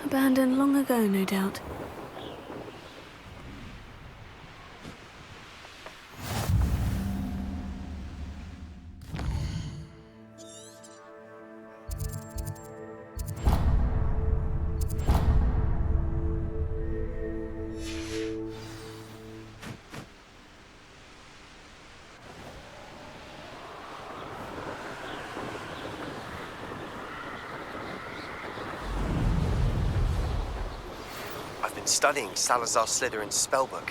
Abandoned long ago, no doubt. Studying Salazar Slytherin's spellbook.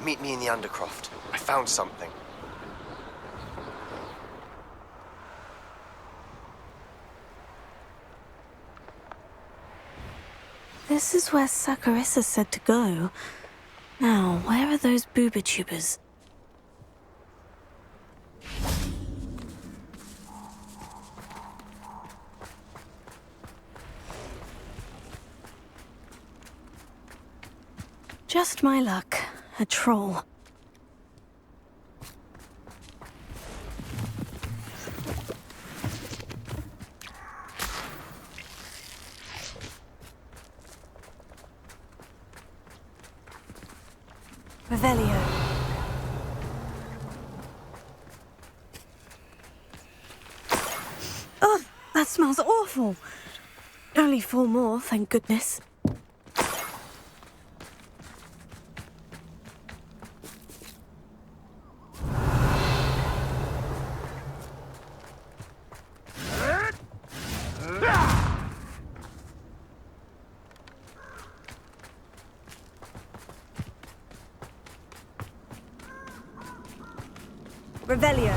Meet me in the Undercroft. I found something. This is where Saccharissa said to go. Now, where are those booba tubers? Just my luck. A troll. Revelio. Oh, that smells awful. Only 4 more, thank goodness. Revelio.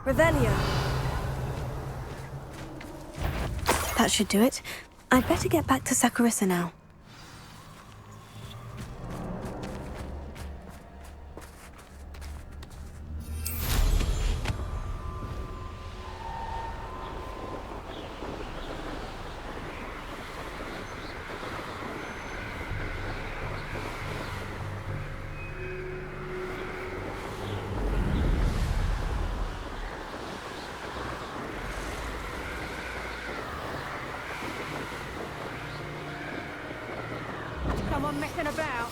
Revelio. That should do it. I'd better get back to Saccharissa now. anyone messing about.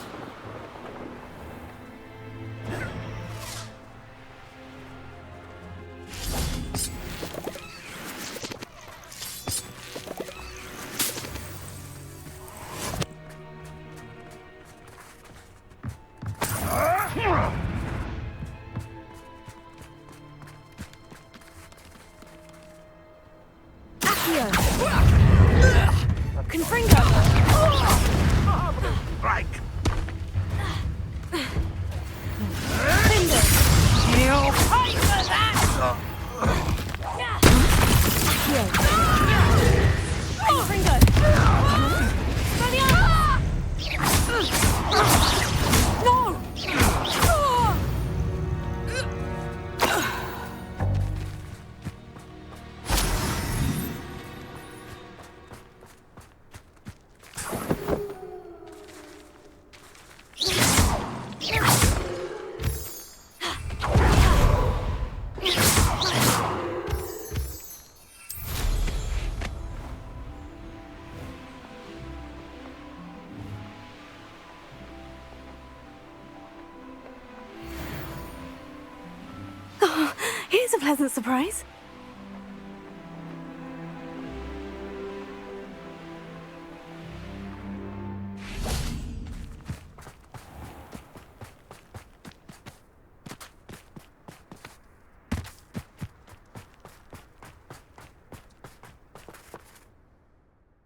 Here's a pleasant surprise.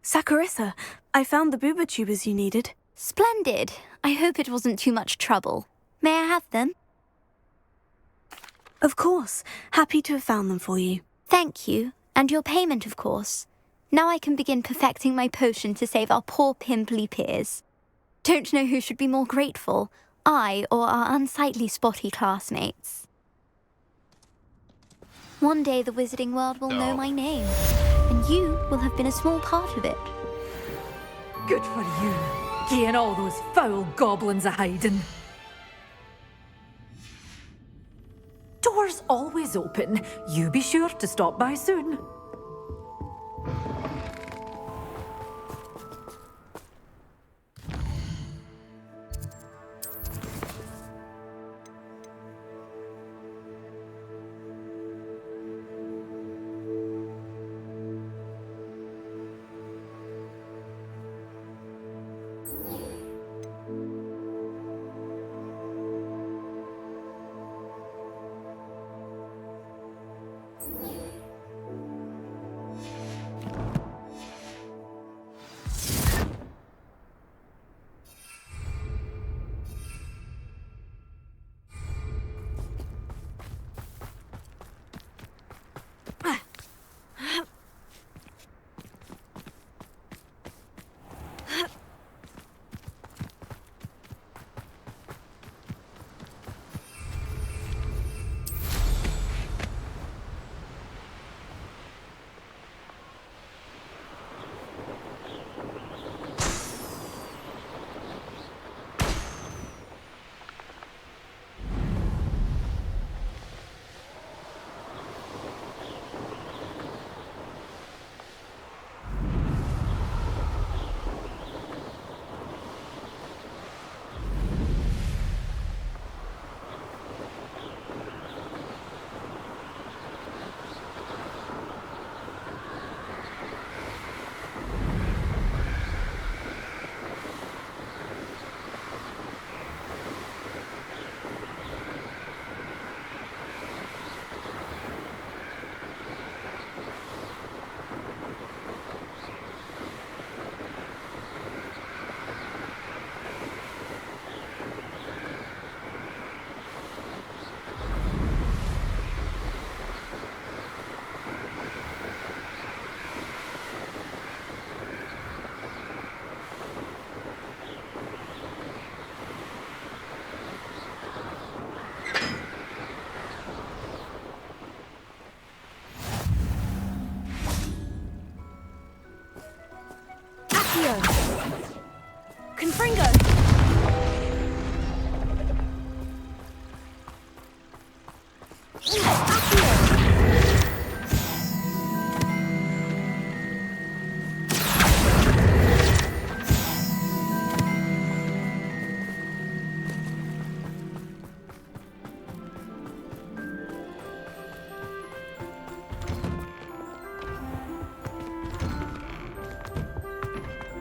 Sakurissa, I found the booba tubers you needed. Splendid. I hope it wasn't too much trouble. May I have them? Of course. Happy to have found them for you. Thank you. And your payment, of course. Now I can begin perfecting my potion to save our poor pimply peers. Don't know who should be more grateful, I or our unsightly spotty classmates. One day the wizarding world will know my name, and you will have been a small part of it. Good for you, getting all those foul goblins a-hiding. Doors always open. You be sure to stop by soon. Confringo!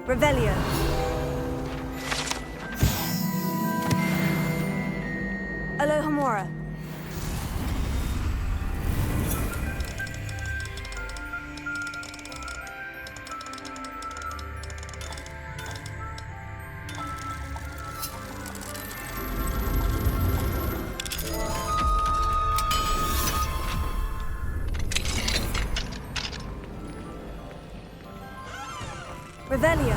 Revelio. Alohomora. Revelio.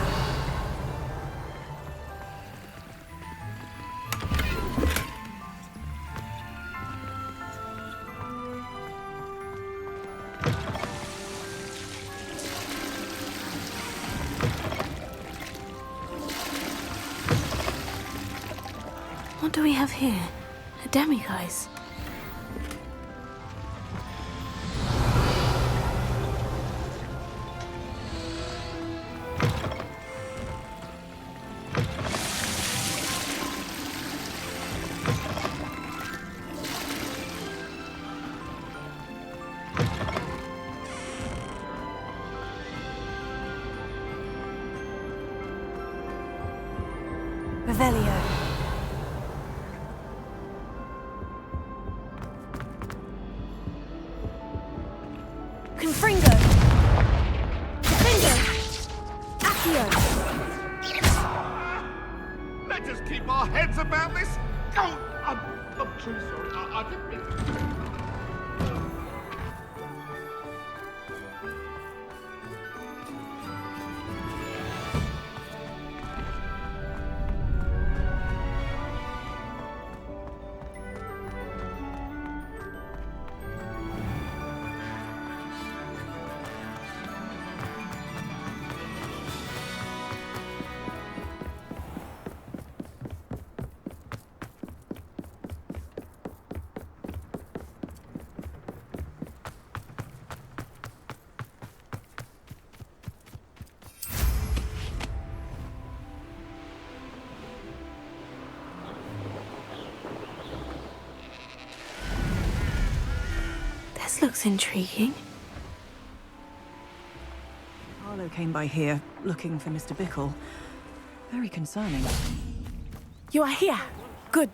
What do we have here? A demiguise. Revelio. Confringo. Confringo. Accio. Let's just keep our heads about this. Oh, I'm truly sorry. I didn't mean to. This looks intriguing. Harlow came by here, looking for Mr. Bickle. Very concerning. You are here. Good.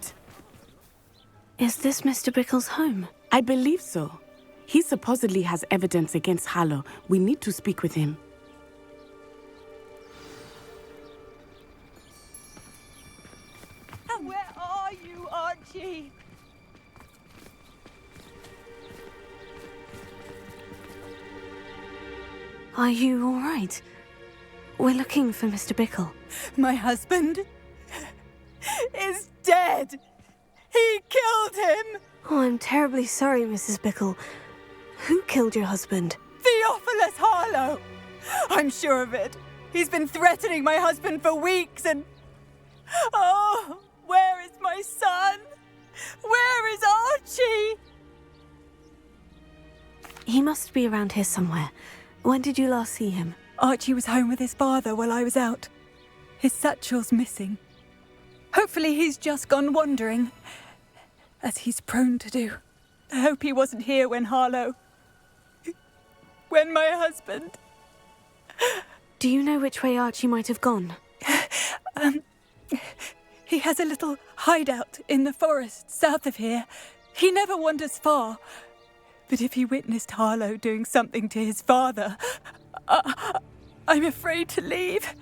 Is this Mr. Bickle's home? I believe so. He supposedly has evidence against Harlow. We need to speak with him. Where are you, Archie? Are you all right? We're looking for Mr. Bickle. My husband is dead. He killed him. Oh, I'm terribly sorry, Mrs. Bickle. Who killed your husband? Theophilus Harlow. I'm sure of it. He's been threatening my husband for weeks and... Oh, where is my son? Where is Archie? He must be around here somewhere. When did you last see him? Archie was home with his father while I was out. His satchel's missing. Hopefully he's just gone wandering, as he's prone to do. I hope he wasn't here when Harlow... when my husband... Do you know which way Archie might have gone? He has a little hideout in the forest south of here. He never wanders far. But if he witnessed Harlow doing something to his father, I'm afraid to leave,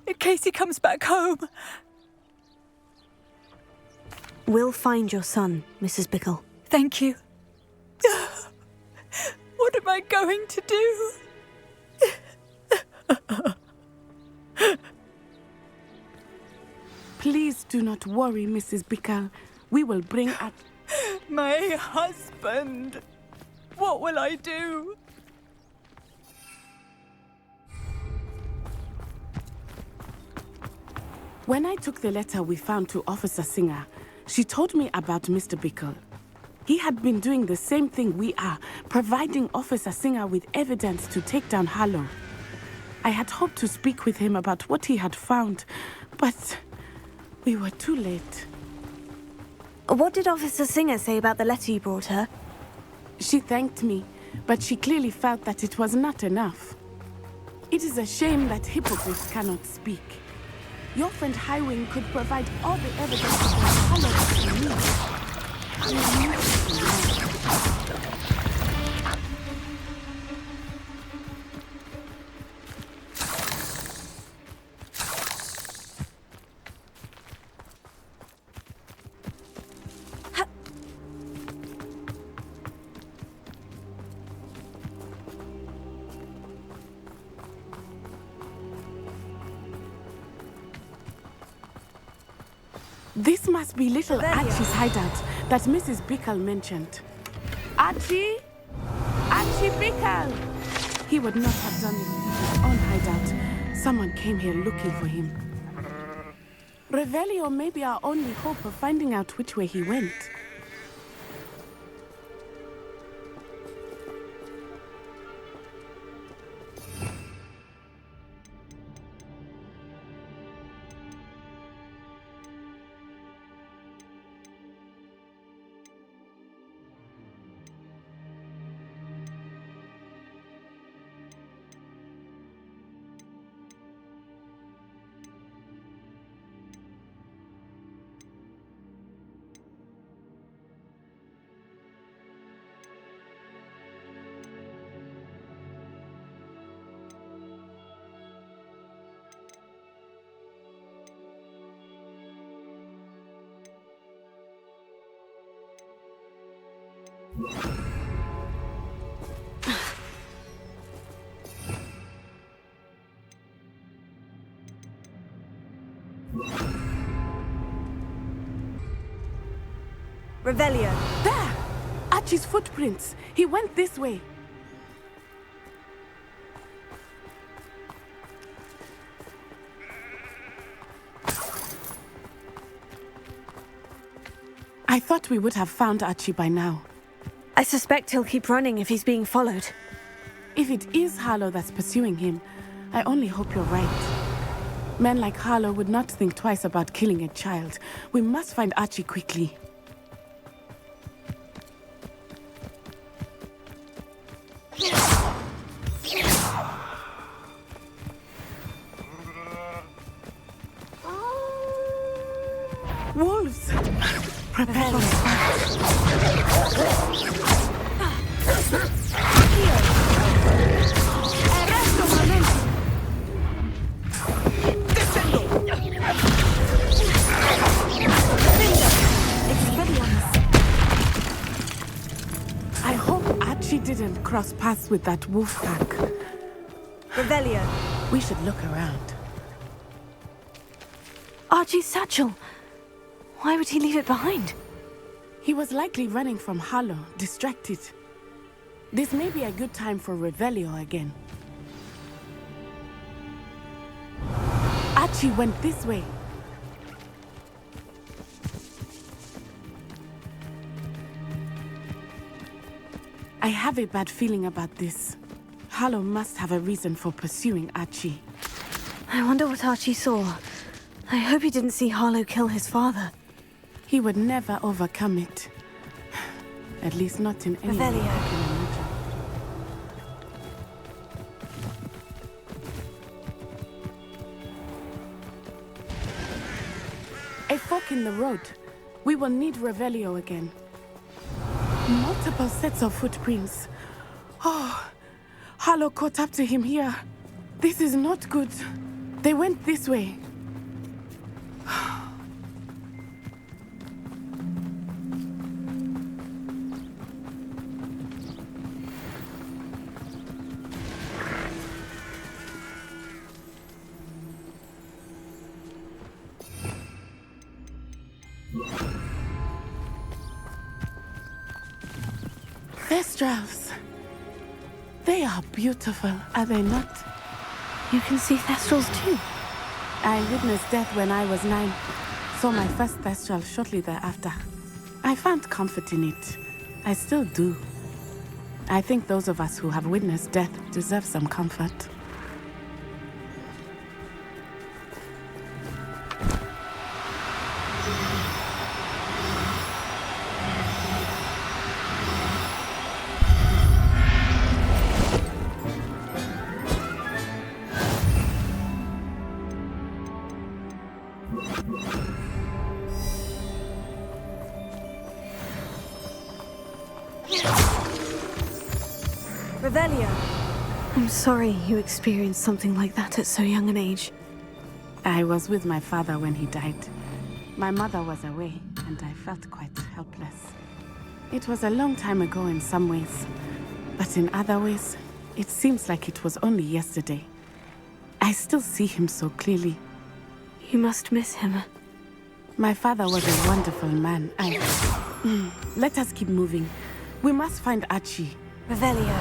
in case he comes back home. We'll find your son, Mrs. Bickle. Thank you. What am I going to do? Please do not worry, Mrs. Bickle. We will bring up... My husband. What will I do? When I took the letter we found to Officer Singer, she told me about Mr. Bickle. He had been doing the same thing we are, providing Officer Singer with evidence to take down Harlow. I had hoped to speak with him about what he had found, but we were too late. What did Officer Singer say about the letter you brought her? She thanked me, but she clearly felt that it was not enough. It is a shame that hippogriffs cannot speak. Your friend Highwing could provide all the evidence that Halo needs. This must be little Archie's hideout that Mrs. Bickle mentioned. Archie? Archie Bickle! He would not have done it in his own hideout. Someone came here looking for him. Revelio may be our only hope of finding out which way he went. Revelio. There! Archie's footprints. He went this way. I thought we would have found Archie by now. I suspect he'll keep running if he's being followed. If it is Harlow that's pursuing him, I only hope you're right. Men like Harlow would not think twice about killing a child. We must find Archie quickly. Wolves! Prepare for I hope Archie didn't cross paths with that wolf pack. Revelio. We should look around. Archie's satchel. Why would he leave it behind? He was likely running from Harlow, distracted. This may be a good time for Revelio again. Archie went this way. I have a bad feeling about this. Harlow must have a reason for pursuing Archie. I wonder what Archie saw. I hope he didn't see Harlow kill his father. He would never overcome it. At least not in any way I can imagine. A fork in the road. We will need Revelio again. Multiple sets of footprints. Oh, Harlow caught up to him here. This is not good. They went this way. Thestrals. They are beautiful, are they not? You can see Thestrals too. I witnessed death when I was 9. Saw my first Thestral shortly thereafter. I found comfort in it. I still do. I think those of us who have witnessed death deserve some comfort. Revelio. I'm sorry you experienced something like that at so young an age. I was with my father when he died. My mother was away, and I felt quite helpless. It was a long time ago in some ways, but in other ways, it seems like it was only yesterday. I still see him so clearly. You must miss him. My father was a wonderful man. Let us keep moving. We must find Archie. Revelio.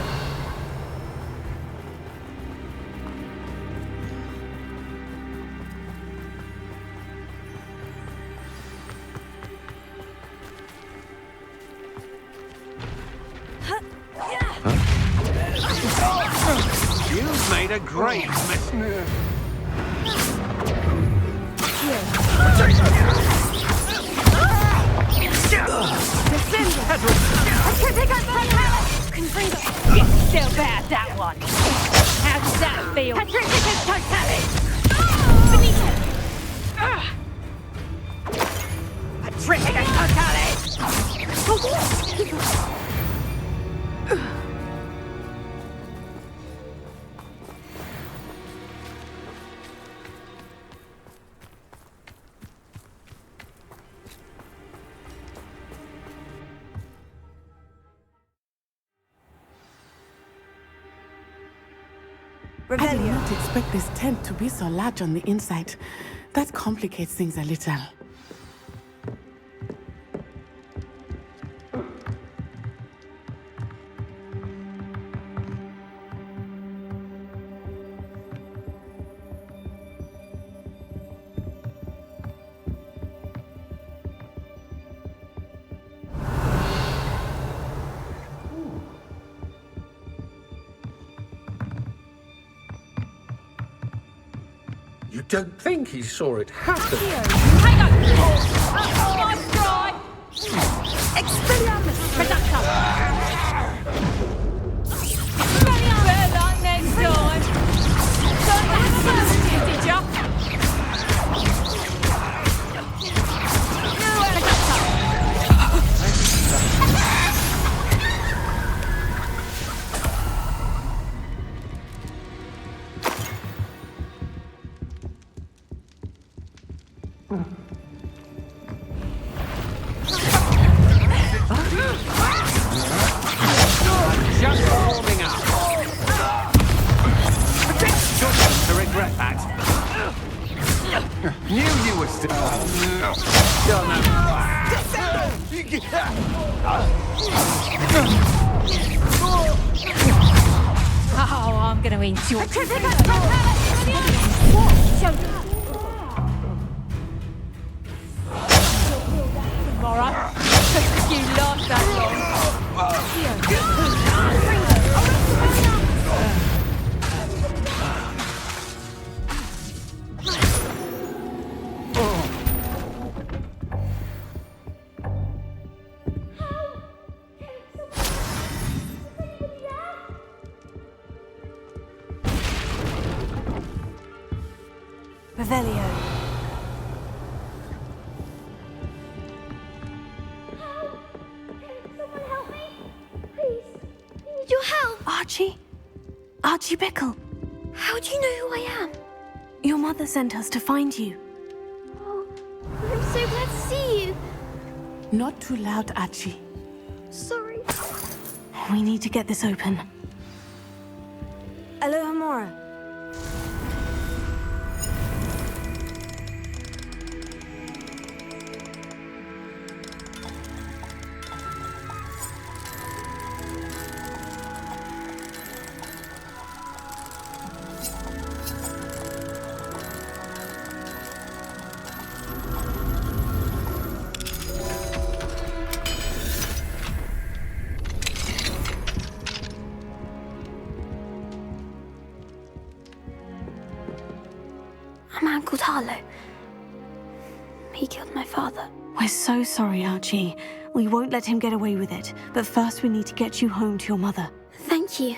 You've made a great mess. It's still bad, that one. How does that feel? Patricia's totality! Patricia's totality! I did not expect this tent to be so large on the inside. That complicates things a little. You don't think he saw it happen? Hang on! Nice try! Expelliarmus! Productor! Better luck next time! Don't have first, did ya? Just warming up. To regret that. Knew you were still. Oh, I'm gonna enjoy it. Tomorrow. You last that long. Revelio. Your help! Archie? Archie Bickle. How do you know who I am? Your mother sent us to find you. Oh, I'm so glad to see you. Not too loud, Archie. Sorry. We need to get this open. Alohomora. A man called Halo. He killed my father. We're so sorry, Archie. We won't let him get away with it. But first we need to get you home to your mother. Thank you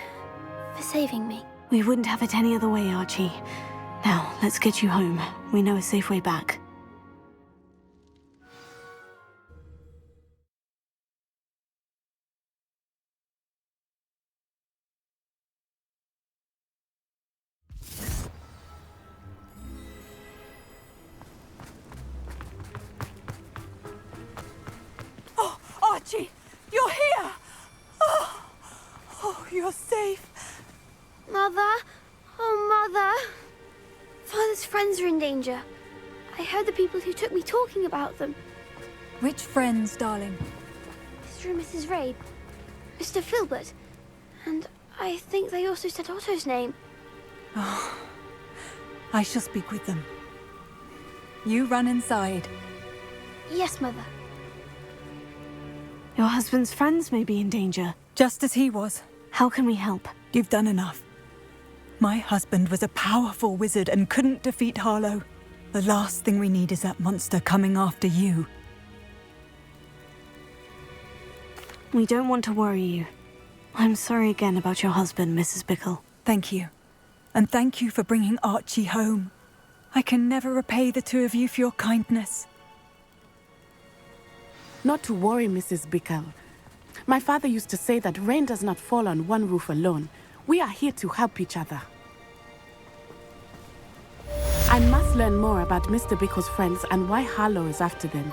for saving me. We wouldn't have it any other way, Archie. Now, let's get you home. We know a safe way back. you're safe. Mother? Oh, Mother. Father's friends are in danger. I heard the people who took me talking about them. Which friends, darling? Mr. and Mrs. Ray, Mr. Filbert, and I think they also said Otto's name. Oh, I shall speak with them. You run inside. Yes, Mother. Your husband's friends may be in danger. Just as he was. How can we help? You've done enough. My husband was a powerful wizard and couldn't defeat Harlow. The last thing we need is that monster coming after you. We don't want to worry you. I'm sorry again about your husband, Mrs. Bickle. Thank you. And thank you for bringing Archie home. I can never repay the two of you for your kindness. Not to worry, Mrs. Bickle. My father used to say that rain does not fall on one roof alone. We are here to help each other. I must learn more about Mr. Bickle's friends and why Harlow is after them.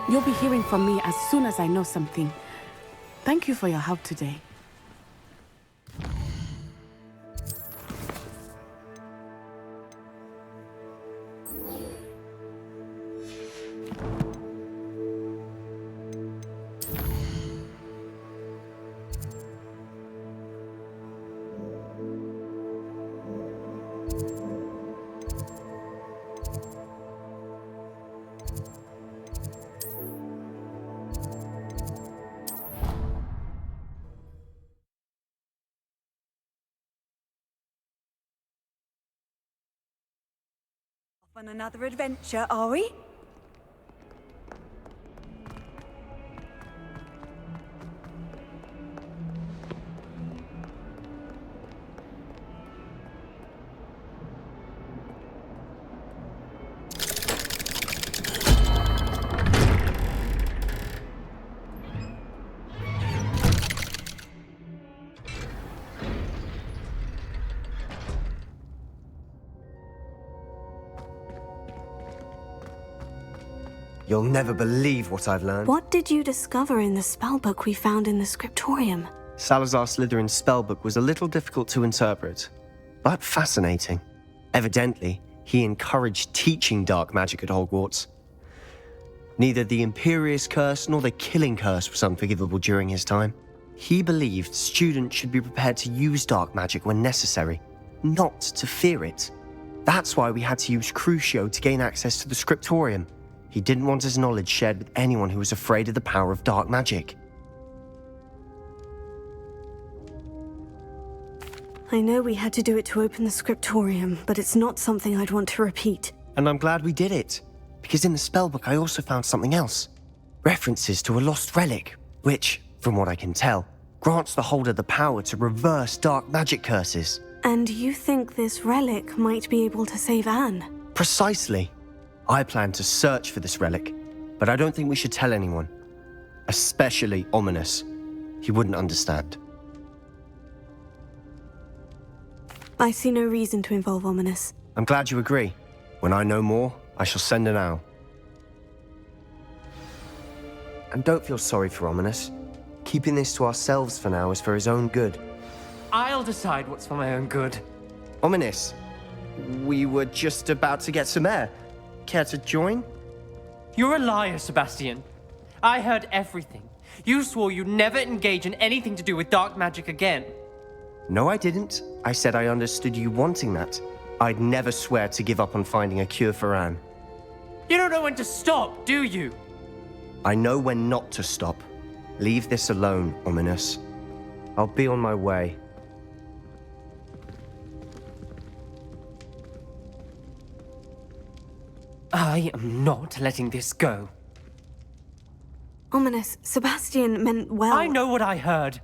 You'll be hearing from me as soon as I know something. Thank you for your help today. On another adventure, are we? You'll never believe what I've learned. What did you discover in the spellbook we found in the scriptorium? Salazar Slytherin's spellbook was a little difficult to interpret, but fascinating. Evidently, he encouraged teaching dark magic at Hogwarts. Neither the Imperious Curse nor the Killing Curse was unforgivable during his time. He believed students should be prepared to use dark magic when necessary, not to fear it. That's why we had to use Crucio to gain access to the scriptorium. He didn't want his knowledge shared with anyone who was afraid of the power of dark magic. I know we had to do it to open the scriptorium, but it's not something I'd want to repeat. And I'm glad we did it, because in the spellbook I also found something else. References to a lost relic, which, from what I can tell, grants the holder the power to reverse dark magic curses. And you think this relic might be able to save Anne? Precisely. I plan to search for this relic, but I don't think we should tell anyone. Especially Ominous. He wouldn't understand. I see no reason to involve Ominous. I'm glad you agree. When I know more, I shall send an owl. And don't feel sorry for Ominous. Keeping this to ourselves for now is for his own good. I'll decide what's for my own good. Ominous, we were just about to get some air. Care to join? You're a liar, Sebastian. I heard everything. You swore you'd never engage in anything to do with dark magic again. No, I didn't. I said I understood you wanting that. I'd never swear to give up on finding a cure for Anne. You don't know when to stop, do you? I know when not to stop. Leave this alone, Ominous. I'll be on my way. I am not letting this go. Ominous, Sebastian meant well. I know what I heard.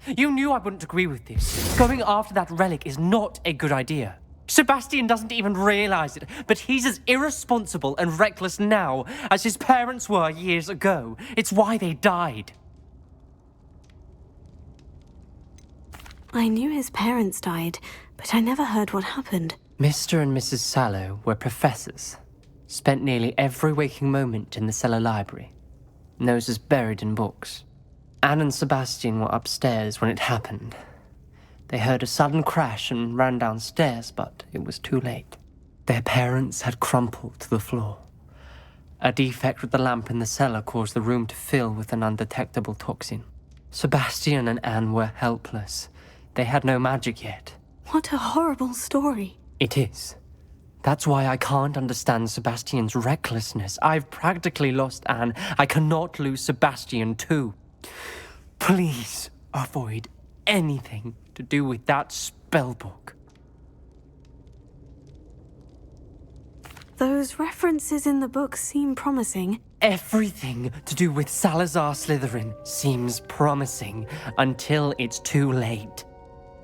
You knew I wouldn't agree with this. Going after that relic is not a good idea. Sebastian doesn't even realize it, but he's as irresponsible and reckless now as his parents were years ago. It's why they died. I knew his parents died, but I never heard what happened. Mr. and Mrs. Sallow were professors. Spent nearly every waking moment in the cellar library. Noses buried in books. Anne and Sebastian were upstairs when it happened. They heard a sudden crash and ran downstairs, but it was too late. Their parents had crumpled to the floor. A defect with the lamp in the cellar caused the room to fill with an undetectable toxin. Sebastian and Anne were helpless. They had no magic yet. What a horrible story. It is. That's why I can't understand Sebastian's recklessness. I've practically lost Anne. I cannot lose Sebastian too. Please avoid anything to do with that spellbook. Those references in the book seem promising. Everything to do with Salazar Slytherin seems promising until it's too late.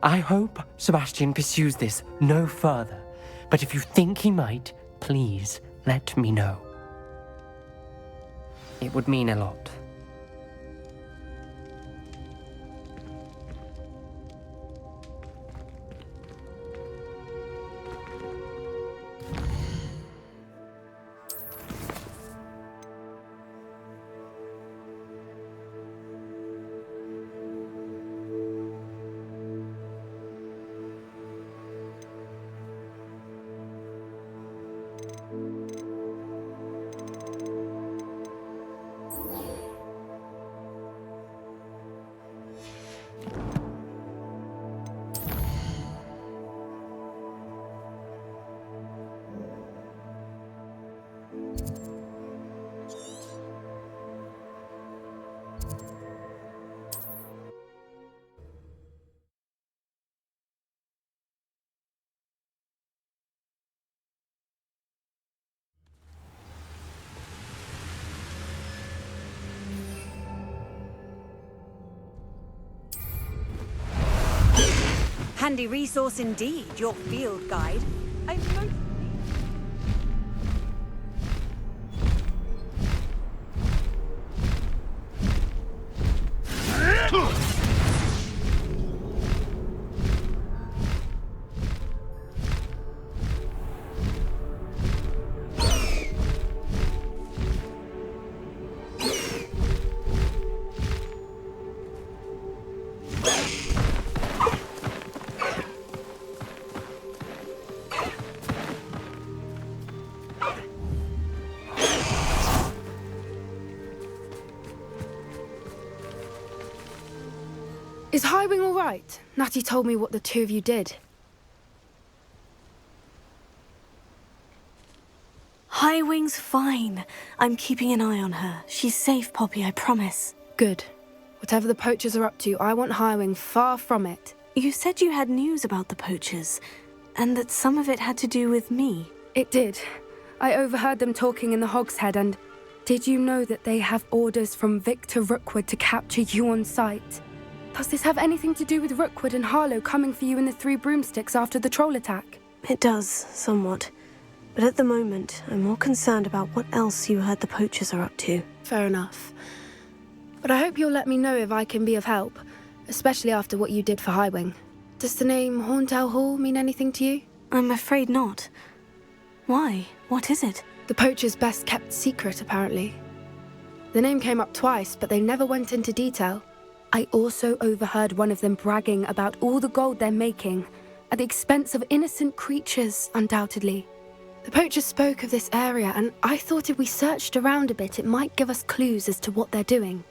I hope Sebastian pursues this no further, but if you think he might, please let me know. It would mean a lot. Handy resource indeed, your field guide. Is Highwing all right? Natty told me what the two of you did. Highwing's fine. I'm keeping an eye on her. She's safe, Poppy, I promise. Good. Whatever the poachers are up to, I want Highwing far from it. You said you had news about the poachers, and that some of it had to do with me. It did. I overheard them talking in the Hogshead, and did you know that they have orders from Victor Rookwood to capture you on sight? Does this have anything to do with Rookwood and Harlow coming for you in the Three Broomsticks after the troll attack? It does, somewhat. But at the moment, I'm more concerned about what else you heard the poachers are up to. Fair enough. But I hope you'll let me know if I can be of help, especially after what you did for Highwing. Does the name Horntail Hall mean anything to you? I'm afraid not. Why? What is it? The poachers' best-kept secret, apparently. The name came up twice, but they never went into detail. I also overheard one of them bragging about all the gold they're making, at the expense of innocent creatures, undoubtedly. The poachers spoke of this area, and I thought if we searched around a bit, it might give us clues as to what they're doing.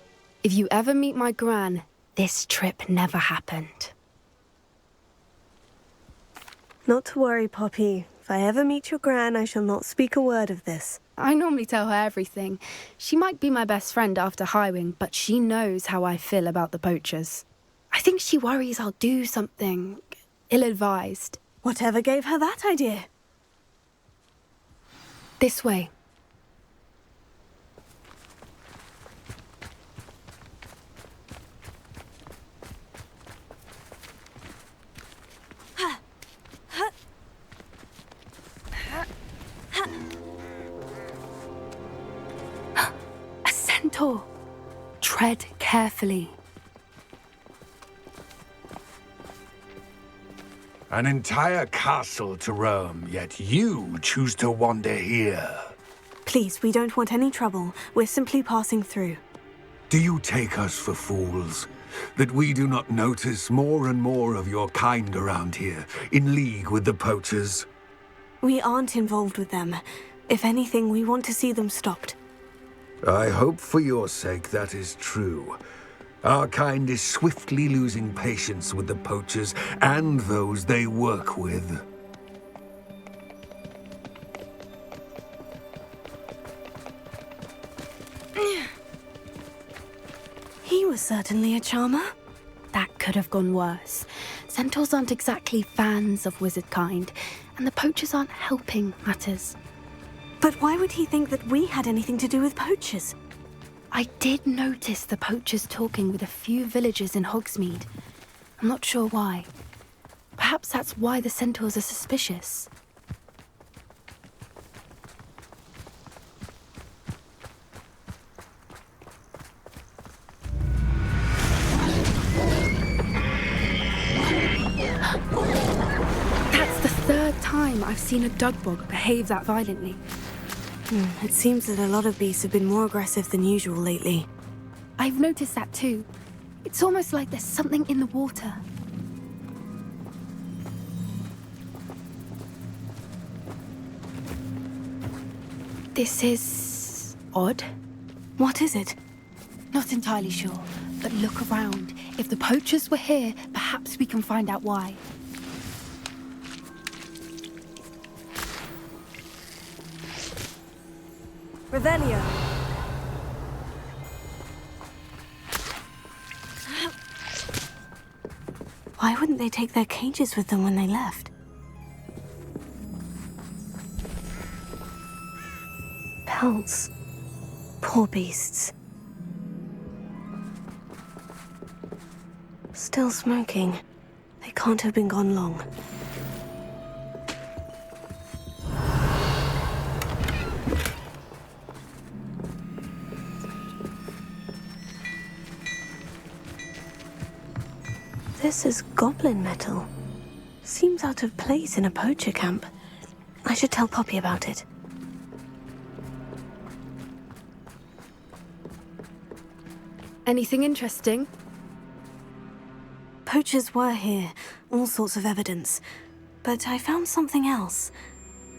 If you ever meet my gran, this trip never happened. Not to worry, Poppy. If I ever meet your gran, I shall not speak a word of this. I normally tell her everything. She might be my best friend after Highwing, but she knows how I feel about the poachers. I think she worries I'll do something ill-advised. Whatever gave her that idea? This way. A centaur. Tread carefully. An entire castle to roam, yet you choose to wander here. Please, we don't want any trouble. We're simply passing through. Do you take us for fools? that we do not notice more and more of your kind around here, in league with the poachers? We aren't involved with them. If anything, we want to see them stopped. I hope for your sake that is true. Our kind is swiftly losing patience with the poachers and those they work with. He was certainly a charmer. That could have gone worse. Centaurs aren't exactly fans of wizard kind, and the poachers aren't helping matters. But why would he think that we had anything to do with poachers? I did notice the poachers talking with a few villagers in Hogsmeade. I'm not sure why. Perhaps that's why the centaurs are suspicious. That's the third time I've seen a dugbog behave that violently. It seems that a lot of beasts have been more aggressive than usual lately. I've noticed that too. It's almost like there's something in the water. This is odd. What is it? Not entirely sure, but look around. If the poachers were here, perhaps we can find out why. Revelio. Why wouldn't they take their cages with them when they left? Pelts. Poor beasts. Still smoking. They can't have been gone long. This is goblin metal. Seems out of place in a poacher camp. I should tell Poppy about it. Anything interesting? Poachers were here, all sorts of evidence. But I found something else.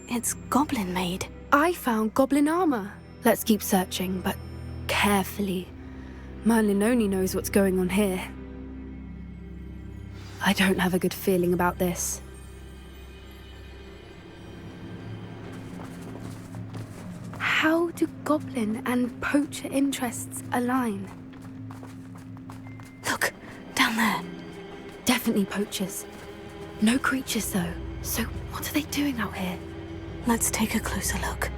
It's goblin-made. I found goblin armor. Let's keep searching, but carefully. Merlin only knows what's going on here. I don't have a good feeling about this. How do goblin and poacher interests align? Look, down there. Definitely poachers. No creatures though, so what are they doing out here? Let's take a closer look.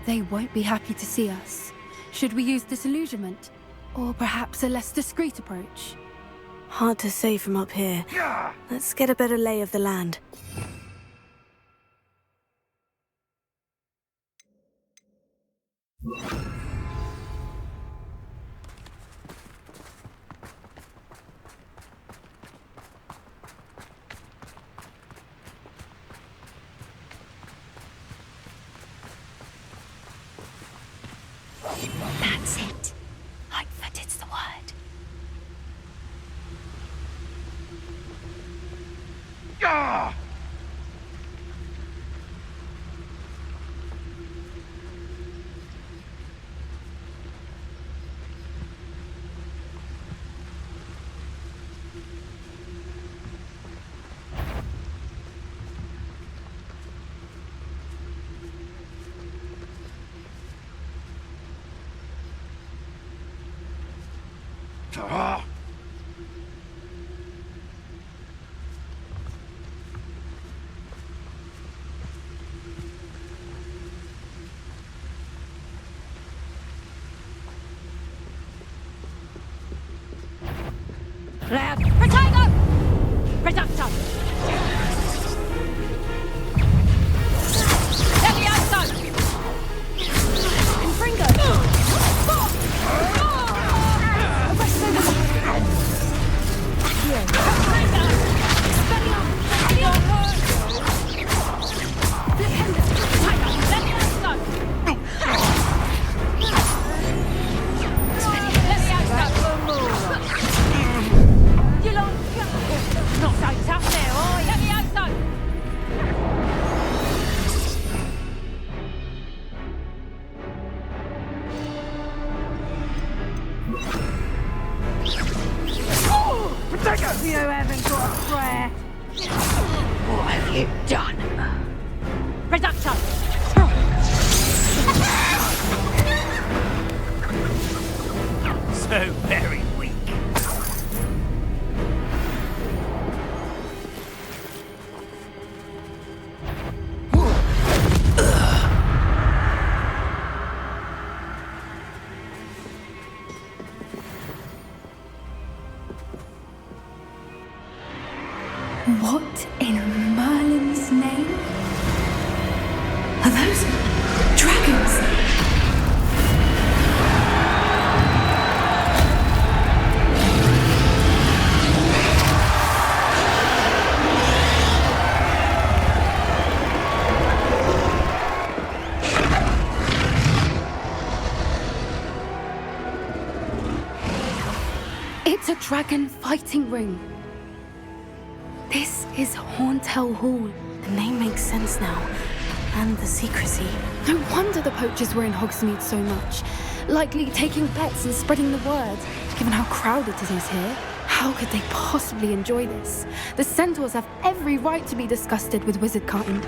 They won't be happy to see us. Should we use disillusionment? Or perhaps a less discreet approach? Hard to say from up here. Let's get a better lay of the land. That's it. Lightfooted's the word. Ah! Ah! Protego! Reducto! Levioso! Confringo! You haven't got a prayer. What have you done? Reduction! So very weak. What in Merlin's name? Are those dragons? It's a dragon fighting ring. This is Horntail Hall. The name makes sense now. And the secrecy. No wonder the poachers were in Hogsmeade so much. Likely taking bets and spreading the word. Given how crowded it is here, how could they possibly enjoy this? The centaurs have every right to be disgusted with wizard kind.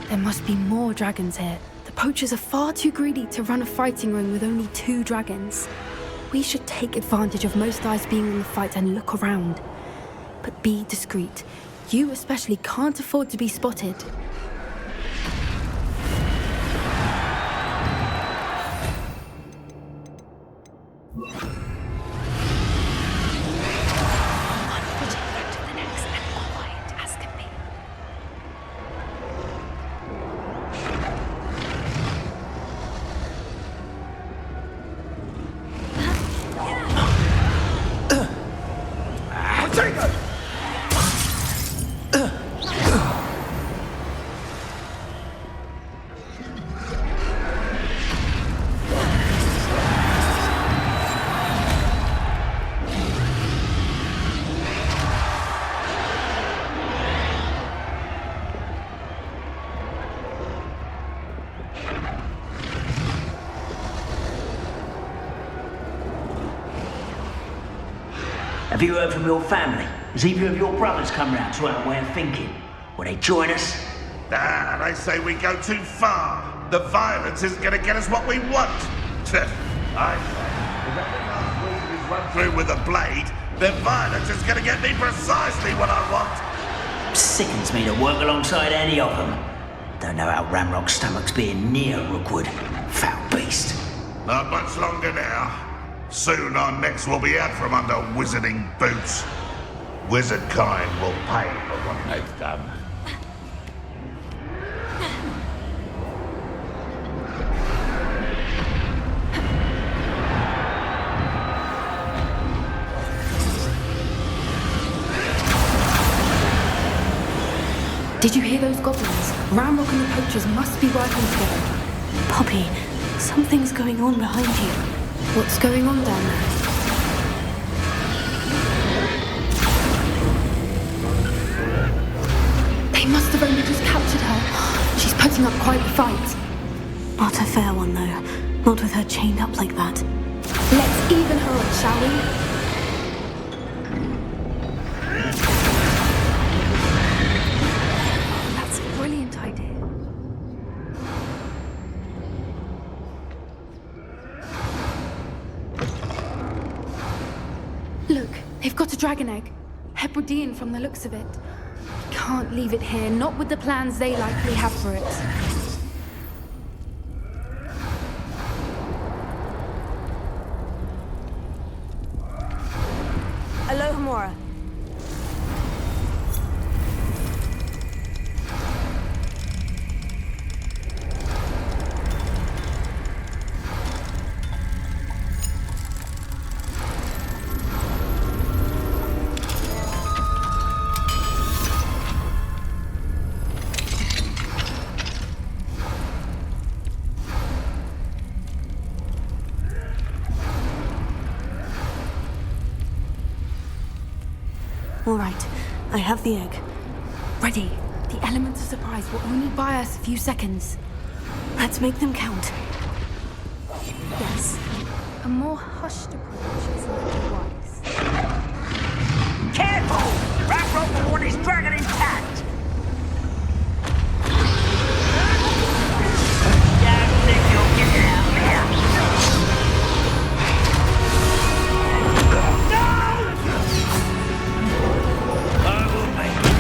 There must be more dragons here. The poachers are far too greedy to run a fighting ring with only 2 dragons. We should take advantage of most eyes being in the fight and look around. But be discreet. You especially can't afford to be spotted. Have you heard from your family? Has either of your brothers come round to our way of thinking? Will they join us? Nah, they say we go too far. The violence isn't going to get us what we want. I say, if every last week is run through with a blade, then violence is going to get me precisely what I want. Sickens me to work alongside any of them. Don't know how Ramrock's stomach's being near Rookwood. Foul beast. Not much longer now. Soon our necks will be out from under wizarding boots. Wizard kind will pay for what they've done. Did you hear those goblins? Ramrock and the poachers must be working together. Poppy, something's going on behind you. What's going on down there? They must have only just captured her. She's putting up quite a fight. Not a fair one, though. Not with her chained up like that. Let's even her up, shall we? That's a brilliant idea. Look, they've got a dragon egg. Hebridean from the looks of it. Can't leave it here, not with the plans they likely have for it. Alohomora. All right, I have the egg. Ready. The elements of surprise will only buy us a few seconds. Let's make them count. Yes. A more hushed approach is likely wise. Careful! Ramrock will want his dragon intact! Don't think you'll get it out of here! No! I will make it.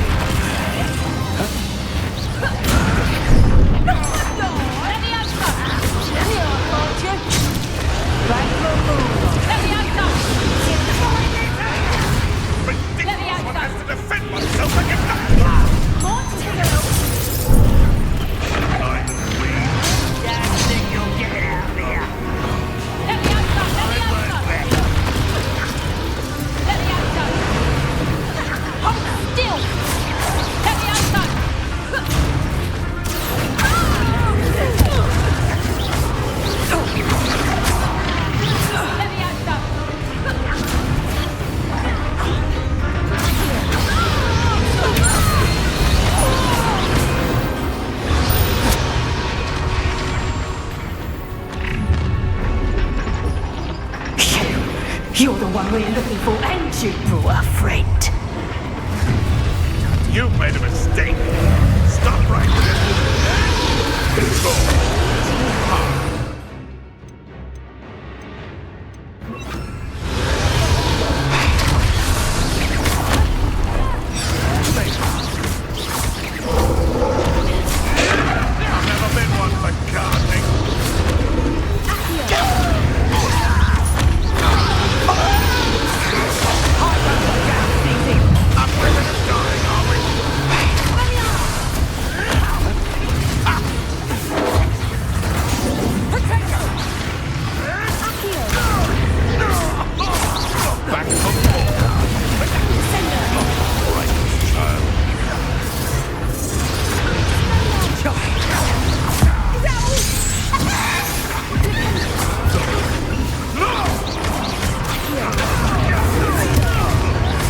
You're the one we're looking for, and you brought a friend. You've made a mistake. Stop right there. Control. I've never been one for gardening.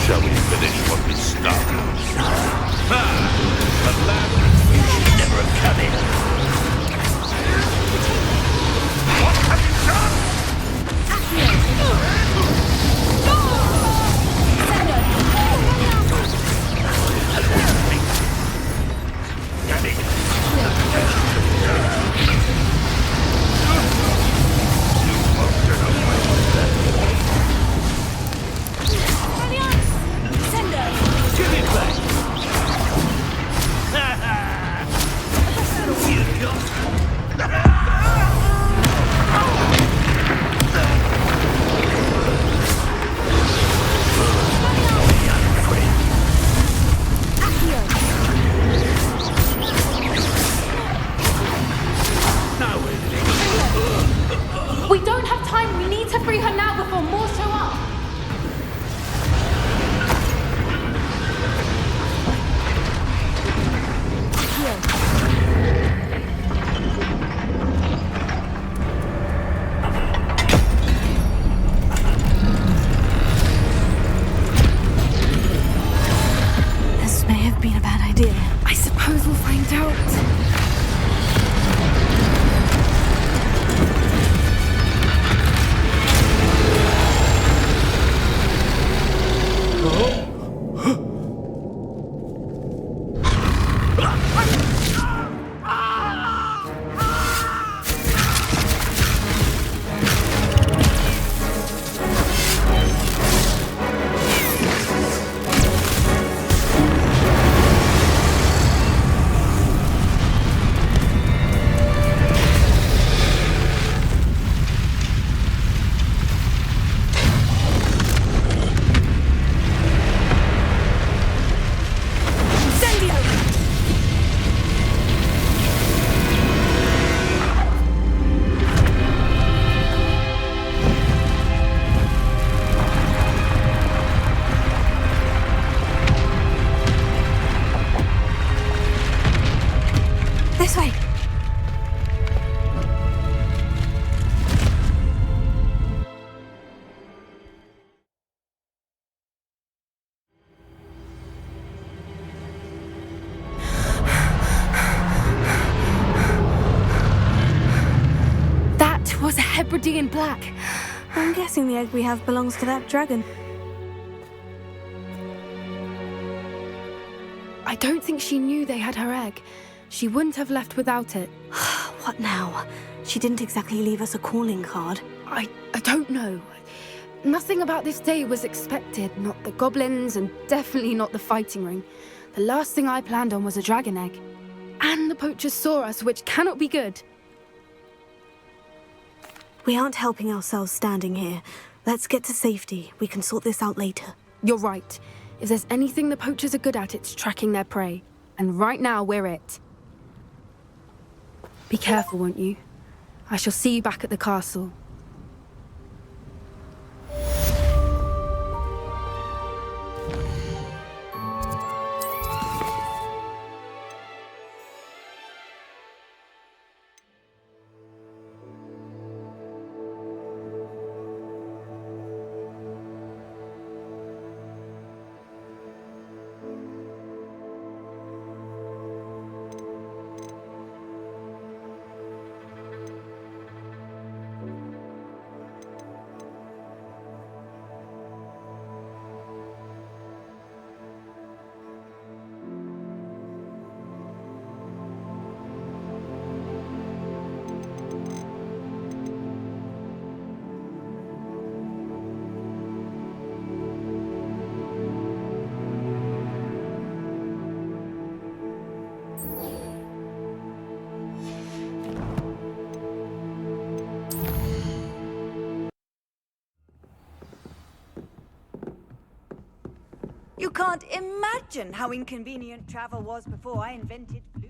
Shall we finish what we started? The land you should never have come in. What have you done? Give it back! We don't have time. We need to free her now before more show up. This may have been a bad idea. I suppose we'll find out. This way. That was a Hebridean black. I'm guessing the egg we have belongs to that dragon. I don't think she knew they had her egg. She wouldn't have left without it. What now? She didn't exactly leave us a calling card. I don't know. Nothing about this day was expected. Not the goblins, and definitely not the fighting ring. The last thing I planned on was a dragon egg. And the poachers saw us, which cannot be good. We aren't helping ourselves standing here. Let's get to safety. We can sort this out later. You're right. If there's anything the poachers are good at, it's tracking their prey. And right now, we're it. Be careful, won't you? I shall see you back at the castle. You can't imagine how inconvenient travel was before I invented blue.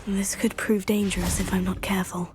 This could prove dangerous if I'm not careful.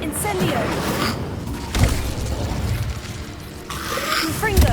Incendio! Fringo!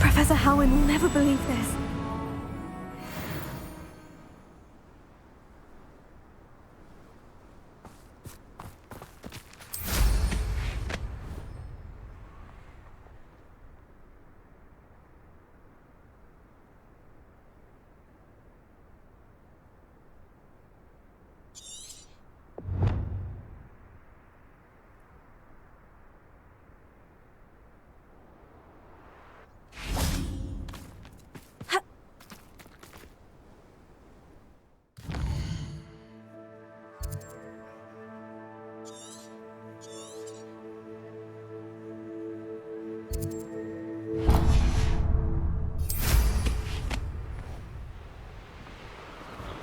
Professor Howin will never believe this.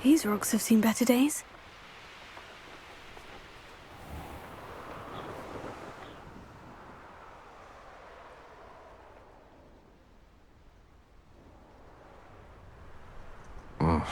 These rocks have seen better days. Oh.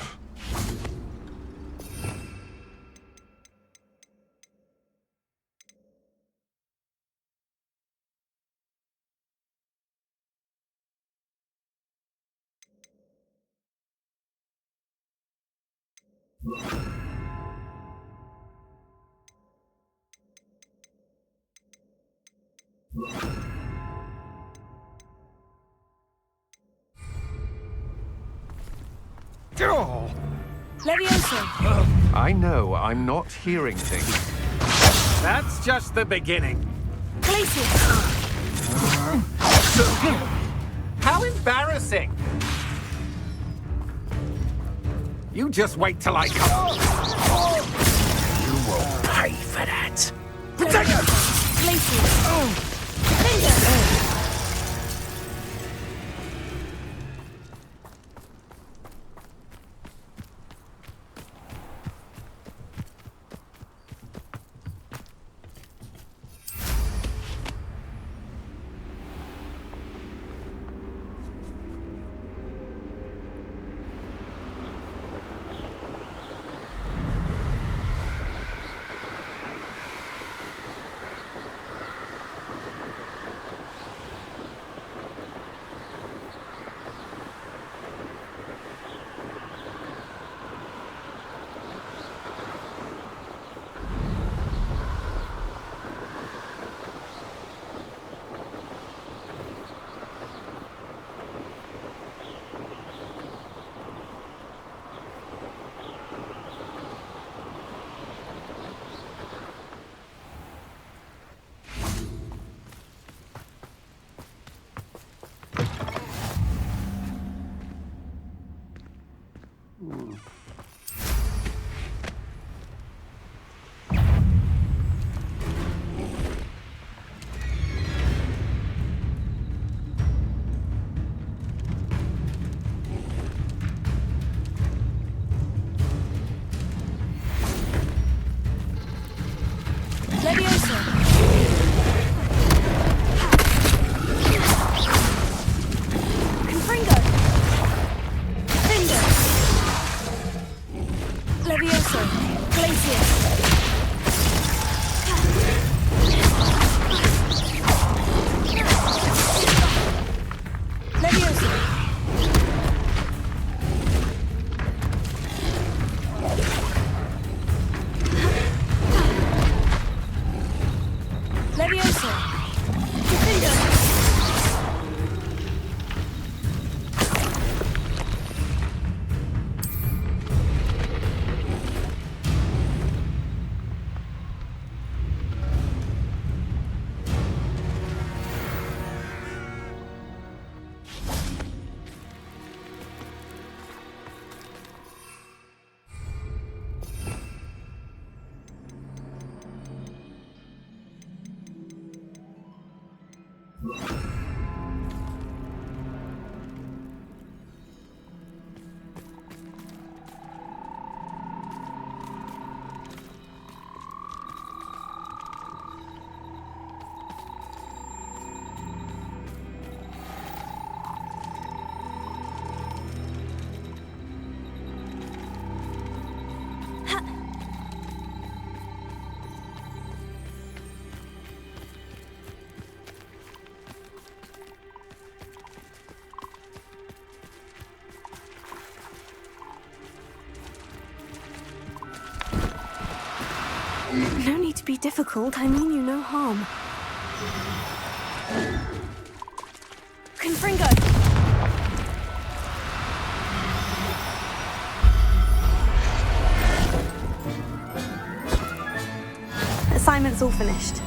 Levioso! I know, I'm not hearing things. That's just the beginning. Glacius! How embarrassing! You just wait till I come. You will pay for that. Protect us! Glacius! Finger! No need to be difficult. I mean you no harm. Confringo! Assignment's all finished.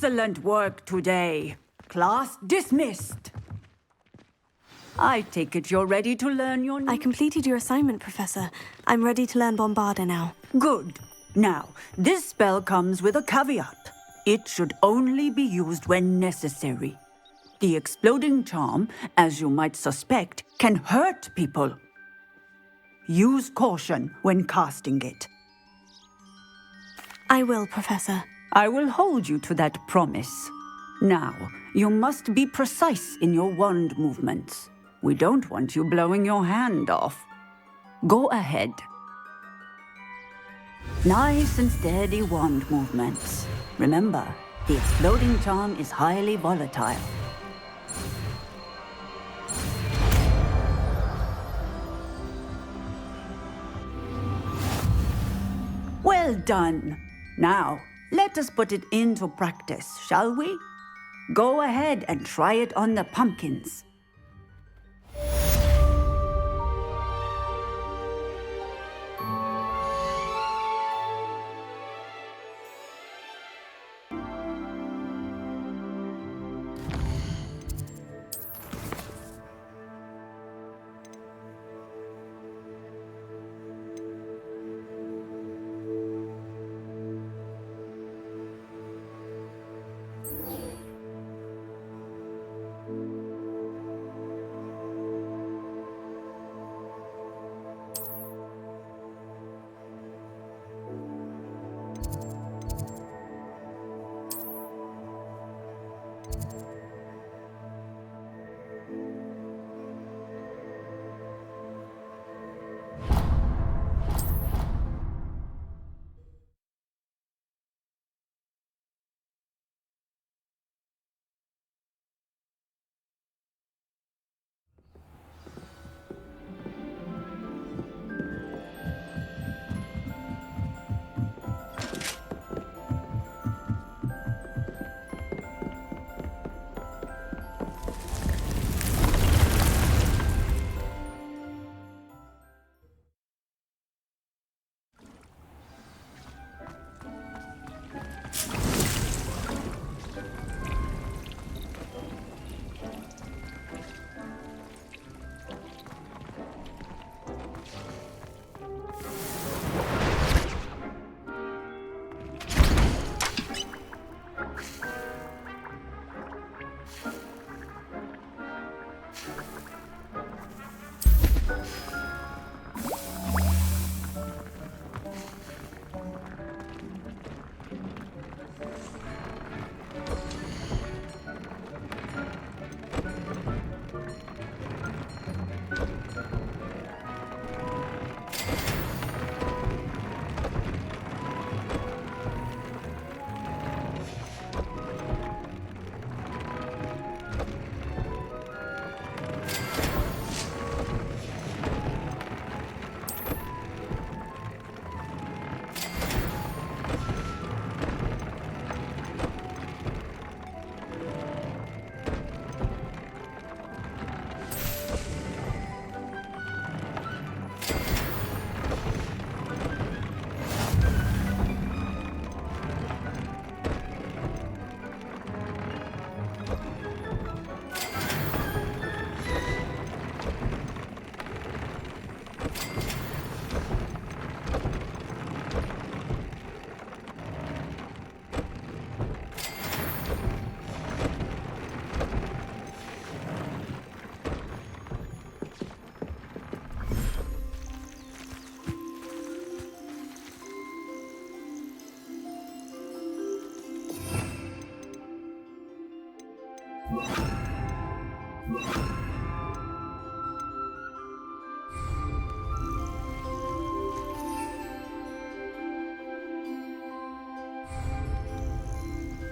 Excellent work today. Class dismissed. I take it you're ready to learn your... I completed your assignment, Professor. I'm ready to learn Bombarda now. Good. Now, this spell comes with a caveat. It should only be used when necessary. The exploding charm, as you might suspect, can hurt people. Use caution when casting it. I will, Professor. I will hold you to that promise. Now, you must be precise in your wand movements. We don't want you blowing your hand off. Go ahead. Nice and steady wand movements. Remember, the exploding charm is highly volatile. Well done. Now, let us put it into practice, shall we? Go ahead and try it on the pumpkins.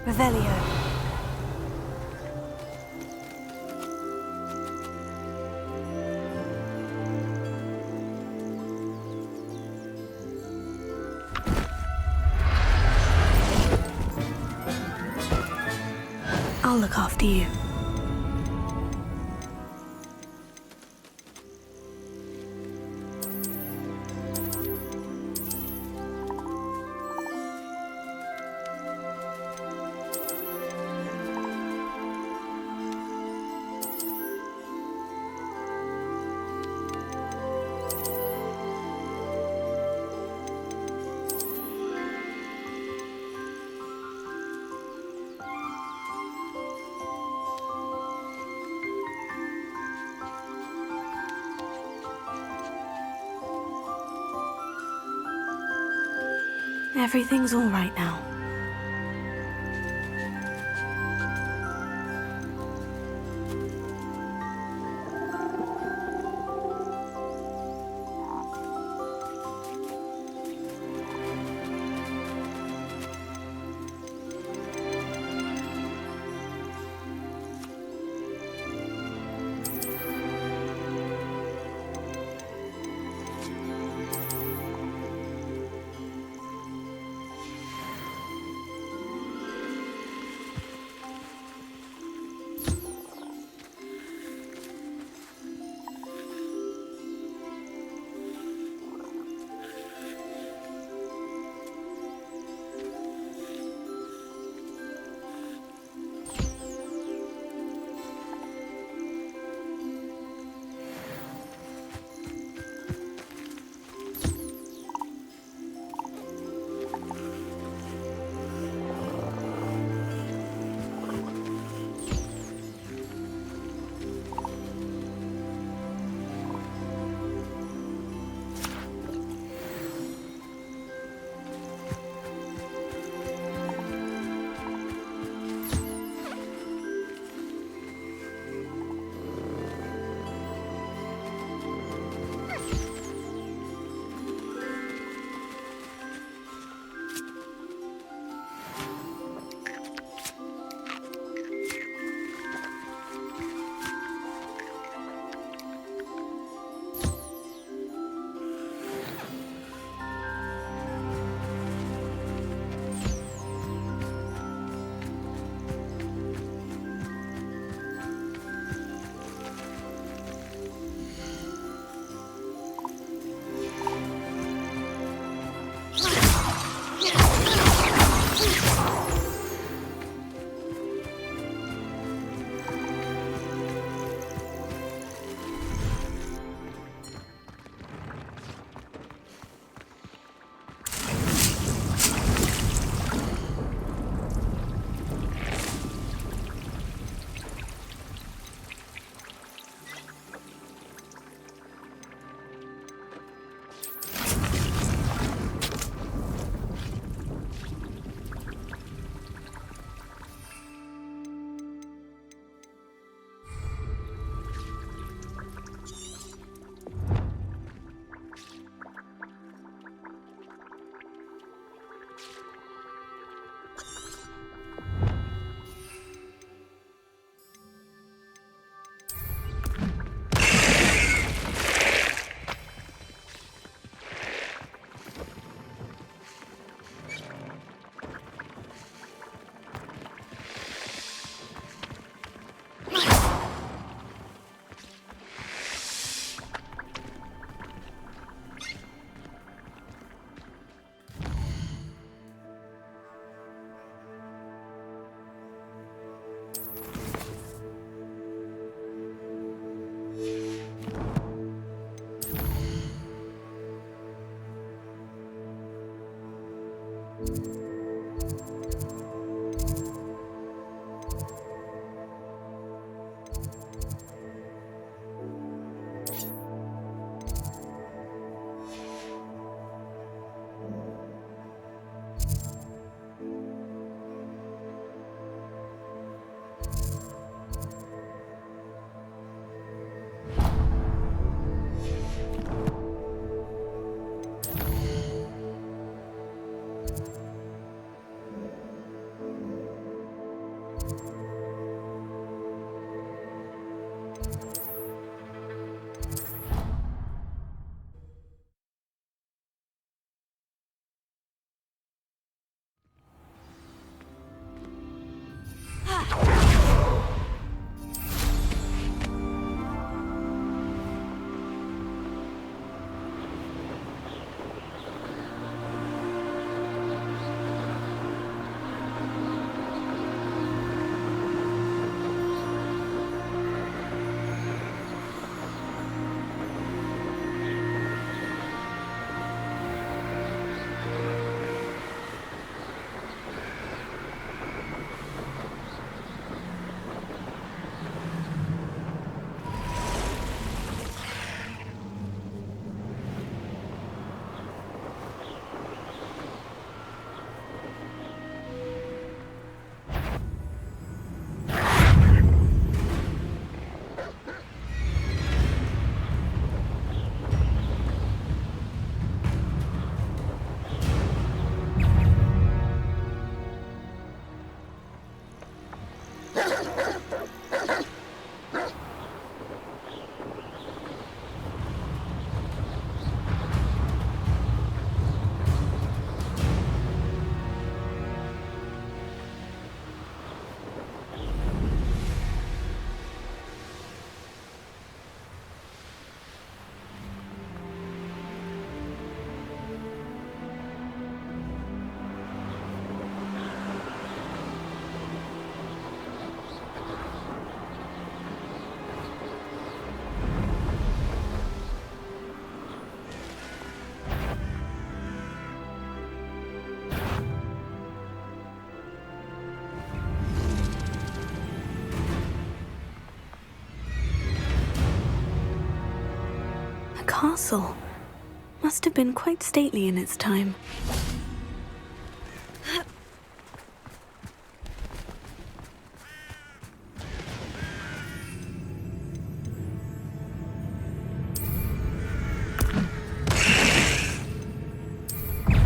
Revelio. I'll look after you. Everything's all right now. A castle. Must have been quite stately in its time.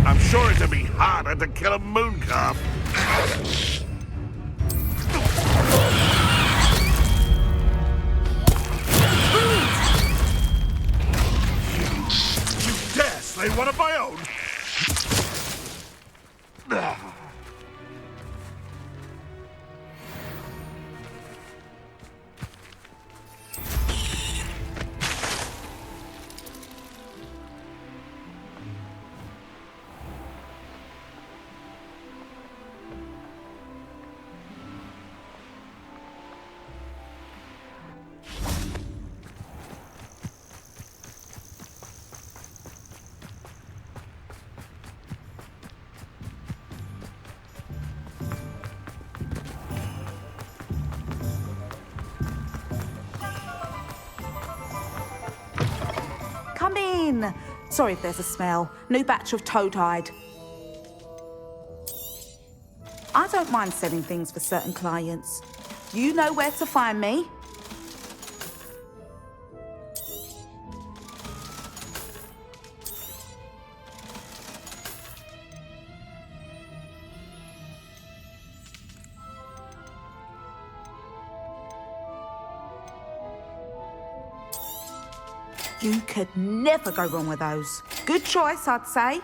I'm sure it'd be harder to kill a moon calf. You dare slay one of my own? Come in. Sorry if there's a smell. New batch of toad-hide. I don't mind selling things for certain clients. You know where to find me. You could never go wrong with those. Good choice, I'd say.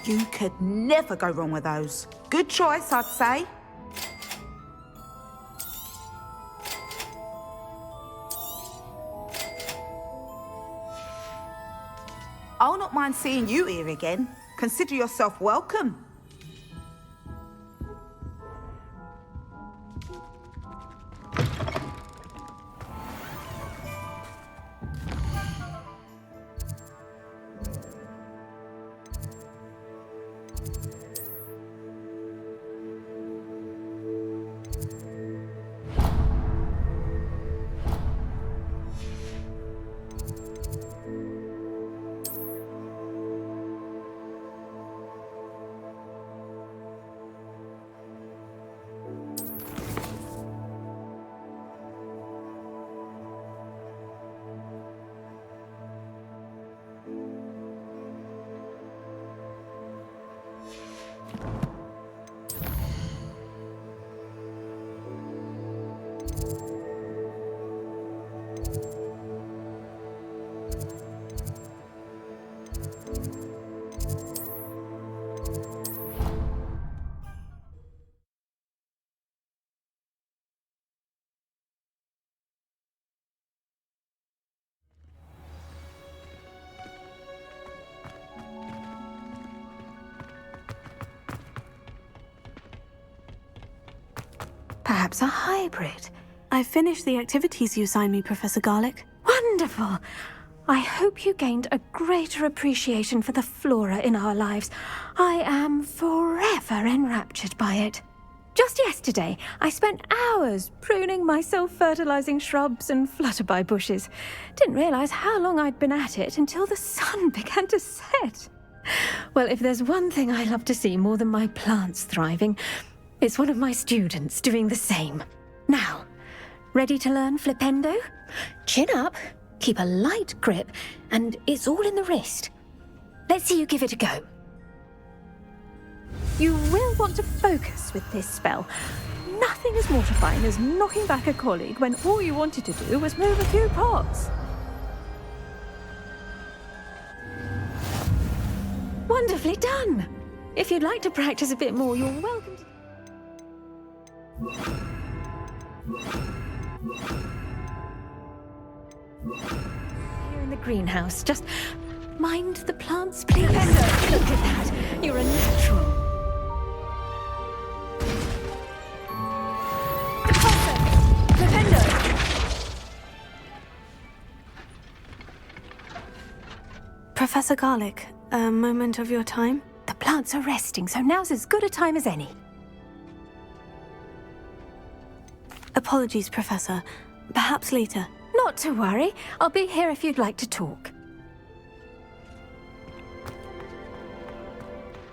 You could never go wrong with those. Good choice, I'd say. I'll not mind seeing you here again. Consider yourself welcome. Perhaps a hybrid. I finished the activities you assigned me, Professor Garlic. Wonderful! I hope you gained a greater appreciation for the flora in our lives. I am forever enraptured by it. Just yesterday, I spent hours pruning my self-fertilizing shrubs and flutterby bushes. Didn't realize how long I'd been at it until the sun began to set. Well, if there's one thing I love to see more than my plants thriving, it's one of my students doing the same. Now, ready to learn flipendo? Chin up, keep a light grip, and it's all in the wrist. Let's see you give it a go. You will want to focus with this spell. Nothing as mortifying as knocking back a colleague when all you wanted to do was move a few pots. Wonderfully done. If you'd like to practice a bit more, you're welcome to... Here in the greenhouse, just mind the plants, please. Look at that. You're a natural. Professor Garlic, a moment of your time? The plants are resting, so now's as good a time as any. Apologies, Professor. Perhaps later. Not to worry. I'll be here if you'd like to talk.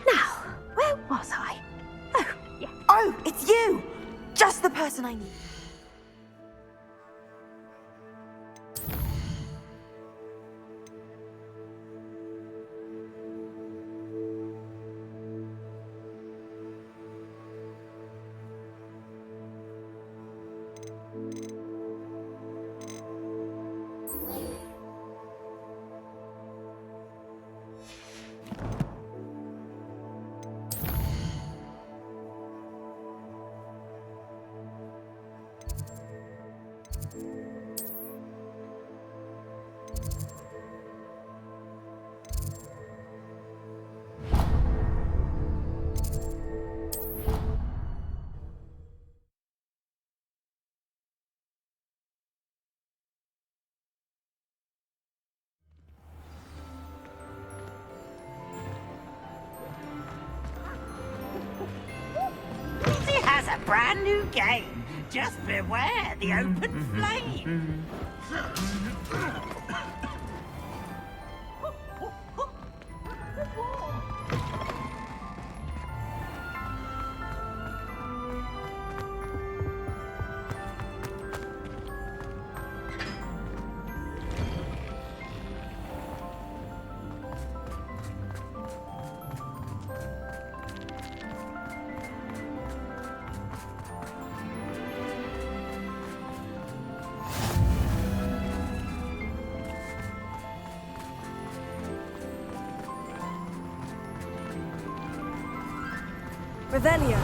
Now, where was I? Oh, yeah. Oh, it's you! Just the person I need. A brand new game. Just beware the open flame. Revelio.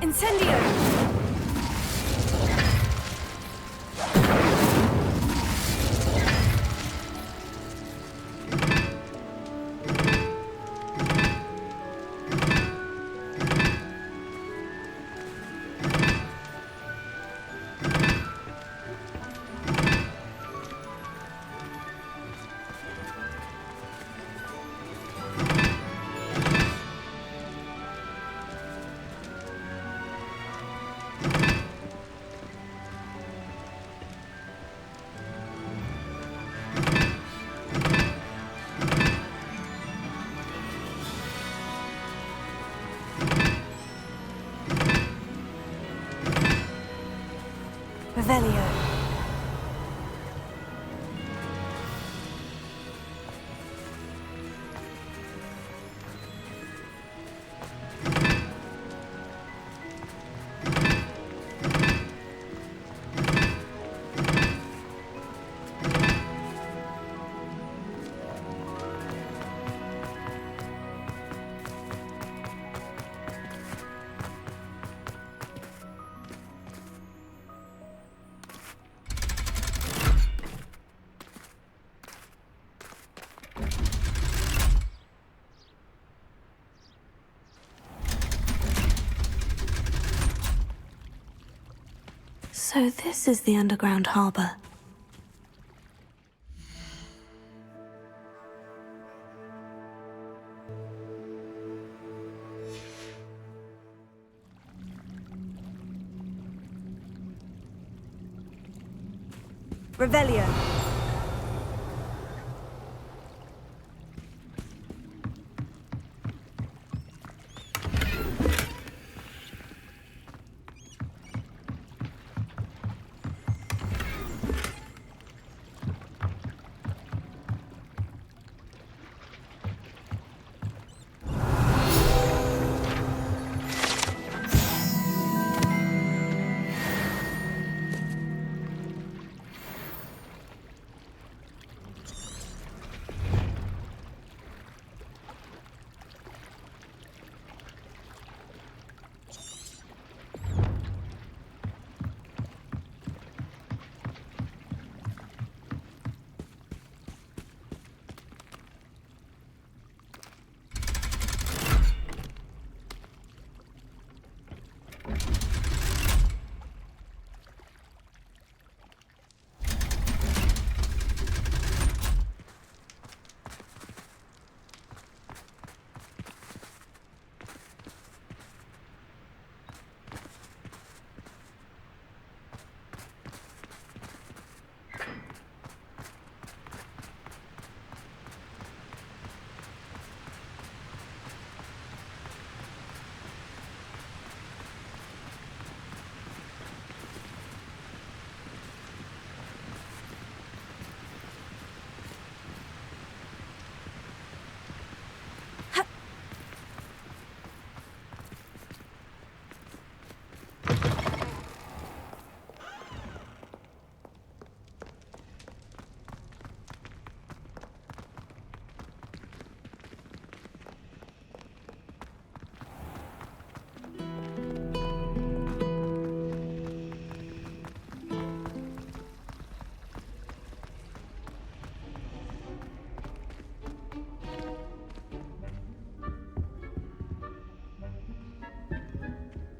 Incendio. Revelio. So this is the underground harbor. Revelio.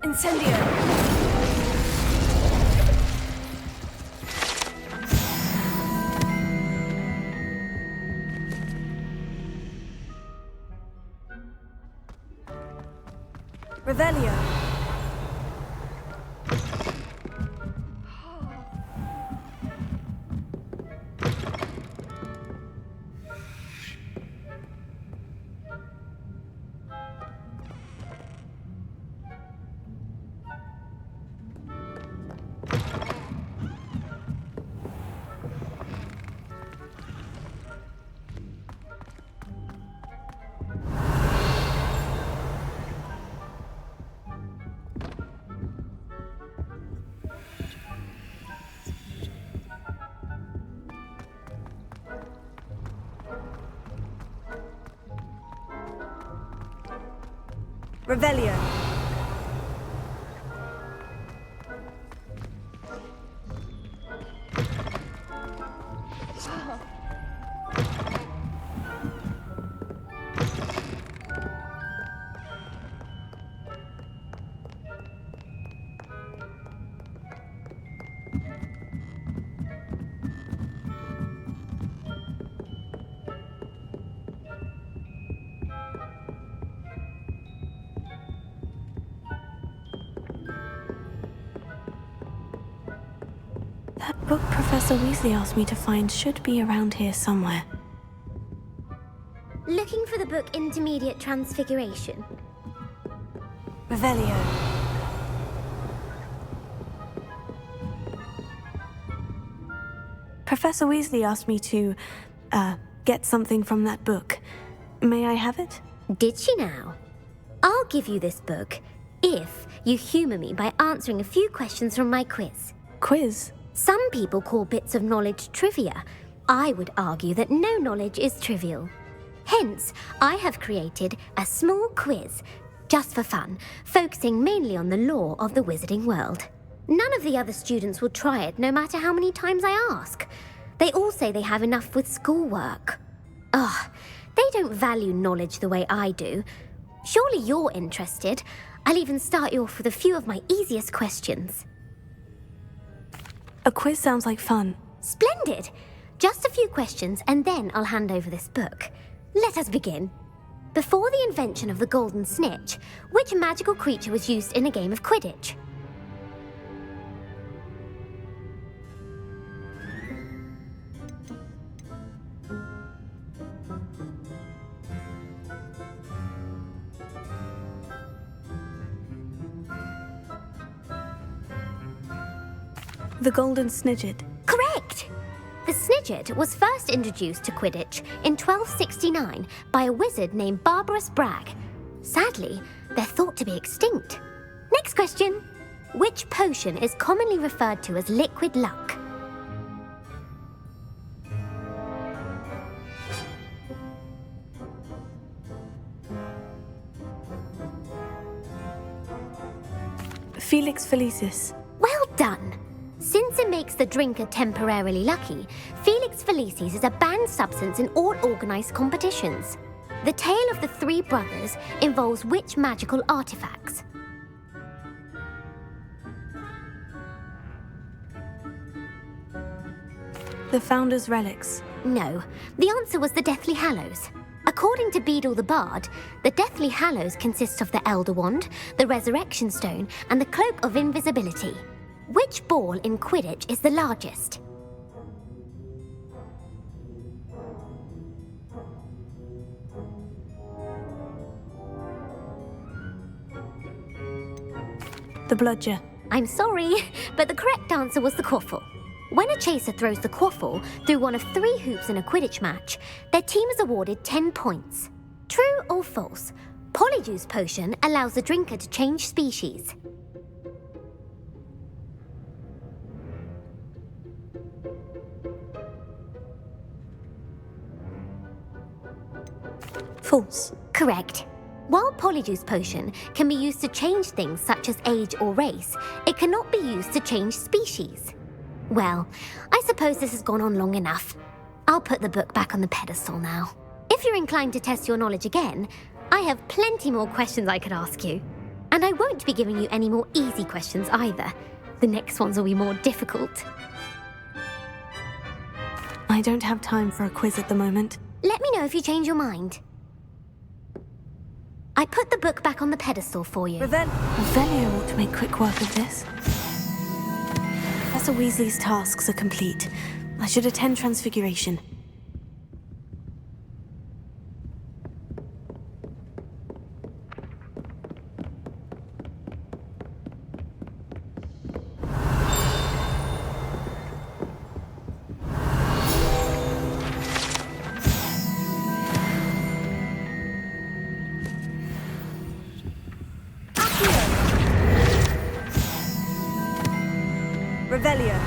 Incendio! Revelio! Revelio. That book Professor Weasley asked me to find should be around here somewhere. Looking for the book Intermediate Transfiguration. Revelio. Professor Weasley asked me to, get something from that book. May I have it? Did she now? I'll give you this book if you humour me by answering a few questions from my quiz. Quiz? Some people call bits of knowledge trivia. I would argue that no knowledge is trivial. Hence, I have created a small quiz, just for fun, focusing mainly on the lore of the wizarding world. None of the other students will try it, no matter how many times I ask. They all say they have enough with schoolwork. Ugh, they don't value knowledge the way I do. Surely you're interested. I'll even start you off with a few of my easiest questions. A quiz sounds like fun. Splendid! Just a few questions and then I'll hand over this book. Let us begin. Before the invention of the golden snitch, which magical creature was used in a game of Quidditch? The Golden Snidget. Correct! The Snidget was first introduced to Quidditch in 1269 by a wizard named Barbarous Bragg. Sadly, they're thought to be extinct. Next question. Which potion is commonly referred to as liquid luck? Felix Felicis. Well done! Since it makes the drinker temporarily lucky, Felix Felicis is a banned substance in all organised competitions. The tale of the three brothers involves which magical artifacts? The Founder's relics? No, the answer was the Deathly Hallows. According to Beadle the Bard, the Deathly Hallows consist of the Elder Wand, the Resurrection Stone, and the Cloak of Invisibility. Which ball in Quidditch is the largest? The bludger. I'm sorry, but the correct answer was the quaffle. When a chaser throws the quaffle through one of 3 hoops in a Quidditch match, their team is awarded 10 points. True or false? Polyjuice potion allows the drinker to change species. False. Correct. While Polyjuice potion can be used to change things such as age or race, it cannot be used to change species. Well, I suppose this has gone on long enough. I'll put the book back on the pedestal now. If you're inclined to test your knowledge again, I have plenty more questions I could ask you. And I won't be giving you any more easy questions either. The next ones will be more difficult. I don't have time for a quiz at the moment. Let me know if you change your mind. I put the book back on the pedestal for you. Revelio ought to make quick work of this. Professor Weasley's tasks are complete. I should attend Transfiguration. Revelio.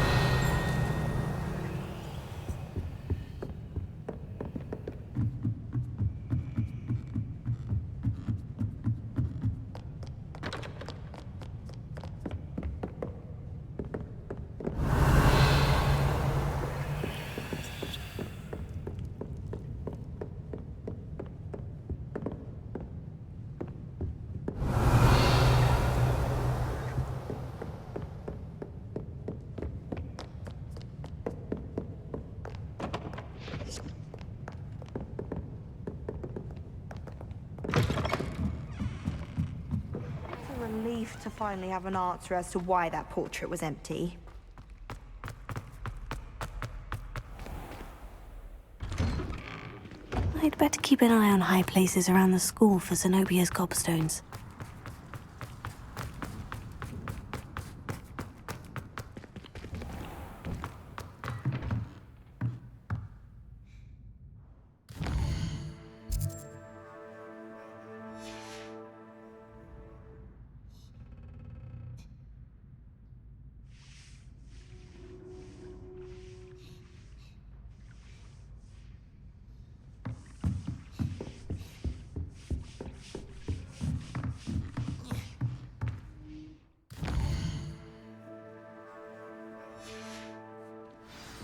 Relief to finally have an answer as to why that portrait was empty. I'd better keep an eye on high places around the school for Zenobia's gobstones.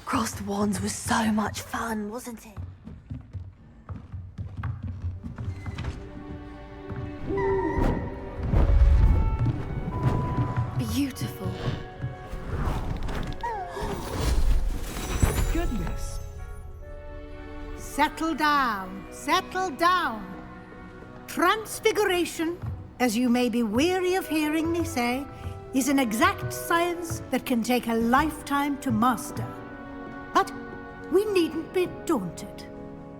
Crossed Wands was so much fun, wasn't it? Beautiful. Goodness. Settle down, settle down. Transfiguration, as you may be weary of hearing me say, is an exact science that can take a lifetime to master. But we needn't be daunted.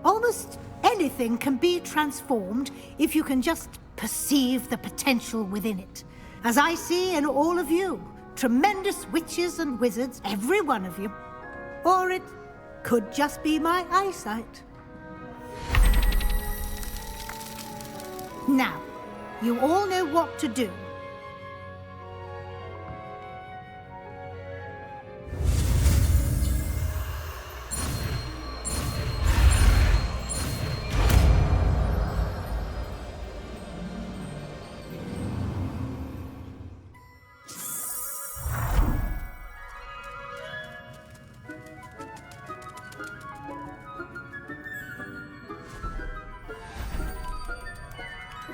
Almost anything can be transformed if you can just perceive the potential within it. As I see in all of you, tremendous witches and wizards, every one of you. Or it could just be my eyesight. Now, you all know what to do.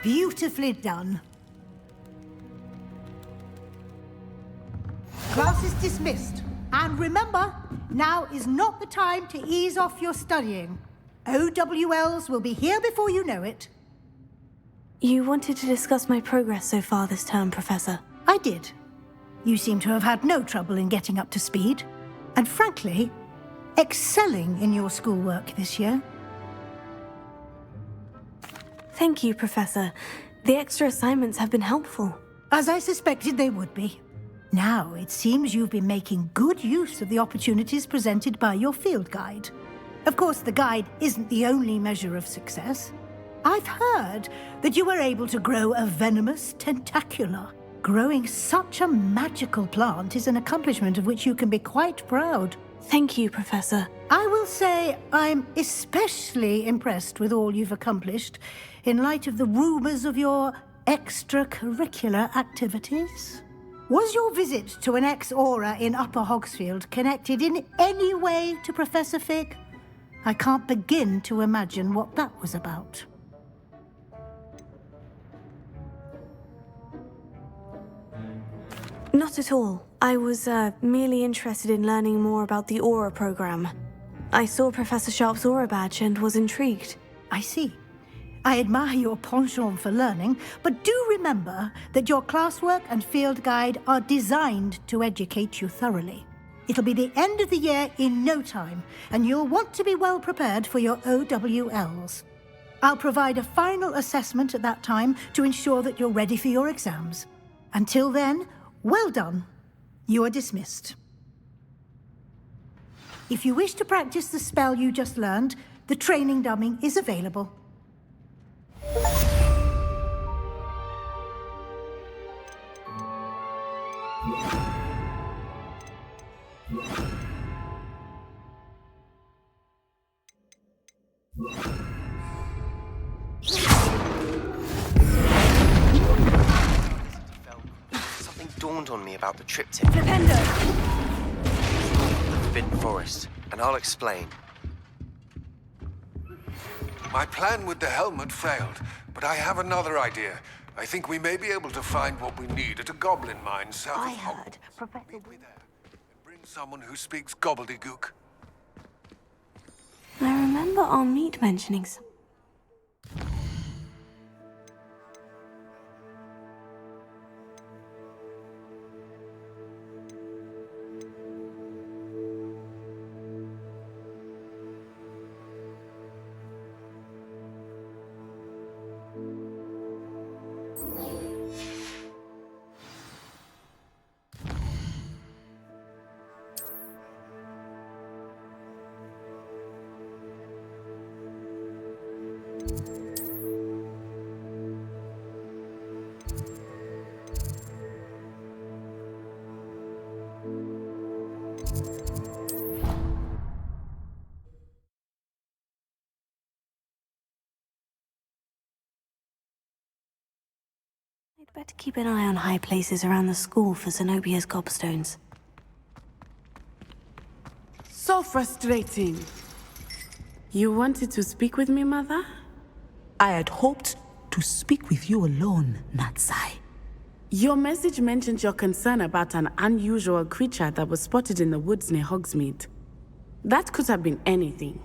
Beautifully done. Class is dismissed. And remember, now is not the time to ease off your studying. OWLs will be here before you know it. You wanted to discuss my progress so far this term, Professor. I did. You seem to have had no trouble in getting up to speed. And frankly, excelling in your schoolwork this year. Thank you, Professor. The extra assignments have been helpful. As I suspected they would be. Now, it seems you've been making good use of the opportunities presented by your field guide. Of course, the guide isn't the only measure of success. I've heard that you were able to grow a venomous tentacula. Growing such a magical plant is an accomplishment of which you can be quite proud. Thank you, Professor. I will say I'm especially impressed with all you've accomplished in light of the rumors of your extracurricular activities. Was your visit to an ex-aura in Upper Hogsfield connected in any way to Professor Fig? I can't begin to imagine what that was about. Not at all. I was merely interested in learning more about the Aura program. I saw Professor Sharp's Aura badge and was intrigued. I see. I admire your penchant for learning, but do remember that your classwork and field guide are designed to educate you thoroughly. It'll be the end of the year in no time, and you'll want to be well prepared for your OWLs. I'll provide a final assessment at that time to ensure that you're ready for your exams. Until then, well done. You are dismissed. If you wish to practice the spell you just learned, the training dummy is available. Something dawned on me about the triptych. Flipendo! The Forbidden Forest, and I'll explain. My plan with the helmet failed, but I have another idea. I think we may be able to find what we need at a goblin mine south of Hogwarts. Meet me there. Bring someone who speaks gobbledygook. I remember our meet mentioning some... I'd better keep an eye on high places around the school for Zenobia's gobstones. So frustrating. You wanted to speak with me, Mother? I had hoped to speak with you alone, Natsai. Your message mentioned your concern about an unusual creature that was spotted in the woods near Hogsmeade. That could have been anything.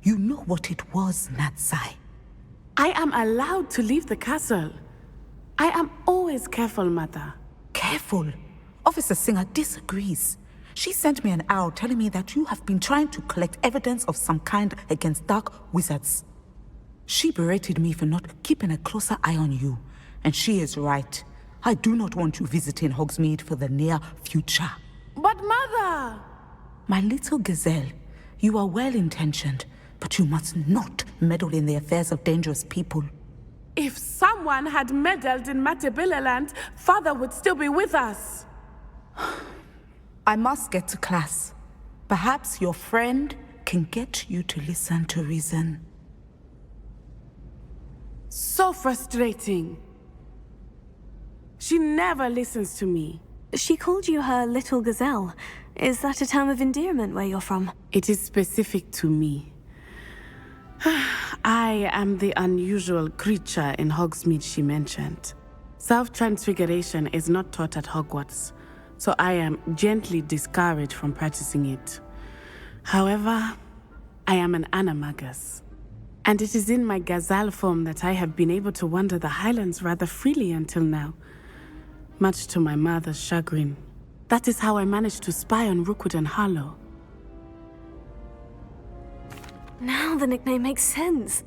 You know what it was, Natsai. I am allowed to leave the castle. I am always careful, Mother. Careful? Officer Singer disagrees. She sent me an owl telling me that you have been trying to collect evidence of some kind against dark wizards. She berated me for not keeping a closer eye on you, and she is right. I do not want you visiting Hogsmeade for the near future. But Mother! My little gazelle, you are well-intentioned, but you must not meddle in the affairs of dangerous people. If someone had meddled in Matabeleland, Father would still be with us. I must get to class. Perhaps your friend can get you to listen to reason. So frustrating. She never listens to me. She called you her little gazelle. Is that a term of endearment where you're from? It is specific to me. I am the unusual creature in Hogsmeade she mentioned. Self-transfiguration is not taught at Hogwarts, so I am gently discouraged from practicing it. However, I am an animagus, and it is in my gazelle form that I have been able to wander the highlands rather freely until now, much to my mother's chagrin. That is how I managed to spy on Rookwood and Harlow. Now the nickname makes sense.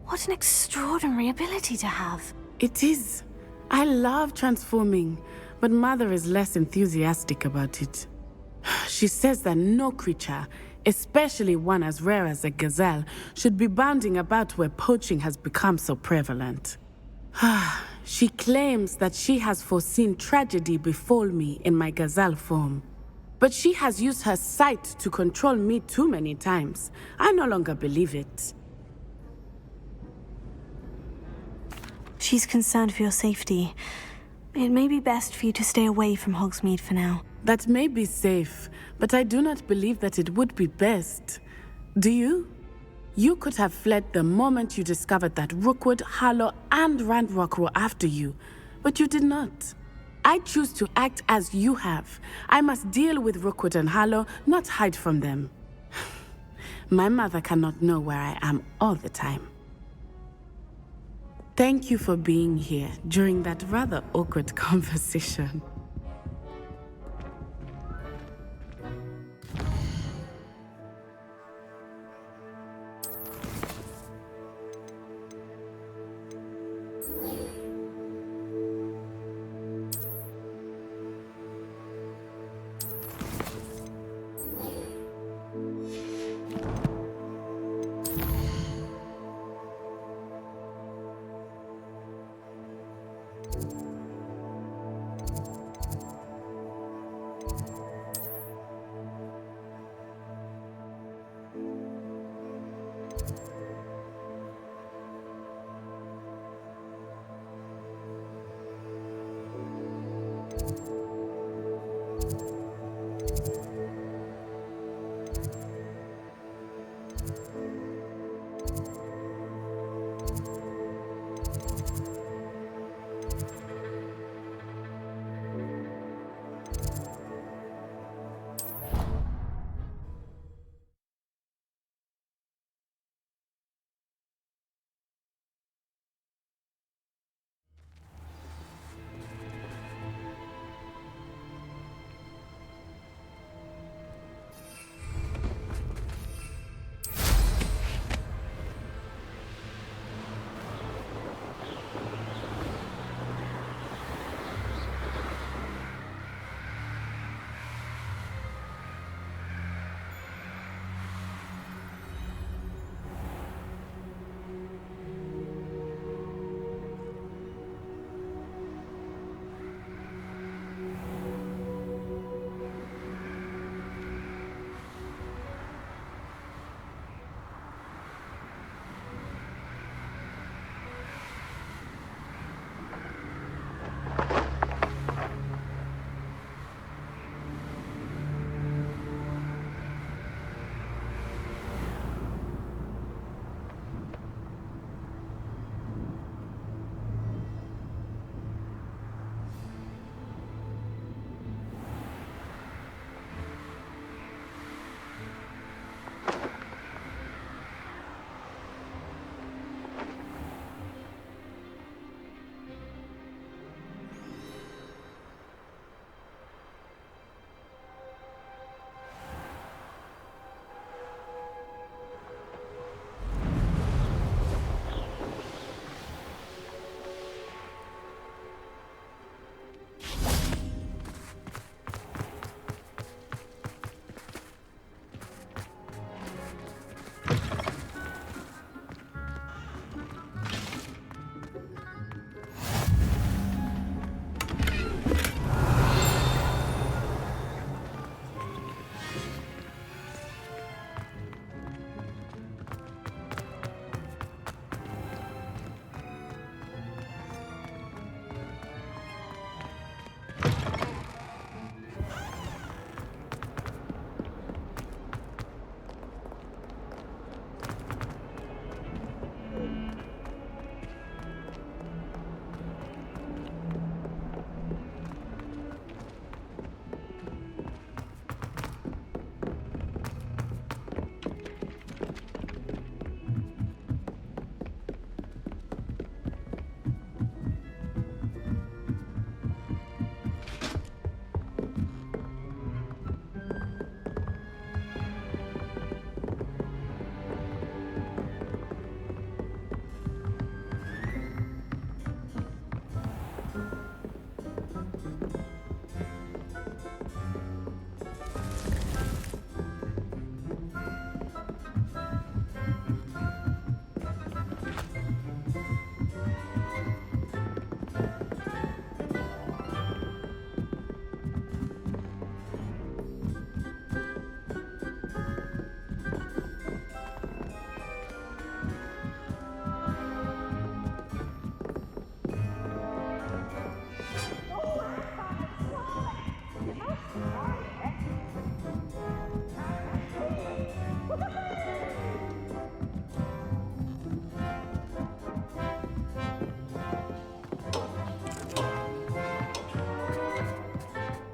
What an extraordinary ability to have. It is. I love transforming, but Mother is less enthusiastic about it. She says that no creature, especially one as rare as a gazelle, should be bounding about where poaching has become so prevalent. She claims that she has foreseen tragedy befall me in my gazelle form. But she has used her sight to control me too many times. I no longer believe it. She's concerned for your safety. It may be best for you to stay away from Hogsmeade for now. That may be safe, but I do not believe that it would be best. Do you? You could have fled the moment you discovered that Rookwood, Harlow, and Ranrock were after you, but you did not. I choose to act as you have. I must deal with Rookwood and Harlow, not hide from them. My mother cannot know where I am all the time. Thank you for being here during that rather awkward conversation.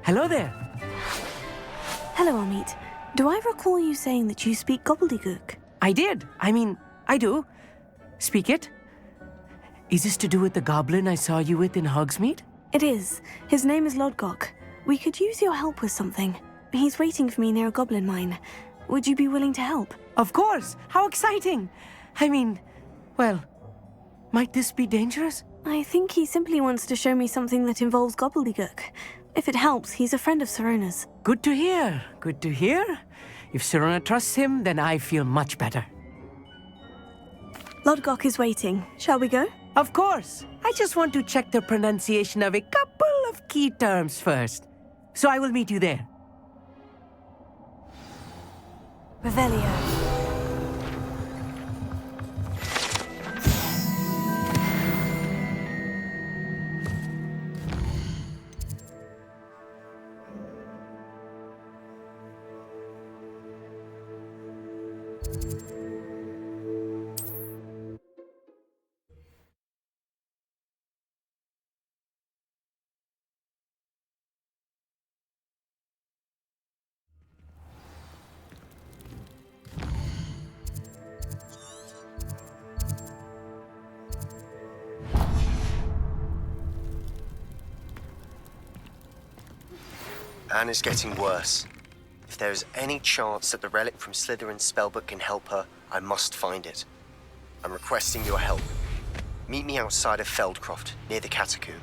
Hello there. Hello, Amit. Do I recall you saying that you speak gobbledygook? I did. I do. Speak it. Is this to do with the goblin I saw you with in Hogsmeade? It is. His name is Lodgok. We could use your help with something. He's waiting for me near a goblin mine. Would you be willing to help? Of course. How exciting. Well, might this be dangerous? I think he simply wants to show me something that involves gobbledygook. If it helps, he's a friend of Sirona's. Good to hear. Good to hear. If Sirona trusts him, then I feel much better. Lodgok is waiting. Shall we go? Of course. I just want to check the pronunciation of a couple of key terms first. So I will meet you there. Revelio. Anne is getting worse. If there is any chance that the relic from Slytherin's spellbook can help her, I must find it. I'm requesting your help. Meet me outside of Feldcroft, near the catacomb.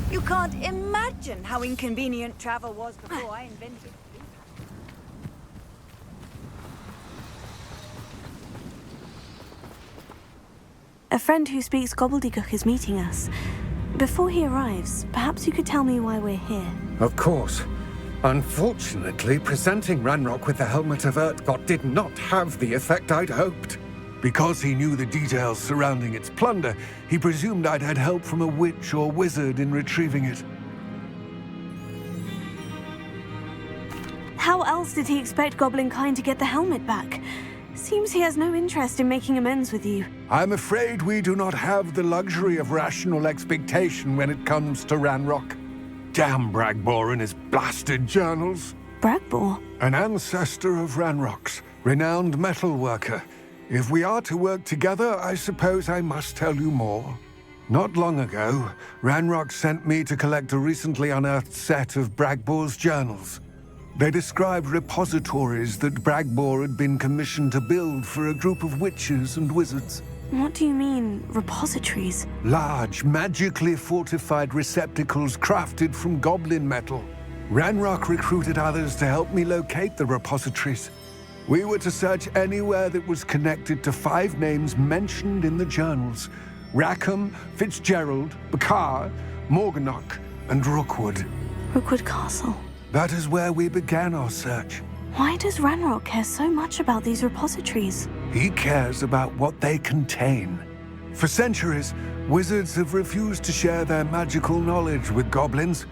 You can't imagine how inconvenient travel was before I invented it. A friend who speaks gobbledygook is meeting us. Before he arrives, perhaps you could tell me why we're here. Of course. Unfortunately, presenting Ranrock with the Helmet of Urtkot did not have the effect I'd hoped. Because he knew the details surrounding its plunder, he presumed I'd had help from a witch or wizard in retrieving it. How else did he expect Goblinkind to get the helmet back? Seems he has no interest in making amends with you. I'm afraid we do not have the luxury of rational expectation when it comes to Ranrock. Damn Bragbor and his blasted journals. Bragbor? An ancestor of Ranrock's, renowned metal worker. If we are to work together, I suppose I must tell you more. Not long ago, Ranrock sent me to collect a recently unearthed set of Bragbor's journals. They described repositories that Bragbor had been commissioned to build for a group of witches and wizards. What do you mean, repositories? Large, magically fortified receptacles crafted from goblin metal. Ranrock recruited others to help me locate the repositories. We were to search anywhere that was connected to 5 names mentioned in the journals. Rackham, Fitzgerald, Bakar, Morganach, and Rookwood. Rookwood Castle. That is where we began our search. Why does Ranrock care so much about these repositories? He cares about what they contain. For centuries, wizards have refused to share their magical knowledge with goblins.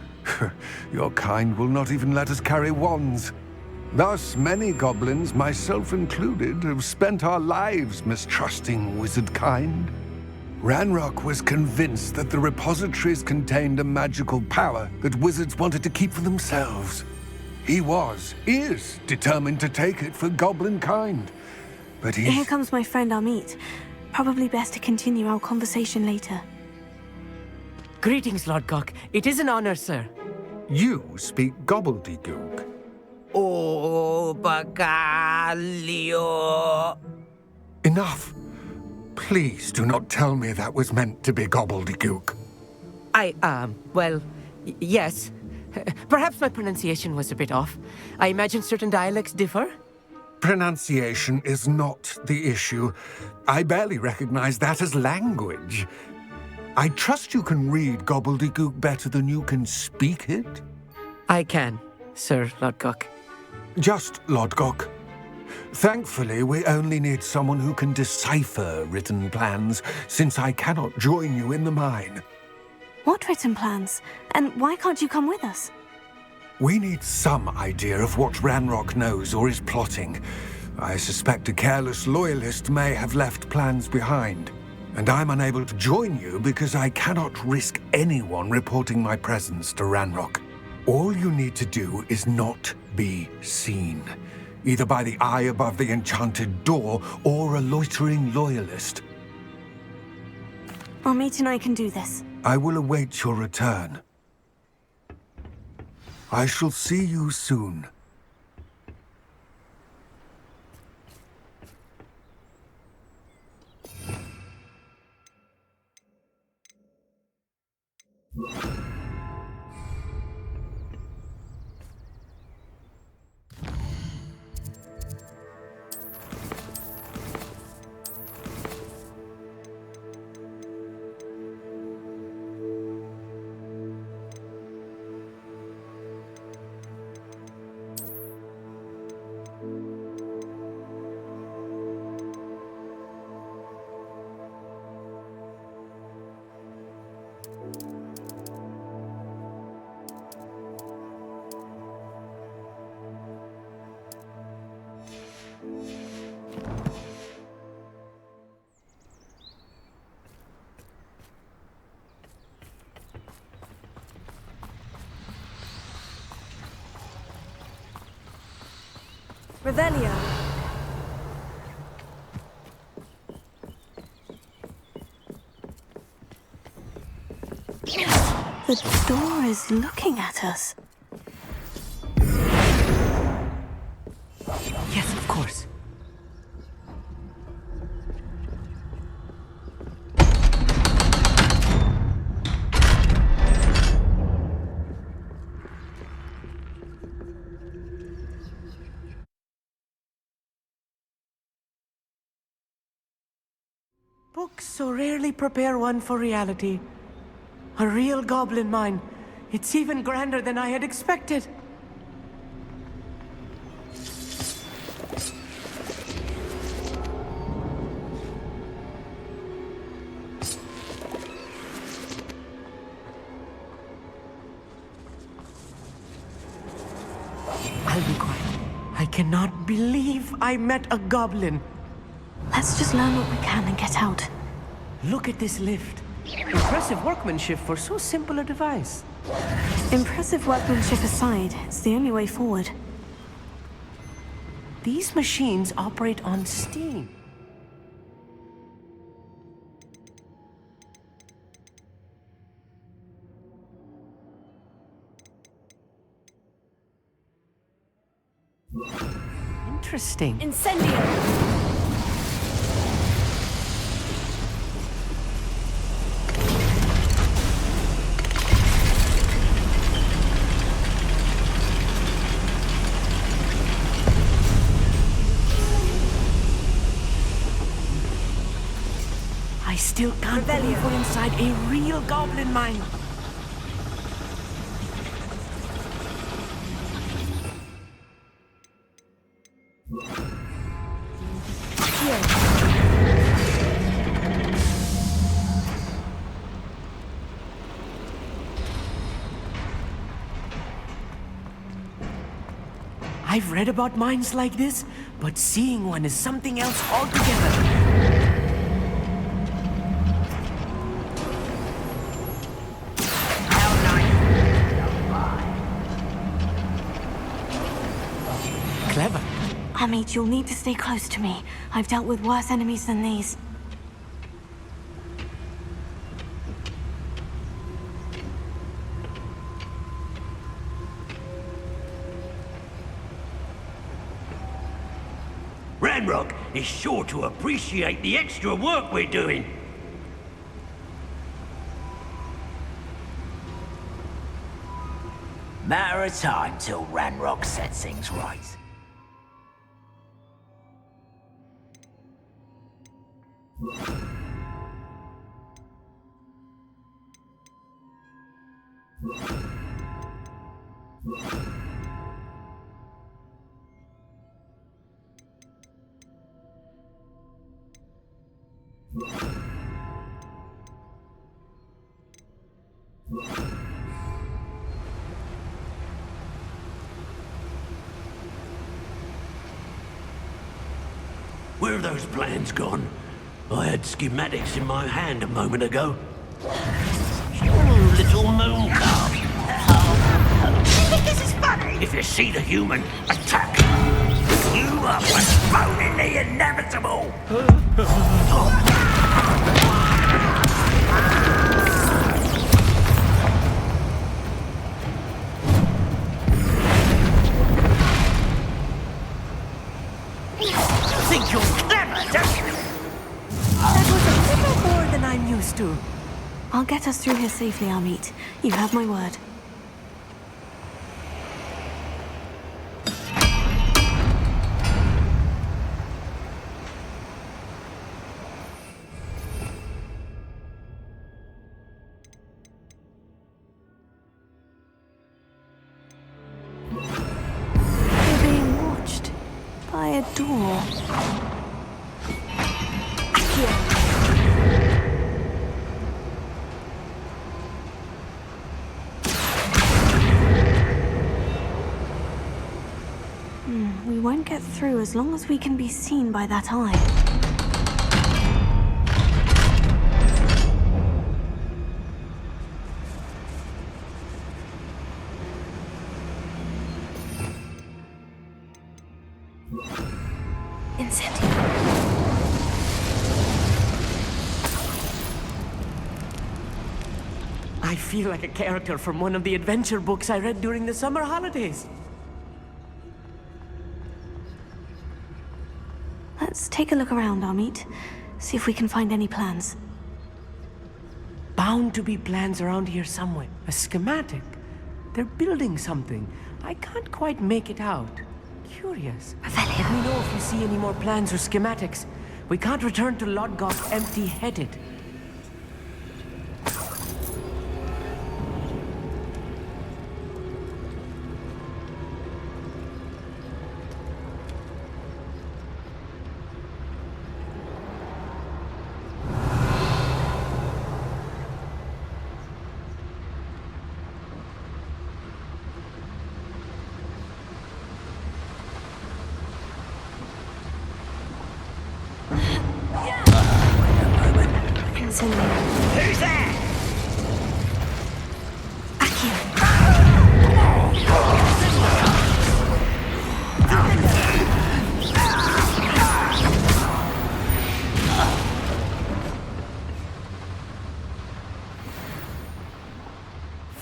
Your kind will not even let us carry wands. Thus, many goblins, myself included, have spent our lives mistrusting wizard kind. Ranrock was convinced that the repositories contained a magical power that wizards wanted to keep for themselves. He is determined to take it for goblin kind. But Here comes my friend Amit. Probably best to continue our conversation later. Greetings, Lodgok. It is an honor, sir. You speak gobbledygook. Oh, Bagalio. Enough. Please do not tell me that was meant to be gobbledygook. Well, yes. Perhaps my pronunciation was a bit off. I imagine certain dialects differ? Pronunciation is not the issue. I barely recognize that as language. I trust you can read gobbledygook better than you can speak it? I can, Sir Lodgok. Just Lodgok. Thankfully, we only need someone who can decipher written plans, since I cannot join you in the mine. What written plans? And why can't you come with us? We need some idea of what Ranrock knows or is plotting. I suspect a careless loyalist may have left plans behind. And I'm unable to join you because I cannot risk anyone reporting my presence to Ranrock. All you need to do is not be seen, either by the eye above the enchanted door or a loitering loyalist. Amit and I can do this. I will await your return. I shall see you soon. Revelio. The door is looking at us. Yes, of course. Books so rarely prepare one for reality. A real goblin mine. It's even grander than I had expected. I'll be quiet. I cannot believe I met a goblin. Let's just learn what we can and get out. Look at this lift. Impressive workmanship for so simple a device. Impressive workmanship aside, it's the only way forward. These machines operate on steam. Interesting. Incendio! I still can't believe we're inside a real goblin mine. I've read about mines like this, but seeing one is something else altogether. Clever. Amit, you'll need to stay close to me. I've dealt with worse enemies than these. Ranrock is sure to appreciate the extra work we're doing. Matter of time till Ranrock sets things right. Where are those plans gone? I had schematics in my hand a moment ago. Little moon calf. This is funny! If you see the human, attack. You are postponing the inevitable. Think you're clever, don't you? That was a little more than I'm used to. I'll get us through here safely, Amit. You have my word. We're being watched by a door. We won't get through as long as we can be seen by that eye. Incendio. I feel like a character from one of the adventure books I read during the summer holidays. Let's take a look around, Amit. See if we can find any plans. Bound to be plans around here somewhere. A schematic. They're building something. I can't quite make it out. Curious. Let me know if you see any more plans or schematics. We can't return to Lodgok empty-headed. Who's there?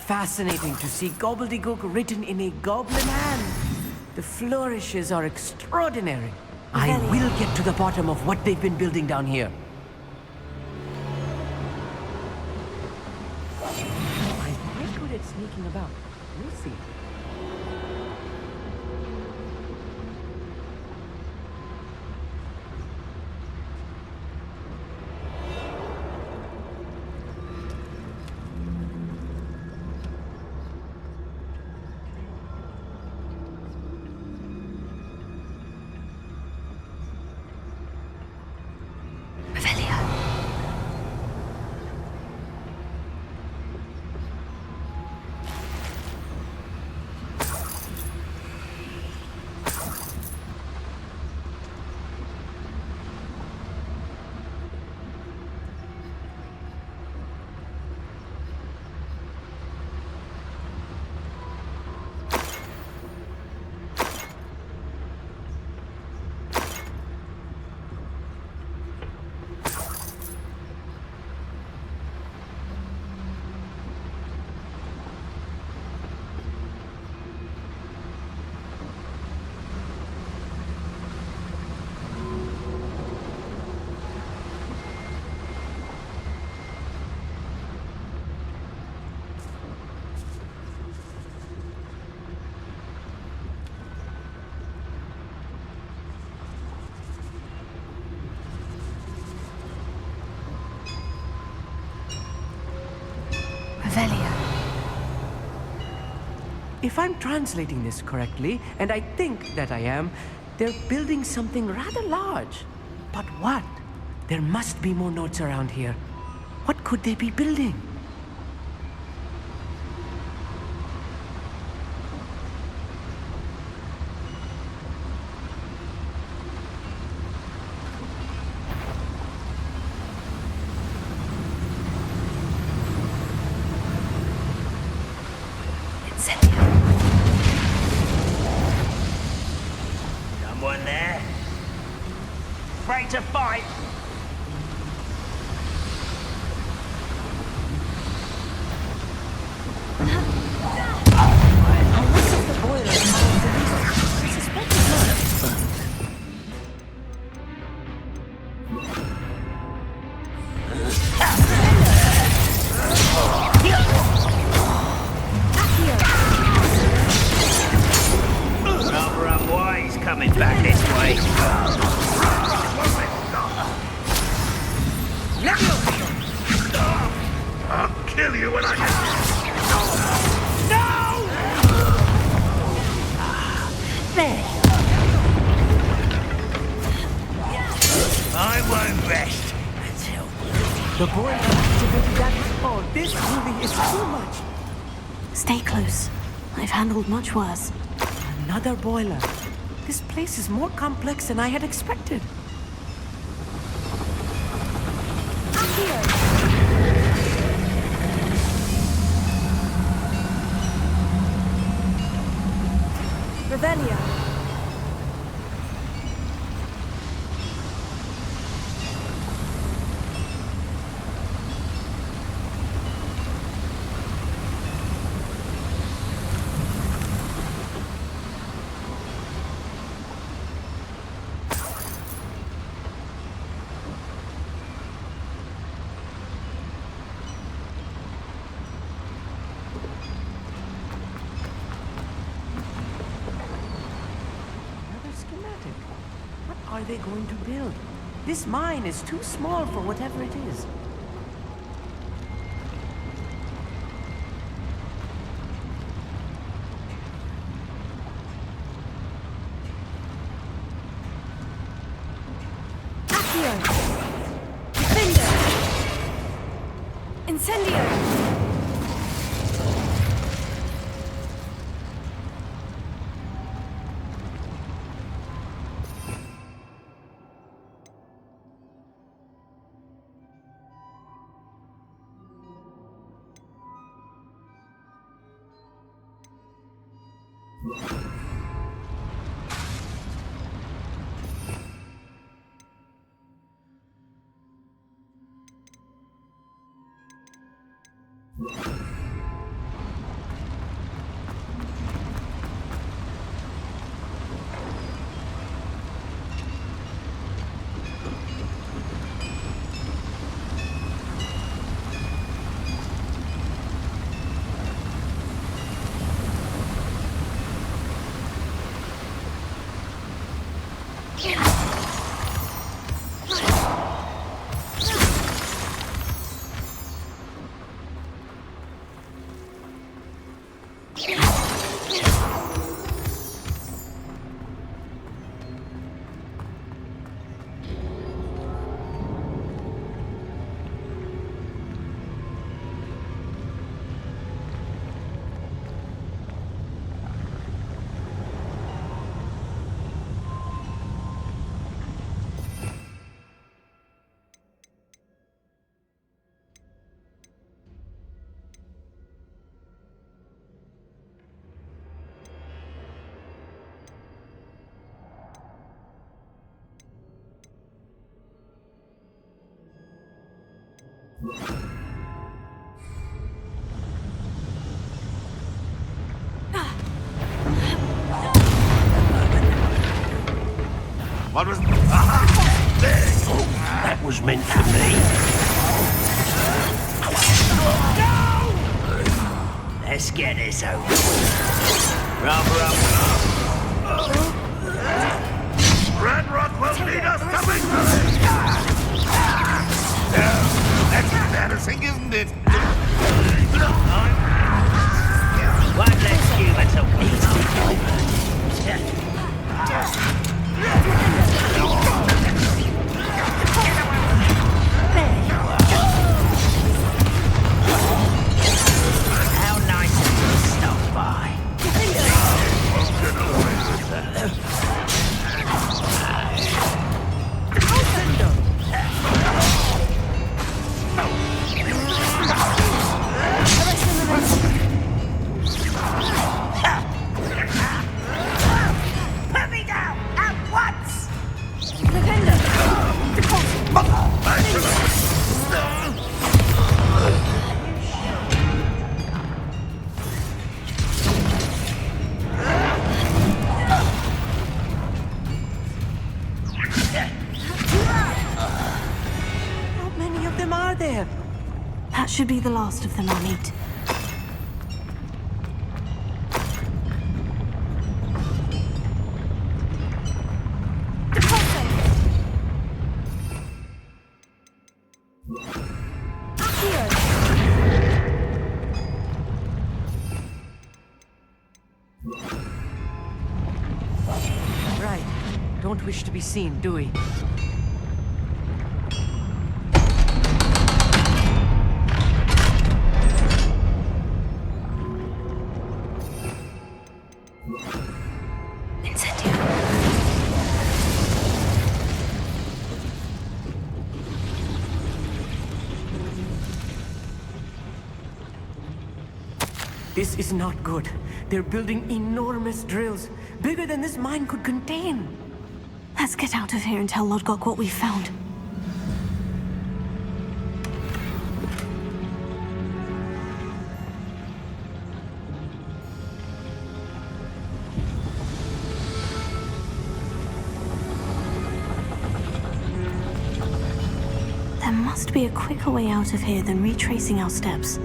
Fascinating to see gobbledygook written in a goblin hand. The flourishes are extraordinary. I will get to the bottom of what they've been building down here. I'm quite good at sneaking about. We'll see. if I'm translating this correctly, and I think that I am, they're building something rather large. But what? There must be more notes around here. What could they be building? Someone there? Afraid to fight? Much worse. Another boiler. This place is more complex than I had expected. Revelio. Are they going to build? This mine is too small for whatever it is. Accio! Defender! Incendio! What was... Aha! There! Oh, that was meant for me. No! Let's get this over. Rubber up. Red Rock will need us coming through! That's embarrassing, isn't it? One less human to there? That should be the last of them, Amit. Right. Don't wish to be seen, do we? This is not good. They're building enormous drills, bigger than this mine could contain. Let's get out of here and tell Lodgok what we found. There must be a quicker way out of here than retracing our steps.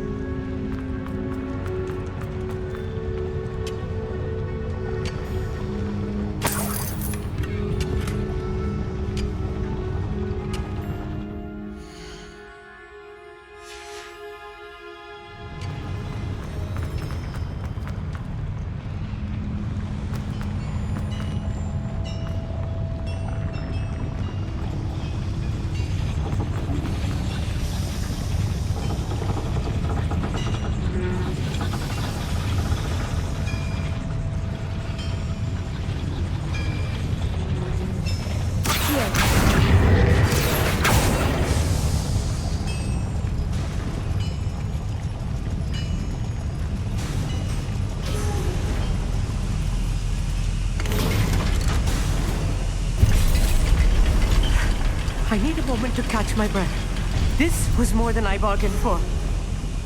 I need a moment to catch my breath. This was more than I bargained for.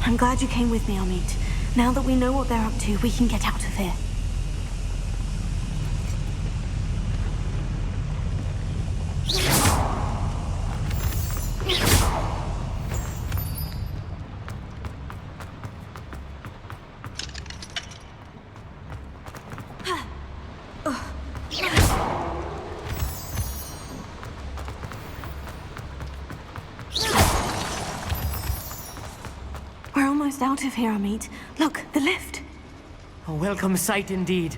I'm glad you came with me, Amit. Now that we know what they're up to, we can get out of here. We're almost out of here, Amit. Look, the lift. A welcome sight indeed.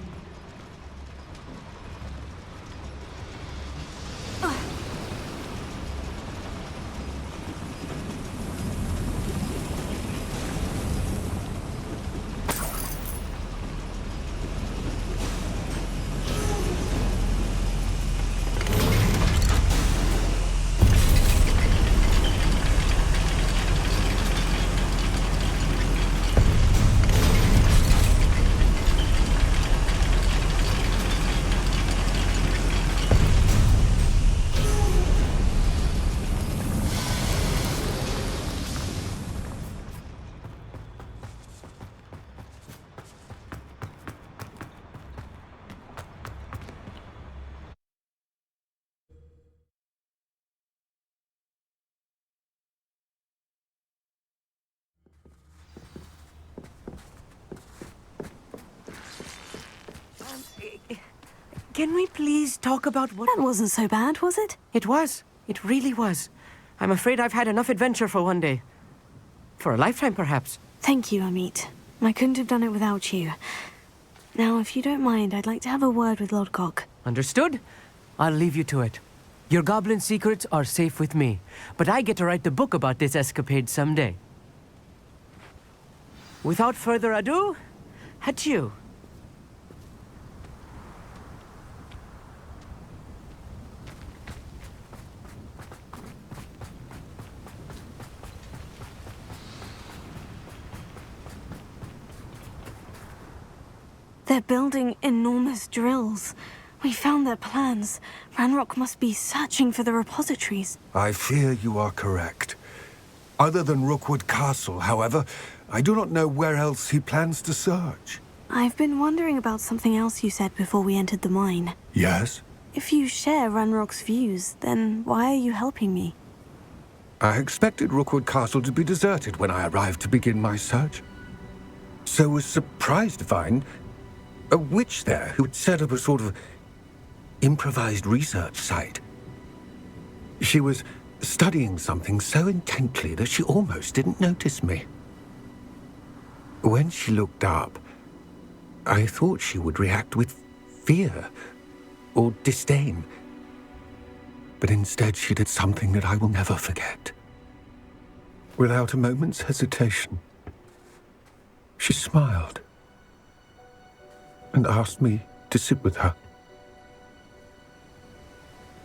Can we please talk about what... That wasn't so bad, was it? It was. It really was. I'm afraid I've had enough adventure for one day. For a lifetime, perhaps. Thank you, Amit. I couldn't have done it without you. Now, if you don't mind, I'd like to have a word with Lodgok. Understood? I'll leave you to it. Your goblin secrets are safe with me, but I get to write the book about this escapade someday. Without further ado, adieu. They're building enormous drills. We found their plans. Ranrock must be searching for the repositories. I fear you are correct. Other than Rookwood Castle, however, I do not know where else he plans to search. I've been wondering about something else you said before we entered the mine. Yes? If you share Ranrock's views, then why are you helping me? I expected Rookwood Castle to be deserted when I arrived to begin my search. So was surprised to find a witch there who had set up a sort of improvised research site. She was studying something so intently that she almost didn't notice me. When she looked up, I thought she would react with fear or disdain. But instead she did something that I will never forget. Without a moment's hesitation, she smiled and asked me to sit with her.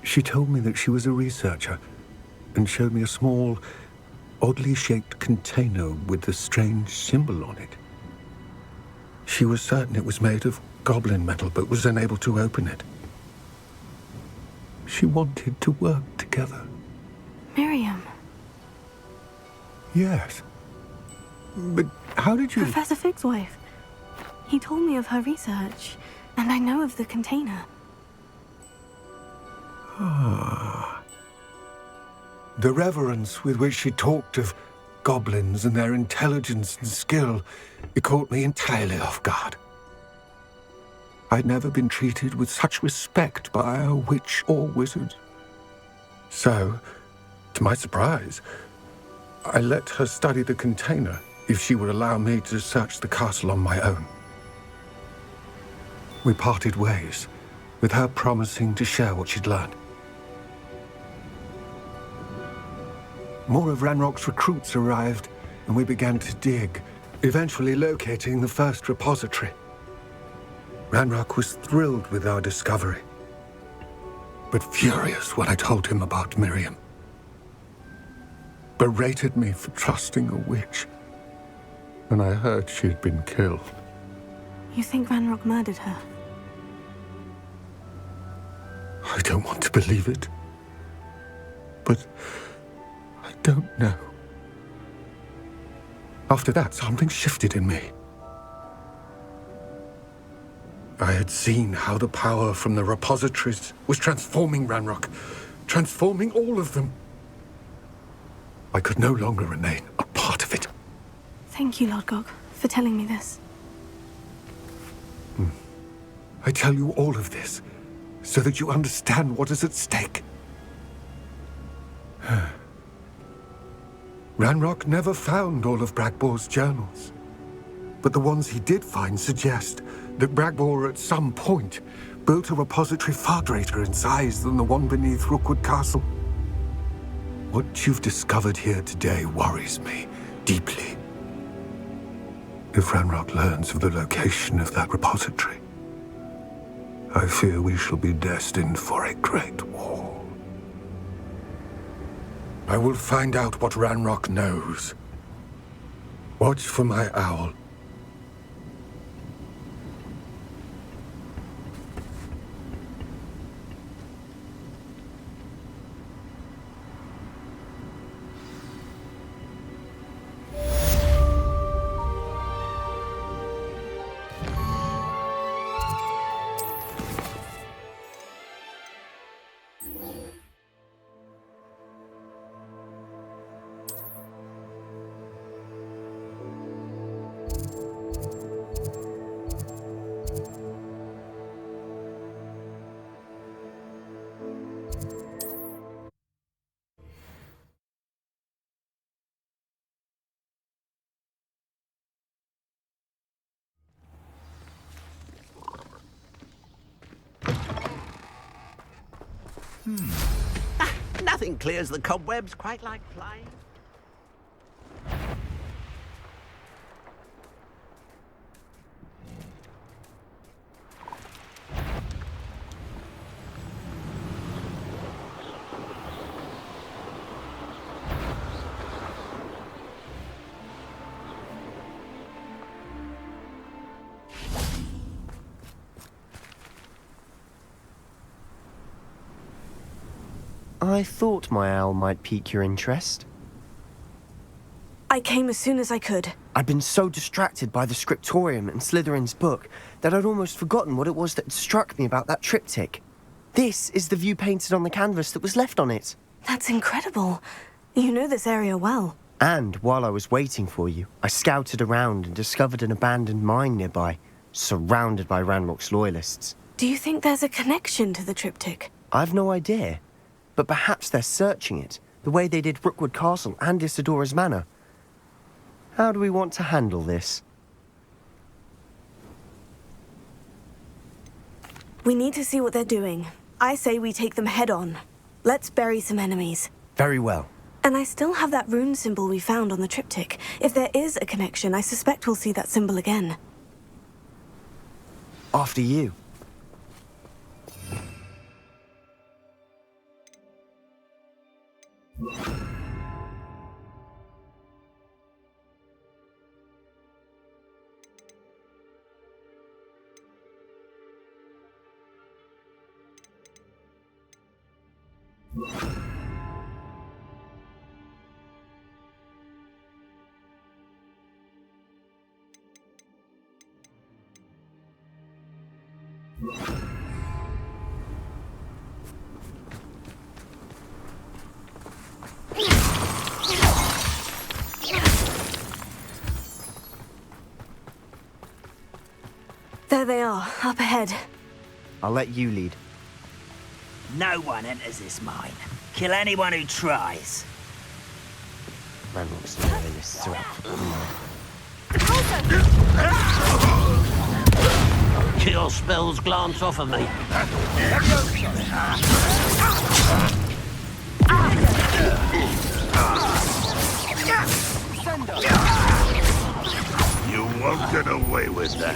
She told me that she was a researcher and showed me a small, oddly shaped container with a strange symbol on it. She was certain it was made of goblin metal, but was unable to open it. She wanted to work together. Miriam. Yes. But how did you... Professor Fig's wife. He told me of her research, and I know of the container. Ah. The reverence with which she talked of goblins and their intelligence and skill, it caught me entirely off guard. I'd never been treated with such respect by a witch or wizard. So, to my surprise, I let her study the container if she would allow me to search the castle on my own. We parted ways, with her promising to share what she'd learned. More of Ranrock's recruits arrived, and we began to dig, eventually locating the first repository. Ranrock was thrilled with our discovery, but furious when I told him about Miriam. Berated me for trusting a witch, and I heard she had been killed. You think Ranrock murdered her? I don't want to believe it, but I don't know. After that, something shifted in me. I had seen how the power from the repositories was transforming Ranrock, transforming all of them. I could no longer remain a part of it. Thank you, Lord Gog, for telling me this. I tell you all of this so that you understand what is at stake. Ranrock never found all of Bragbor's journals, but the ones he did find suggest that Bragbor at some point built a repository far greater in size than the one beneath Rookwood Castle. What you've discovered here today worries me deeply. If Ranrock learns of the location of that repository, I fear we shall be destined for a great war. I will find out what Ranrock knows. Watch for my owl. Nothing clears the cobwebs quite like flying. I thought my owl might pique your interest. I came as soon as I could. I'd been so distracted by the scriptorium and Slytherin's book that I'd almost forgotten what it was that struck me about that triptych. This is the view painted on the canvas that was left on it. That's incredible. You know this area well. And while I was waiting for you, I scouted around and discovered an abandoned mine nearby, surrounded by Ranrock's loyalists. Do you think there's a connection to the triptych? I've no idea, but perhaps they're searching it, the way they did Rookwood Castle and Isidora's Manor. How do we want to handle this? We need to see what they're doing. I say we take them head on. Let's bury some enemies. Very well. And I still have that rune symbol we found on the triptych. If there is a connection, I suspect we'll see that symbol again. After you. There they are, up ahead. I'll let you lead. No one enters this mine. Kill anyone who tries. Ranrock's loyalists are up. Kill spells glance off of me. You won't get away with that.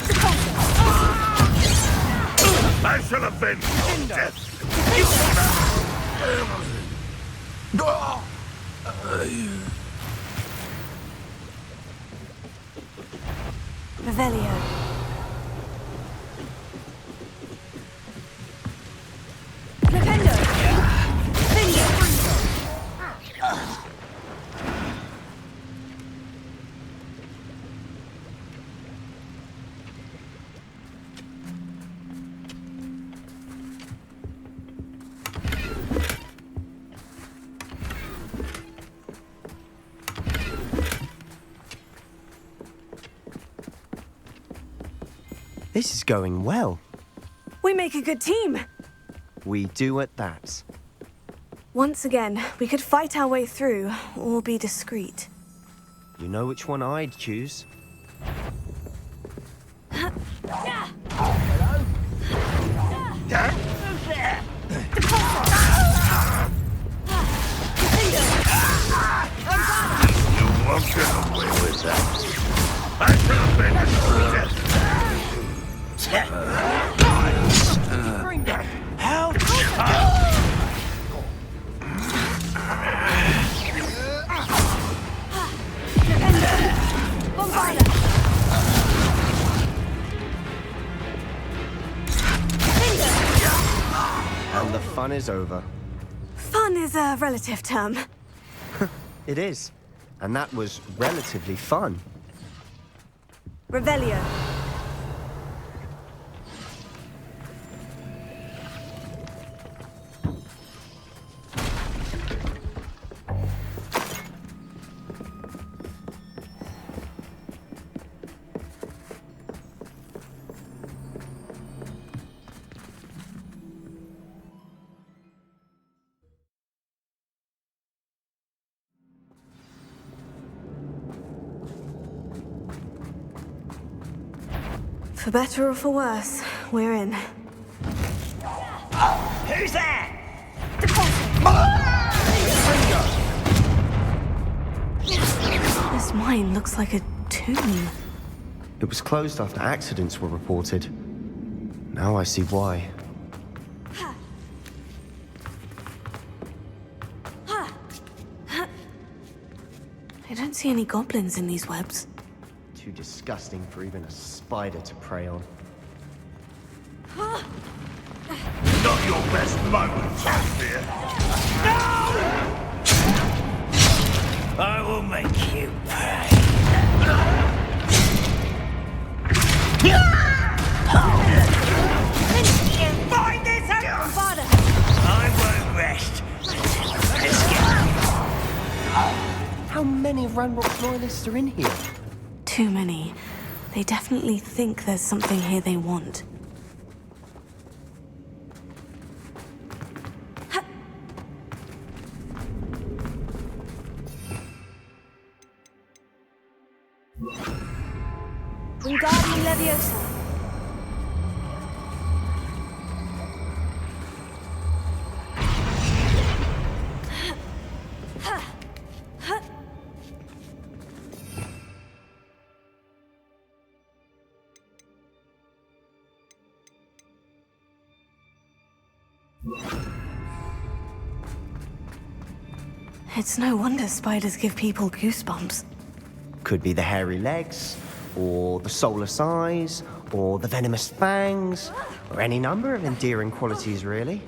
I shall avenge your death. Revelio. Flipendo. Finger. This is going well. We make a good team. We do at that. Once again, we could fight our way through, or be discreet. You know which one I'd choose. You won't get away with that. I shall avenge your death. Help! And the fun is over. Fun is a relative term. It is. And that was relatively fun. Revelio. For better or for worse, we're in. Who's there? This mine looks like a tomb. It was closed after accidents were reported. Now I see why. I don't see any goblins in these webs. Too disgusting for even a spider to prey on. Not your best moment, Shakespeare. No! I will make you pay. Find this out! I won't rest until I escape. Ranrock's loyalists are in here? Too many. They definitely think there's something here they want. Wingardium Leviosa. It's no wonder spiders give people goosebumps. Could be the hairy legs, or the soulless eyes, or the venomous fangs, or any number of endearing qualities, really.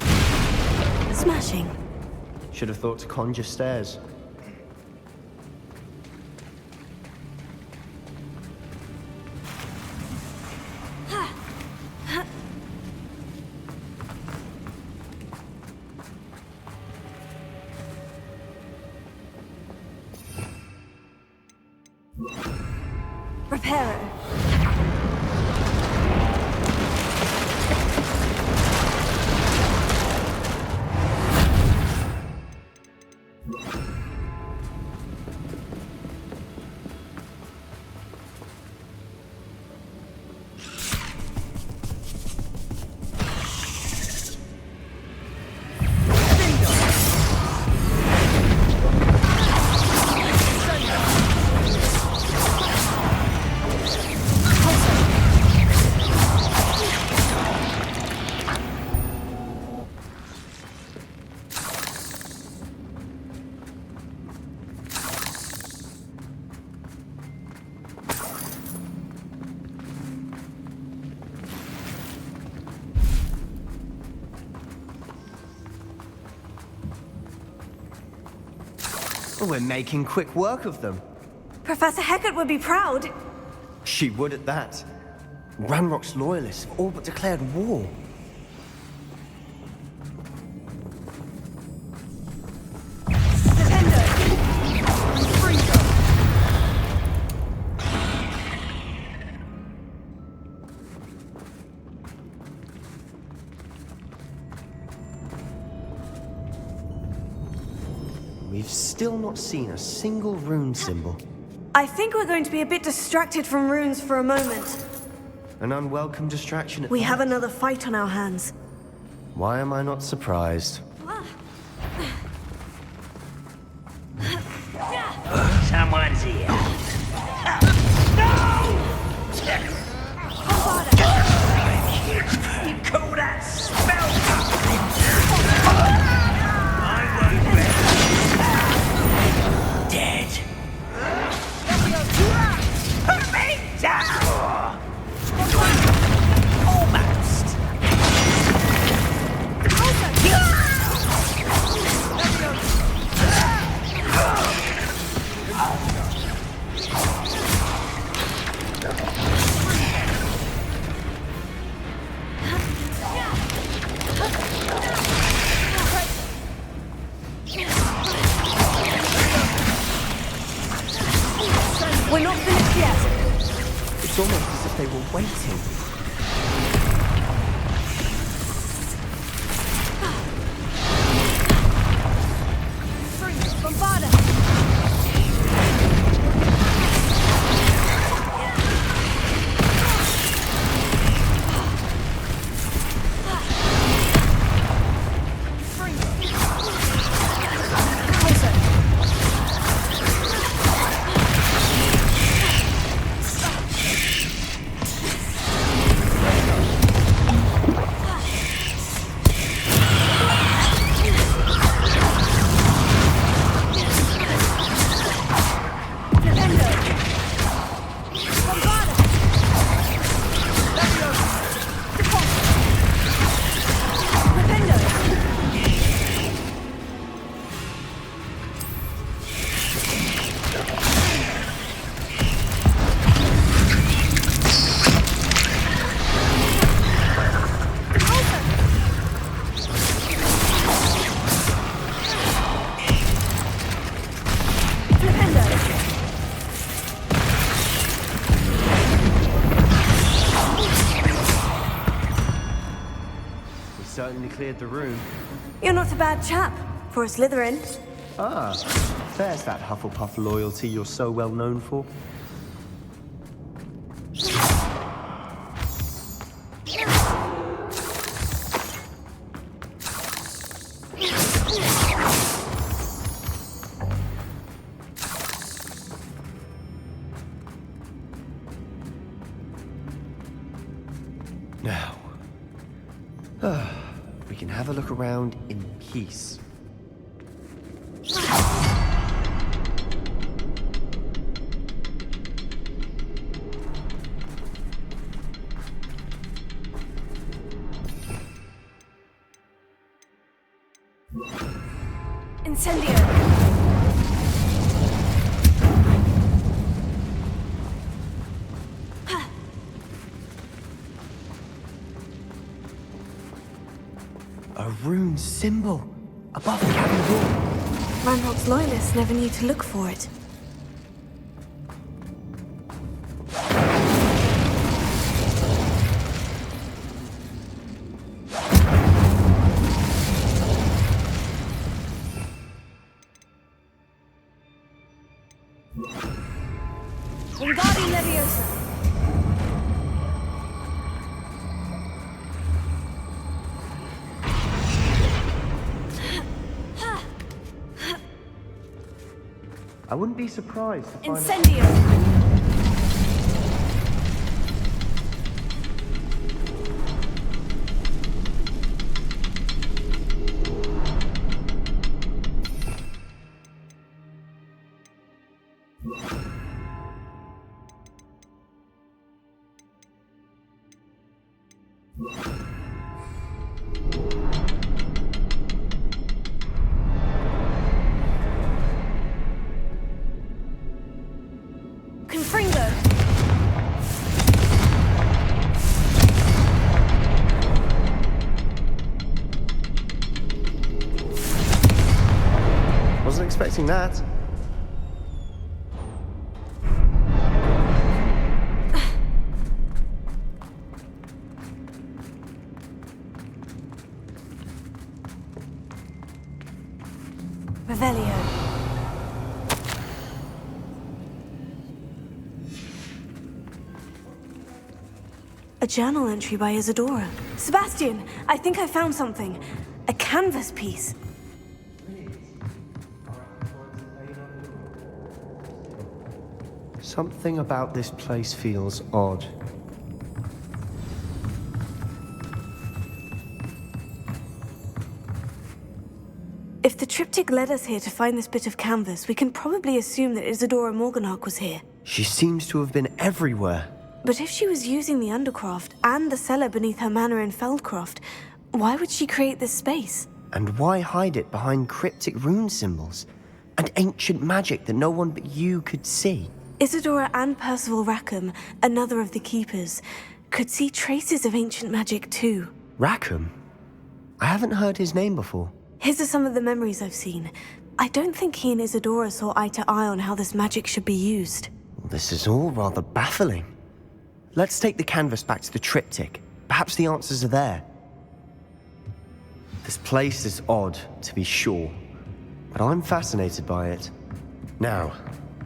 Smashing. Should have thought to conjure stairs. Reparo. We're making quick work of them. Professor Hecat would be proud. She would at that. Ranrock's loyalists have all but declared war. We've still not seen a single rune symbol. I think we're going to be a bit distracted from runes for a moment. An unwelcome distraction at We that. have another fight on our hands. Why am I not surprised? Someone's here. You call that spell? Dead. Put me down! Almost. We're not finished yet. It's almost as if they were waiting. Bombarda. finally cleared the room. You're not a bad chap for a Slytherin. Ah, there's that Hufflepuff loyalty you're so well known for. Now, we can have a look around in peace. Incendio! A rune symbol above the cabin door. Ranrock's loyalists never knew to look for it. Wingardium Leviosa! I wouldn't be surprised to find Incendio! Confringo! Wasn't expecting that. Revelio. A journal entry by Isadora. Sebastian, I think I found something. A canvas piece. Something about this place feels odd. If the triptych led us here to find this bit of canvas, we can probably assume that Isadora Morganach was here. She seems to have been everywhere. But if she was using the Undercroft and the cellar beneath her manor in Feldcroft, why would she create this space? And why hide it behind cryptic rune symbols and ancient magic that no one but you could see? Isadora and Percival Rackham, another of the Keepers, could see traces of ancient magic too. Rackham? I haven't heard his name before. His are some of the memories I've seen. I don't think he and Isadora saw eye to eye on how this magic should be used. This is all rather baffling. Let's take the canvas back to the triptych. Perhaps the answers are there. This place is odd, to be sure, but I'm fascinated by it. Now,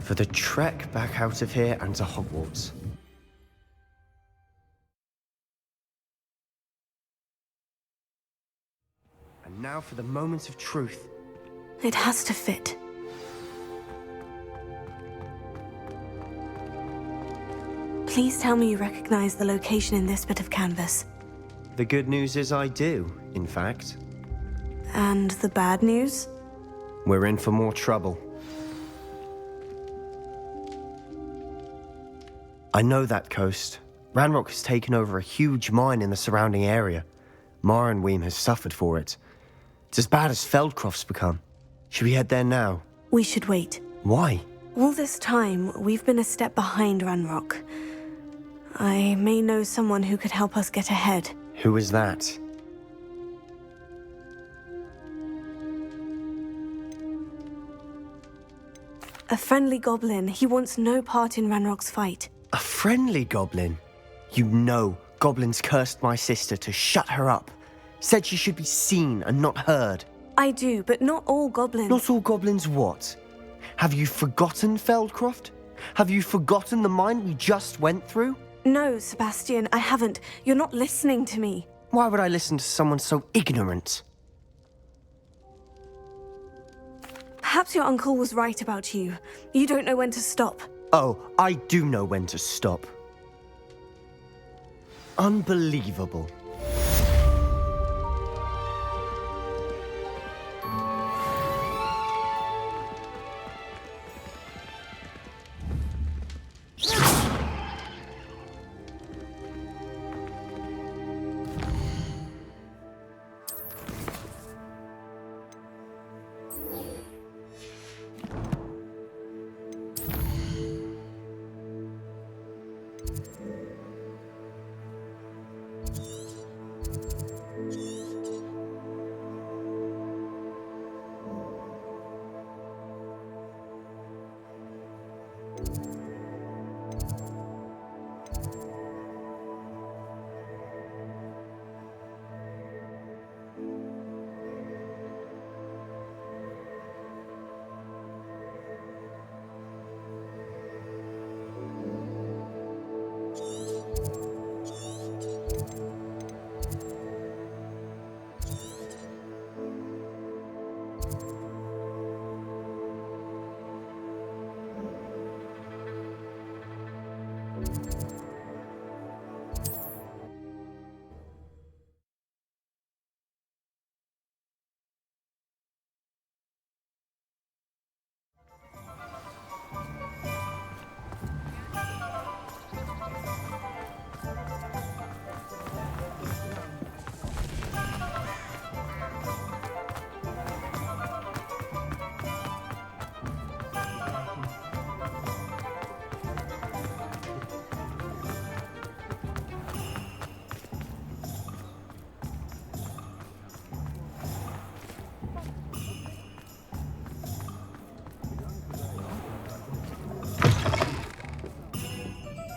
for the trek back out of here and to Hogwarts. And now for the moment of truth. It has to fit. Please tell me you recognize the location in this bit of canvas. The good news is I do, in fact. And the bad news? We're in for more trouble. I know that coast. Ranrock has taken over a huge mine in the surrounding area. Mornweem has suffered for it. It's as bad as Feldcroft's become. Should we head there now? We should wait. Why? All this time, we've been a step behind Ranrock. I may know someone who could help us get ahead. Who is that? A friendly goblin. He wants no part in Ranrock's fight. A friendly goblin? You know goblins cursed my sister to shut her up. Said she should be seen and not heard. I do, but not all goblins. Not all goblins what? Have you forgotten Feldcroft? Have you forgotten the mine we just went through? No, Sebastian, I haven't. You're not listening to me. Why would I listen to someone so ignorant? Perhaps your uncle was right about you. You don't know when to stop. Oh, I do know when to stop. Unbelievable.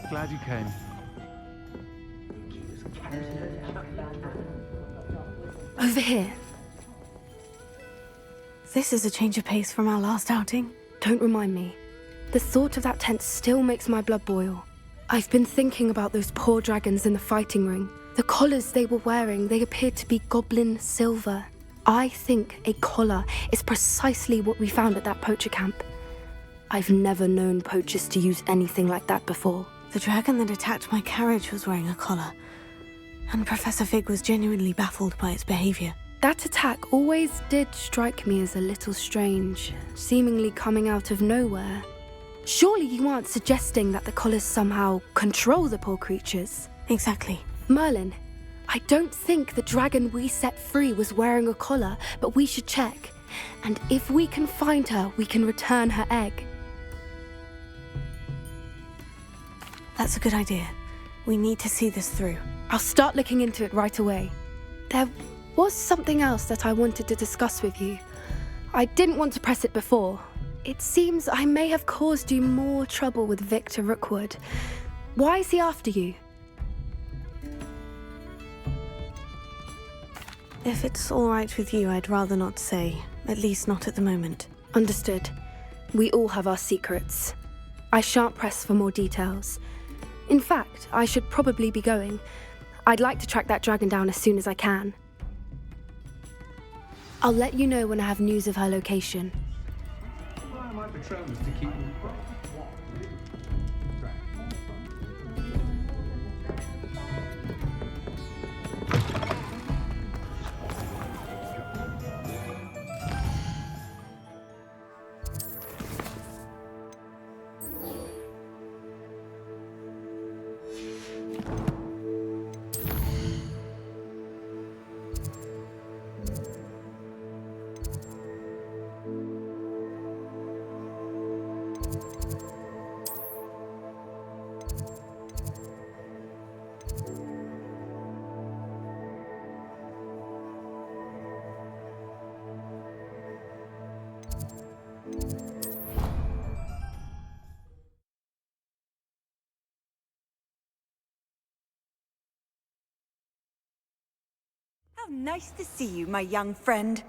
Glad you came. Over here. This is a change of pace from our last outing. Don't remind me. The thought of that tent still makes my blood boil. I've been thinking about those poor dragons in the fighting ring. The collars they were wearing, they appeared to be goblin silver. I think a collar is precisely what we found at that poacher camp. I've never known poachers to use anything like that before. The dragon that attacked my carriage was wearing a collar, and Professor Fig was genuinely baffled by its behavior. That attack always did strike me as a little strange, seemingly coming out of nowhere. Surely you aren't suggesting that the collars somehow control the poor creatures? Exactly. Merlin, I don't think the dragon we set free was wearing a collar, but we should check. And if we can find her, we can return her egg. That's a good idea. We need to see this through. I'll start looking into it right away. There was something else that I wanted to discuss with you. I didn't want to press it before. It seems I may have caused you more trouble with Victor Rookwood. Why is he after you? If it's all right with you, I'd rather not say. At least not at the moment. Understood. We all have our secrets. I shan't press for more details. In fact, I should probably be going. I'd like to track that dragon down as soon as I can. I'll let you know when I have news of her location. How nice to see you, my young friend.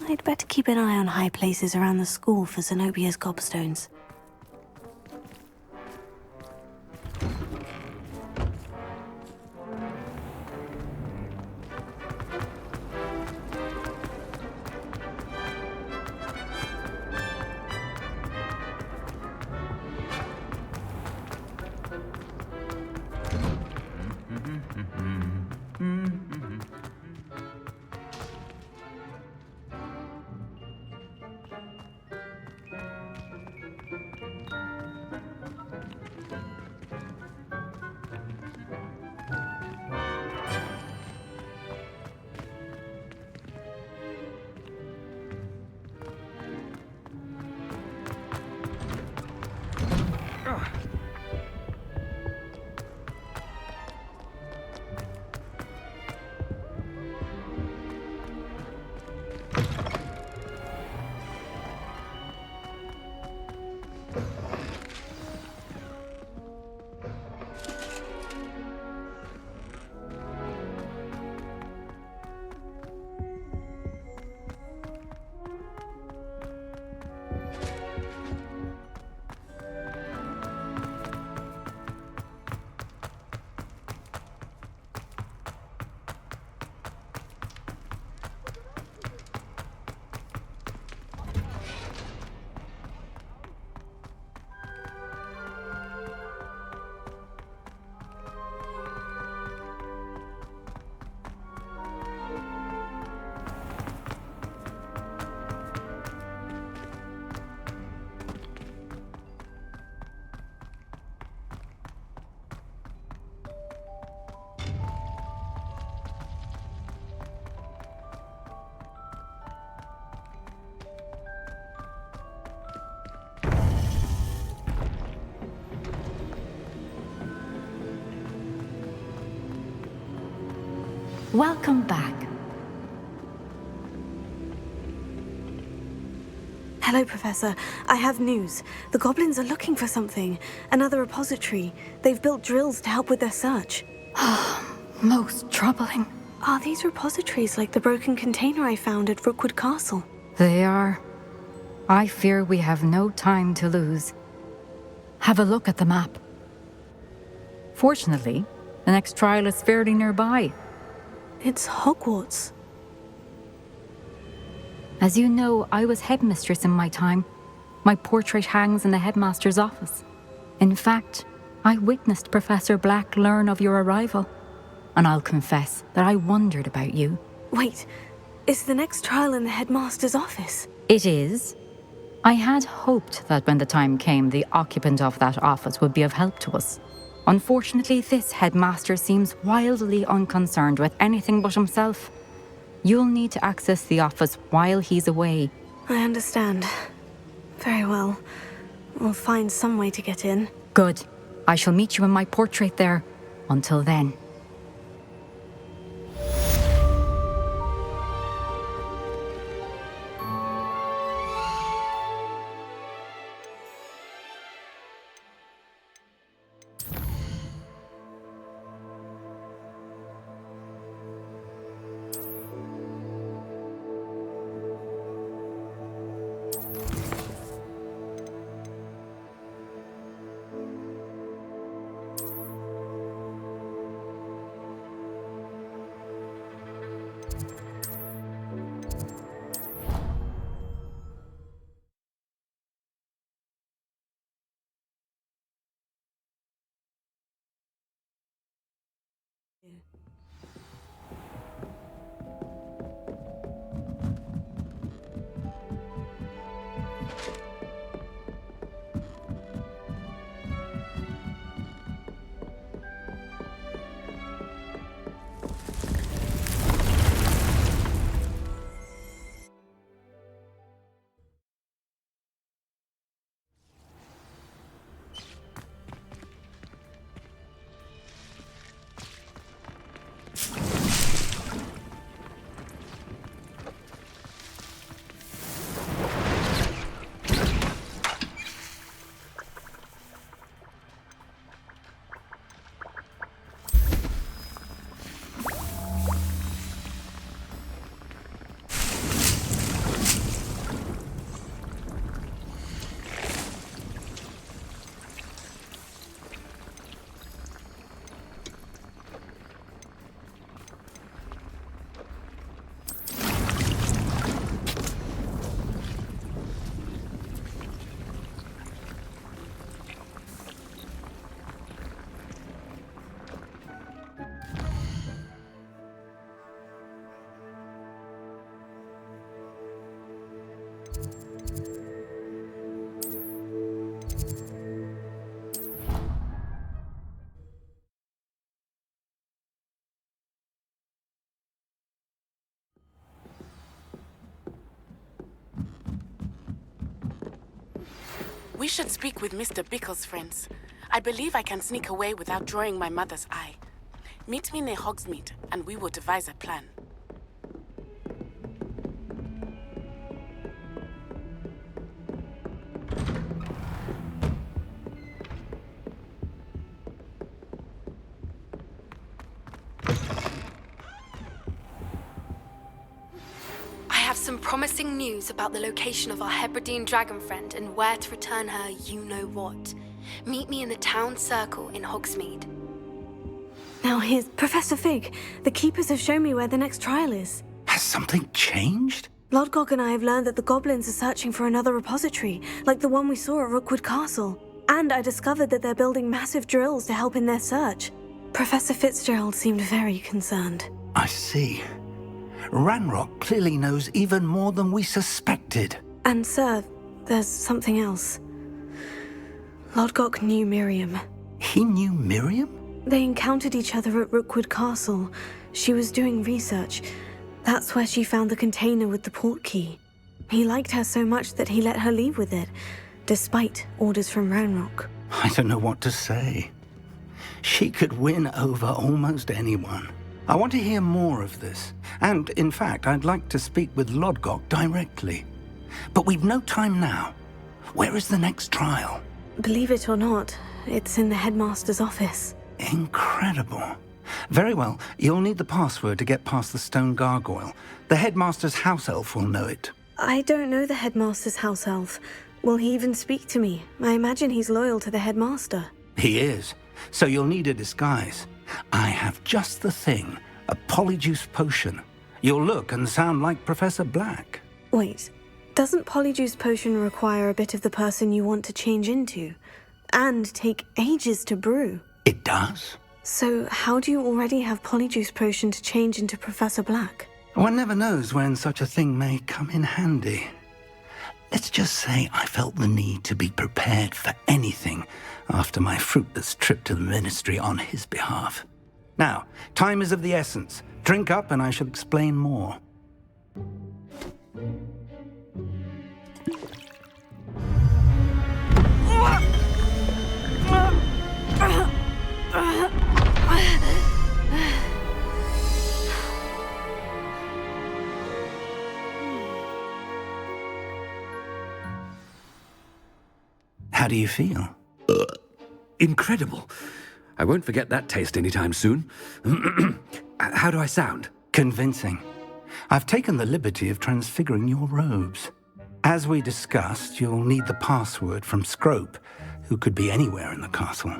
I'd better keep an eye on high places around the school for Zenobia's gobstones. Welcome back. Hello, Professor. I have news. The goblins are looking for something. Another repository. They've built drills to help with their search. Most troubling. Are these repositories like the broken container I found at Rookwood Castle? They are. I fear we have no time to lose. Have a look at the map. Fortunately, the next trial is fairly nearby. It's Hogwarts. As you know, I was headmistress in my time. My portrait hangs in the headmaster's office. In fact, I witnessed Professor Black learn of your arrival. And I'll confess that I wondered about you. Wait, is the next trial in the headmaster's office? It is. I had hoped that when the time came, the occupant of that office would be of help to us. Unfortunately, this headmaster seems wildly unconcerned with anything but himself. You'll need to access the office while he's away. I understand. Very well. We'll find some way to get in. Good. I shall meet you in my portrait there. Until then. We should speak with Mr. Bickle's friends. I believe I can sneak away without drawing my mother's eye. Meet me near Hogsmeade, and we will devise a plan. Some promising news about the location of our Hebridean dragon friend and where to return her you-know-what. Meet me in the town circle in Hogsmeade. Now here's Professor Fig. The Keepers have shown me where the next trial is. Has something changed? Lodgok and I have learned that the goblins are searching for another repository, like the one we saw at Rookwood Castle. And I discovered that they're building massive drills to help in their search. Professor Fitzgerald seemed very concerned. I see. Ranrock clearly knows even more than we suspected. And sir, there's something else. Lodgok knew Miriam. He knew Miriam? They encountered each other at Rookwood Castle. She was doing research. That's where she found the container with the port key. He liked her so much that he let her leave with it, despite orders from Ranrock. I don't know what to say. She could win over almost anyone. I want to hear more of this. And, in fact, I'd like to speak with Lodgok directly. But we've no time now. Where is the next trial? Believe it or not, it's in the headmaster's office. Incredible. Very well, you'll need the password to get past the stone gargoyle. The headmaster's house elf will know it. I don't know the headmaster's house elf. Will he even speak to me? I imagine he's loyal to the headmaster. He is. So you'll need a disguise. I have just the thing. A polyjuice potion. You'll look and sound like Professor Black. Wait, doesn't polyjuice potion require a bit of the person you want to change into? And take ages to brew? It does. So how do you already have polyjuice potion to change into Professor Black? One never knows when such a thing may come in handy. Let's just say I felt the need to be prepared for anything after my fruitless trip to the ministry on his behalf. Now, time is of the essence. Drink up and I shall explain more. How do you feel? Incredible. I won't forget that taste anytime soon. How do I sound? Convincing. I've taken the liberty of transfiguring your robes. As we discussed, you'll need the password from Scrope, who could be anywhere in the castle.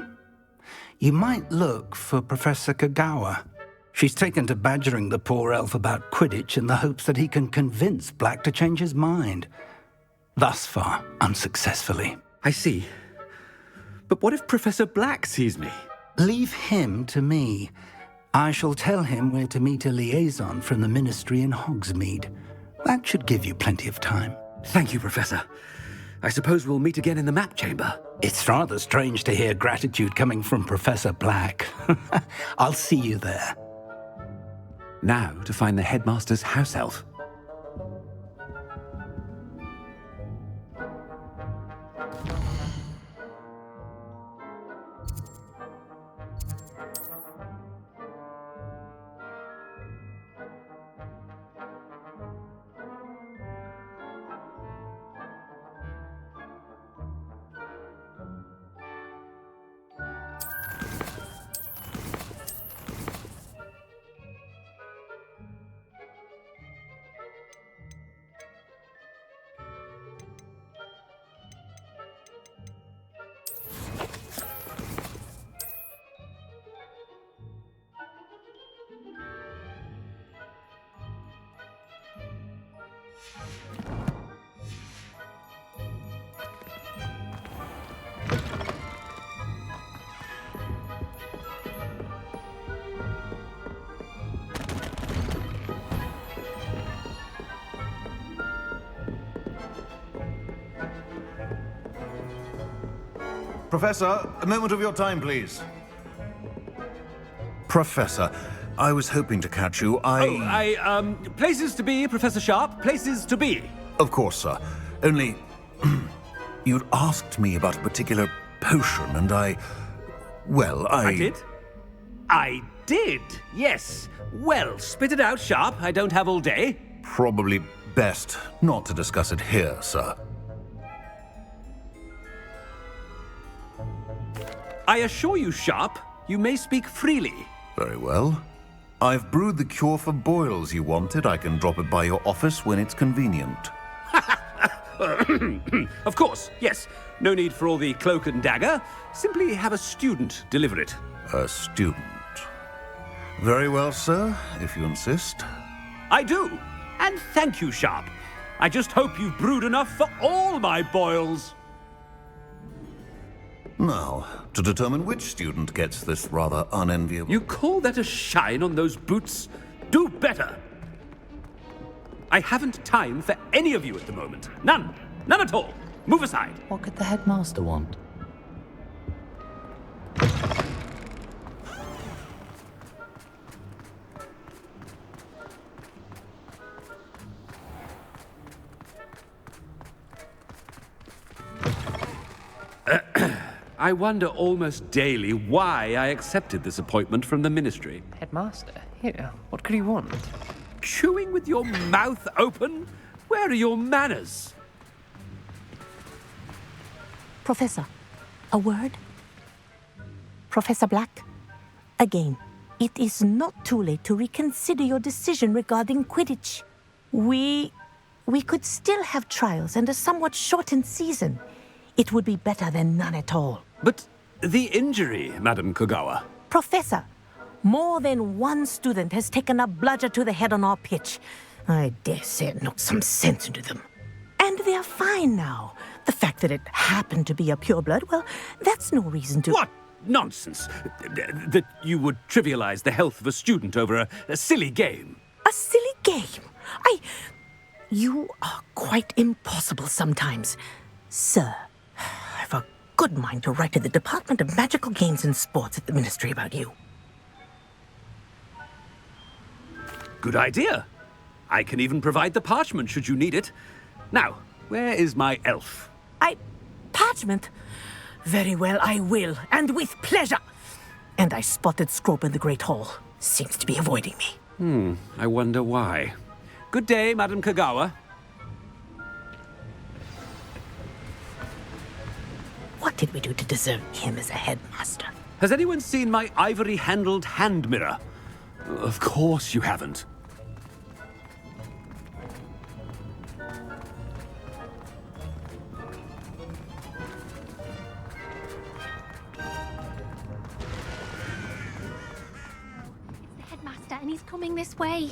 You might look for Professor Kagawa. She's taken to badgering the poor elf about Quidditch in the hopes that he can convince Black to change his mind. Thus far, unsuccessfully. I see. But what if Professor Black sees me? Leave him to me. I shall tell him where to meet a liaison from the ministry in Hogsmeade. That should give you plenty of time. Thank you, Professor. I suppose we'll meet again in the map chamber. It's rather strange to hear gratitude coming from Professor Black. I'll see you there. Now to find the headmaster's house elf. Professor, a moment of your time, please. Professor, I was hoping to catch you. Places to be, Professor Sharp. Places to be. Of course, sir. Only, you'd asked me about a particular potion, and I did? I did, yes. Well, spit it out, Sharp. I don't have all day. Probably best not to discuss it here, sir. I assure you, Sharp, you may speak freely. Very well. I've brewed the cure for boils you wanted. I can drop it by your office when it's convenient. Of course, yes. No need for all the cloak and dagger. Simply have a student deliver it. A student? Very well, sir, if you insist. I do. And thank you, Sharp. I just hope you've brewed enough for all my boils. Now, to determine which student gets this rather unenviable... You call that a shine on those boots? Do better! I haven't time for any of you at the moment. None. None at all. Move aside. What could the headmaster want? I wonder almost daily why I accepted this appointment from the Ministry. Headmaster? Here, what could he want? Chewing with your mouth open? Where are your manners? Professor, a word? Professor Black, again, it is not too late to reconsider your decision regarding Quidditch. We could still have trials and a somewhat shortened season. It would be better than none at all. But the injury, Madam Kogawa. Professor, more than one student has taken a bludger to the head on our pitch. I dare say it knocked some sense into them. And they're fine now. The fact that it happened to be a pureblood, well, that's no reason to... What nonsense! That you would trivialize the health of a student over a silly game. A silly game? You are quite impossible sometimes. Sir, I've a good mind to write to the Department of Magical Games and Sports at the Ministry about you. Good idea. I can even provide the parchment should you need it. Now, where is my elf? Parchment? Very well, I will, and with pleasure. And I spotted Scrope in the Great Hall. Seems to be avoiding me. I wonder why. Good day, Madam Kogawa. What did we do to deserve him as a headmaster? Has anyone seen my ivory-handled hand mirror? Of course you haven't. The headmaster, and he's coming this way.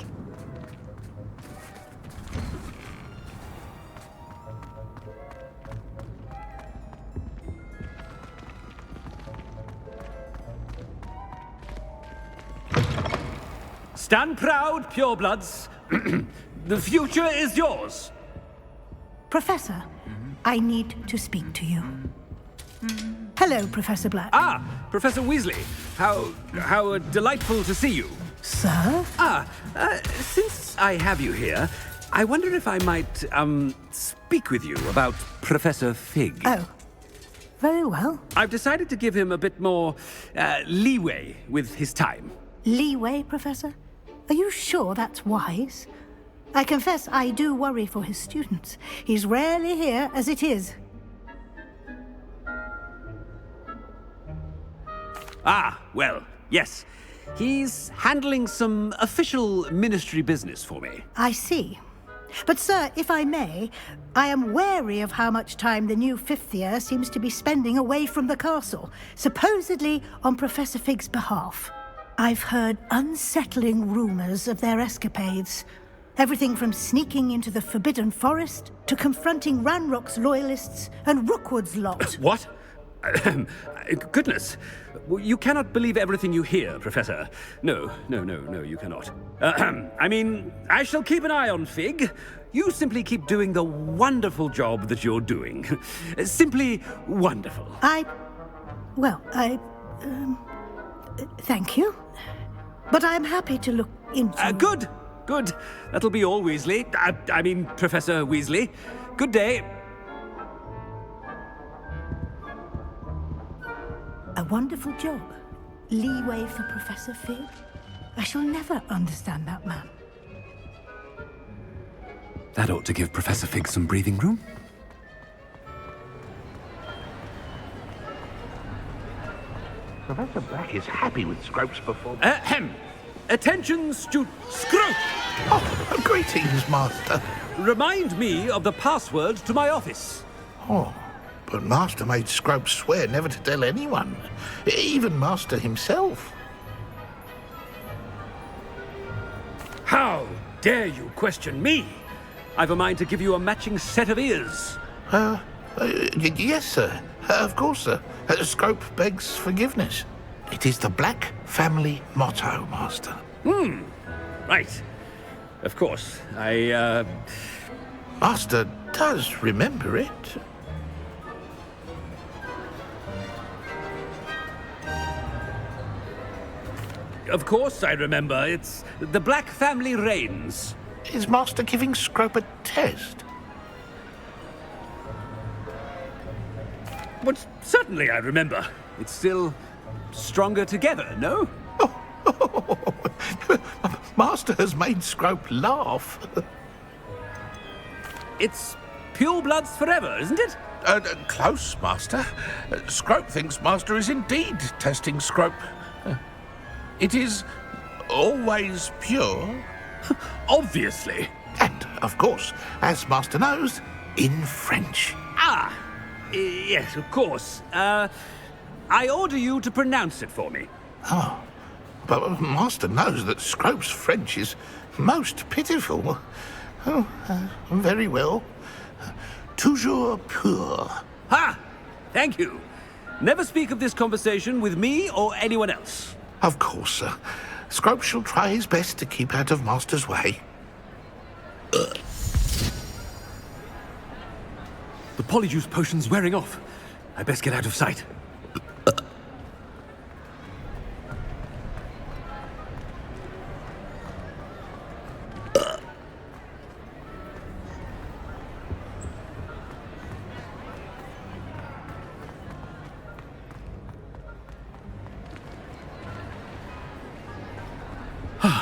Stand proud, purebloods. The future is yours. Professor, I need to speak to you. Hello, Professor Black. Ah, Professor Weasley. How delightful to see you. Sir? Since I have you here, I wonder if I might, speak with you about Professor Fig. Oh, very well. I've decided to give him a bit more, leeway with his time. Leeway, Professor? Are you sure that's wise? I confess I do worry for his students. He's rarely here as it is. Ah, well, yes. He's handling some official ministry business for me. I see. But, sir, if I may, I am wary of how much time the new fifth year seems to be spending away from the castle, supposedly on Professor Fig's behalf. I've heard unsettling rumors of their escapades. Everything from sneaking into the Forbidden Forest to confronting Ranrock's loyalists and Rookwood's lot. What? Goodness. You cannot believe everything you hear, Professor. No, you cannot. I mean, I shall keep an eye on Fig. You simply keep doing the wonderful job that you're doing. Simply wonderful. Well, thank you. But I'm happy to look into... Good. Good. That'll be all, Weasley. I mean, Professor Weasley. Good day. A wonderful job. Leeway for Professor Fig. I shall never understand that man. That ought to give Professor Fig some breathing room. Professor Black is happy with Scrope's performance. Ahem. Attention, Scrope! Oh, greetings, Master. Remind me of the password to my office. Oh, but Master made Scrope swear never to tell anyone, even Master himself. How dare you question me? I've a mind to give you a matching set of ears. Yes, sir. Of course, sir. Scrope begs forgiveness. It is the Black family motto, Master. Right. Of course. Master does remember it. Of course I remember. It's the Black family reigns. Is Master giving Scrope a test? But certainly I remember. It's still stronger together, no? Master has made Scrope laugh. It's purebloods forever, isn't it? Close, Master. Scrope thinks Master is indeed testing Scrope. It is always pure. Obviously. And, of course, as Master knows, in French. Yes, of course. I order you to pronounce it for me. Oh, but Master knows that Scrope's French is most pitiful. Oh, very well. Toujours pur. Ha! Thank you. Never speak of this conversation with me or anyone else. Of course, sir. Scrope shall try his best to keep out of Master's way. The polyjuice potion's wearing off. I best get out of sight.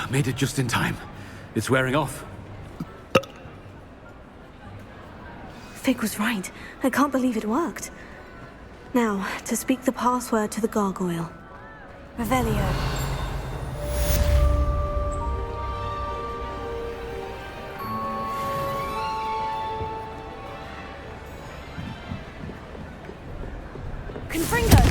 Made it just in time. It's wearing off. Fig was right. I can't believe it worked. Now, to speak the password to the gargoyle. Revelio. Confringo!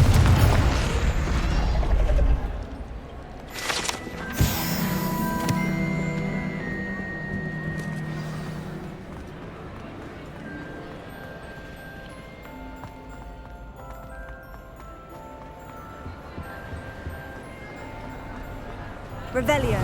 Revelio.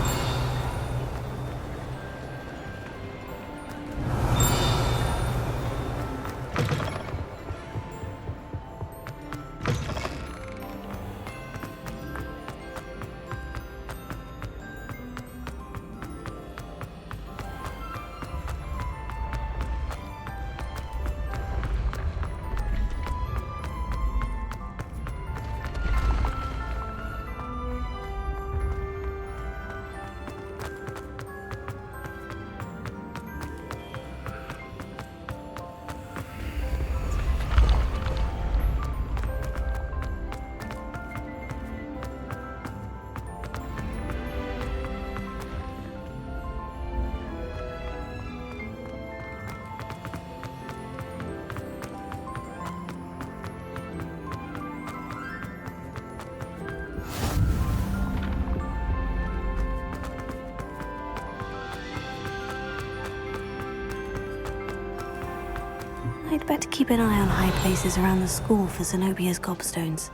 I'd better keep an eye on high places around the school for Zenobia's gobstones.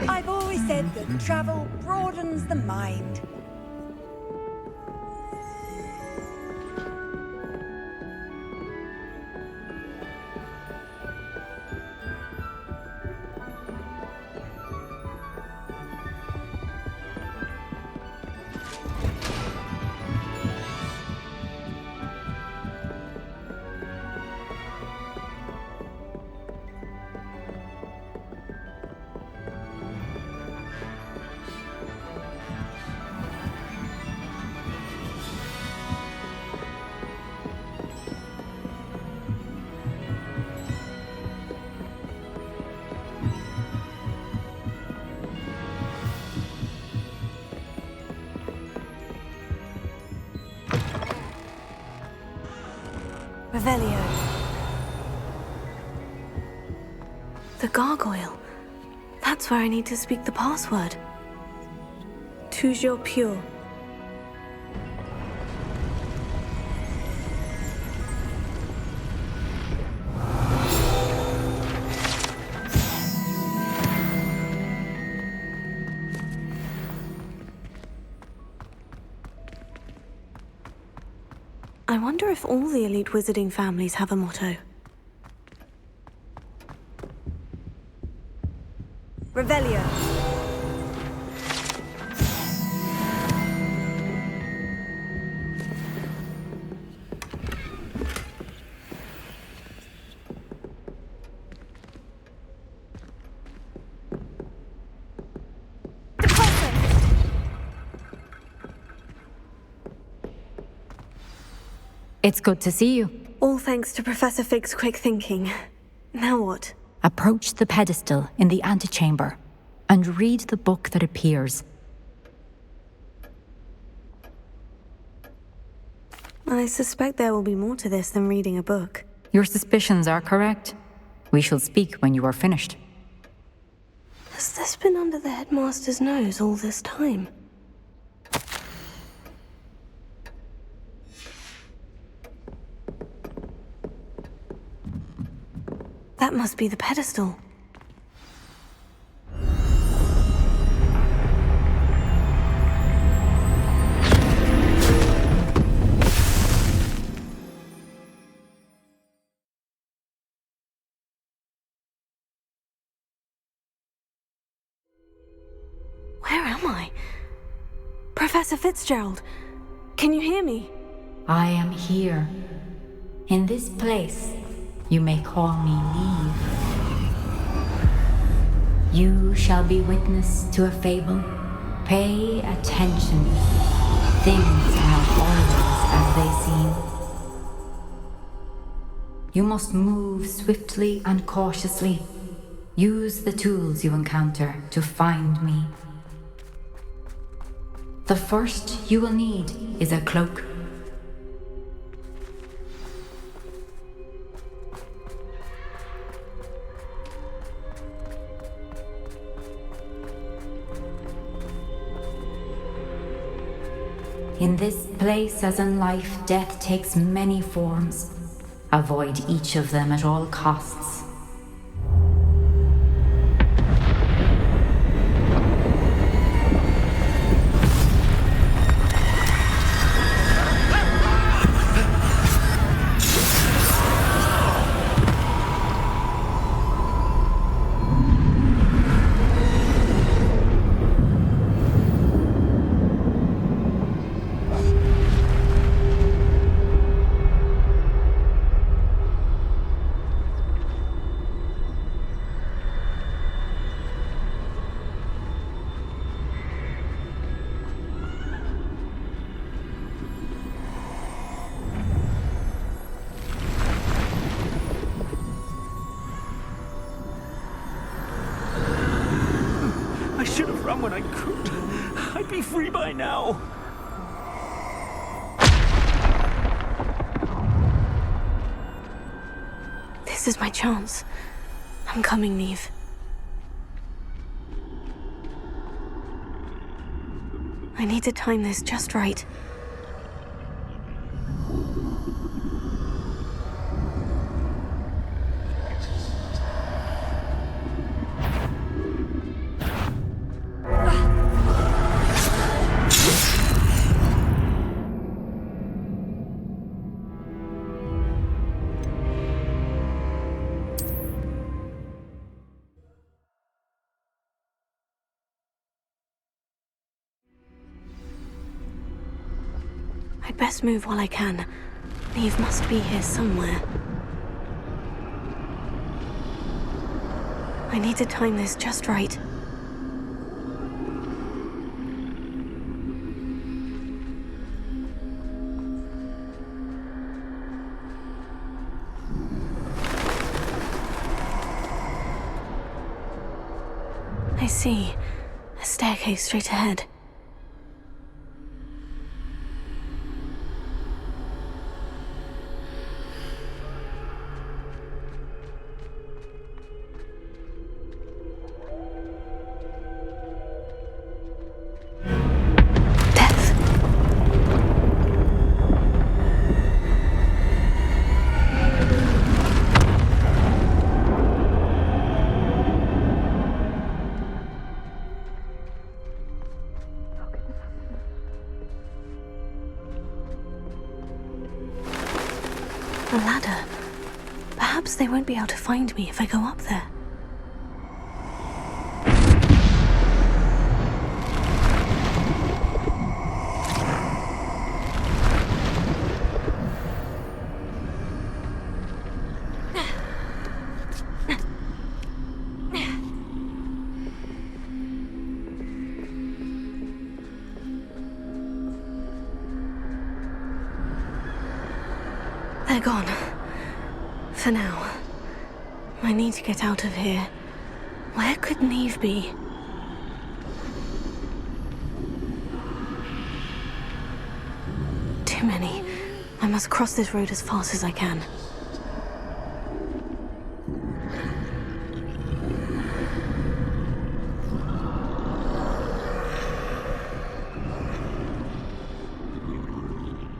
I've always said that travel broadens the mind. Revelio. The gargoyle. That's where I need to speak the password. Toujours pure. I wonder if all the elite wizarding families have a motto. Revelio. It's good to see you. All thanks to Professor Fig's quick thinking. Now what? Approach the pedestal in the antechamber and read the book that appears. I suspect there will be more to this than reading a book. Your suspicions are correct. We shall speak when you are finished. Has this been under the headmaster's nose all this time? That must be the pedestal. Where am I? Professor Fitzgerald, can you hear me? I am here. In this place, you may call me Neve. You shall be witness to a fable. Pay attention. Things are not always as they seem. You must move swiftly and cautiously. Use the tools you encounter to find me. The first you will need is a cloak. In this place, as in life, death takes many forms. Avoid each of them at all costs. When I could, I'd be free by now. This is my chance. I'm coming, Neve. I need to time this just right. I'd best move while I can. Neve must be here somewhere. I need to time this just right. I see. A staircase straight ahead. A ladder. Perhaps they won't be able to find me if I go up there. They're gone. For now. I need to get out of here. Where could Neve be? Too many. I must cross this road as fast as I can.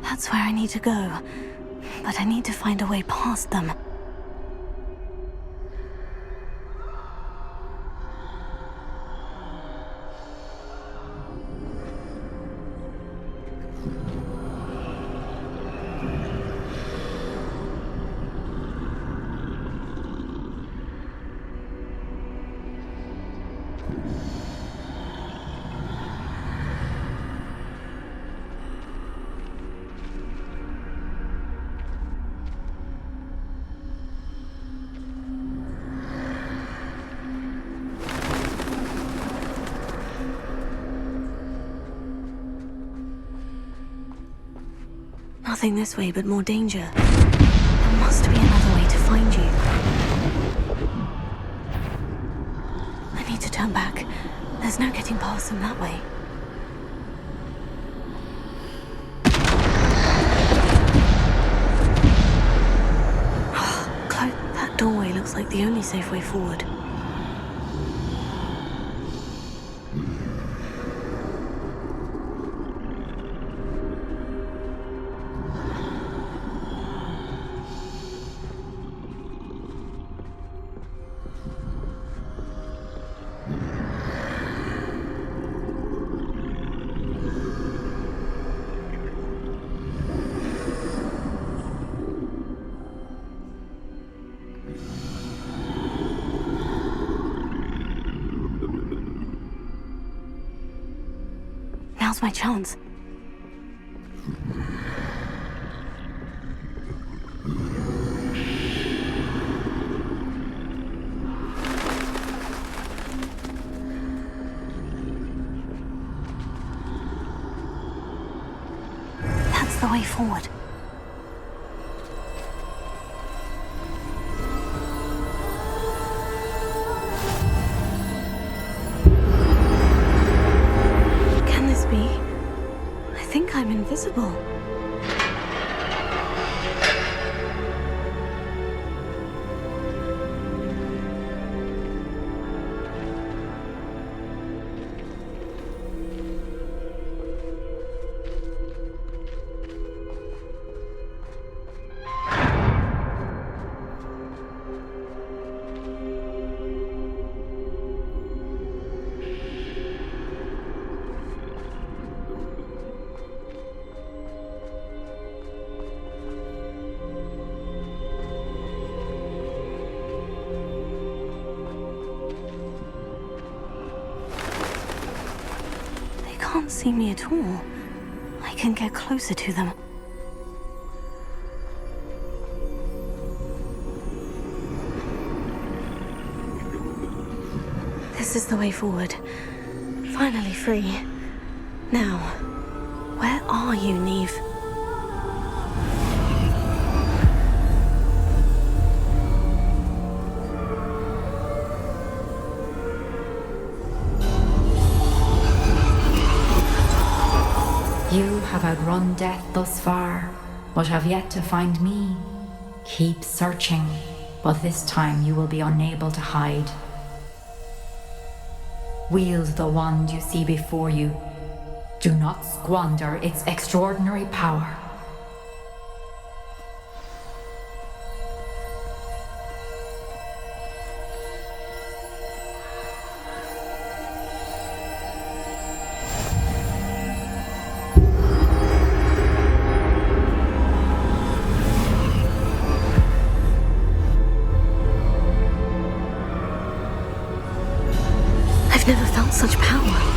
That's where I need to go. But I need to find a way past them. Nothing this way, but more danger. There must be another way to find you. I need to turn back. There's no getting past them that way. That doorway looks like the only safe way forward. Now's my chance. That's the way forward. I'm invisible. Can't see me at all. I can get closer to them. This is the way forward. Finally free. Now, where are you, Neve? You have outrun death thus far, but have yet to find me. Keep searching, but this time you will be unable to hide. Wield the wand you see before you. Do not squander its extraordinary power. without such power?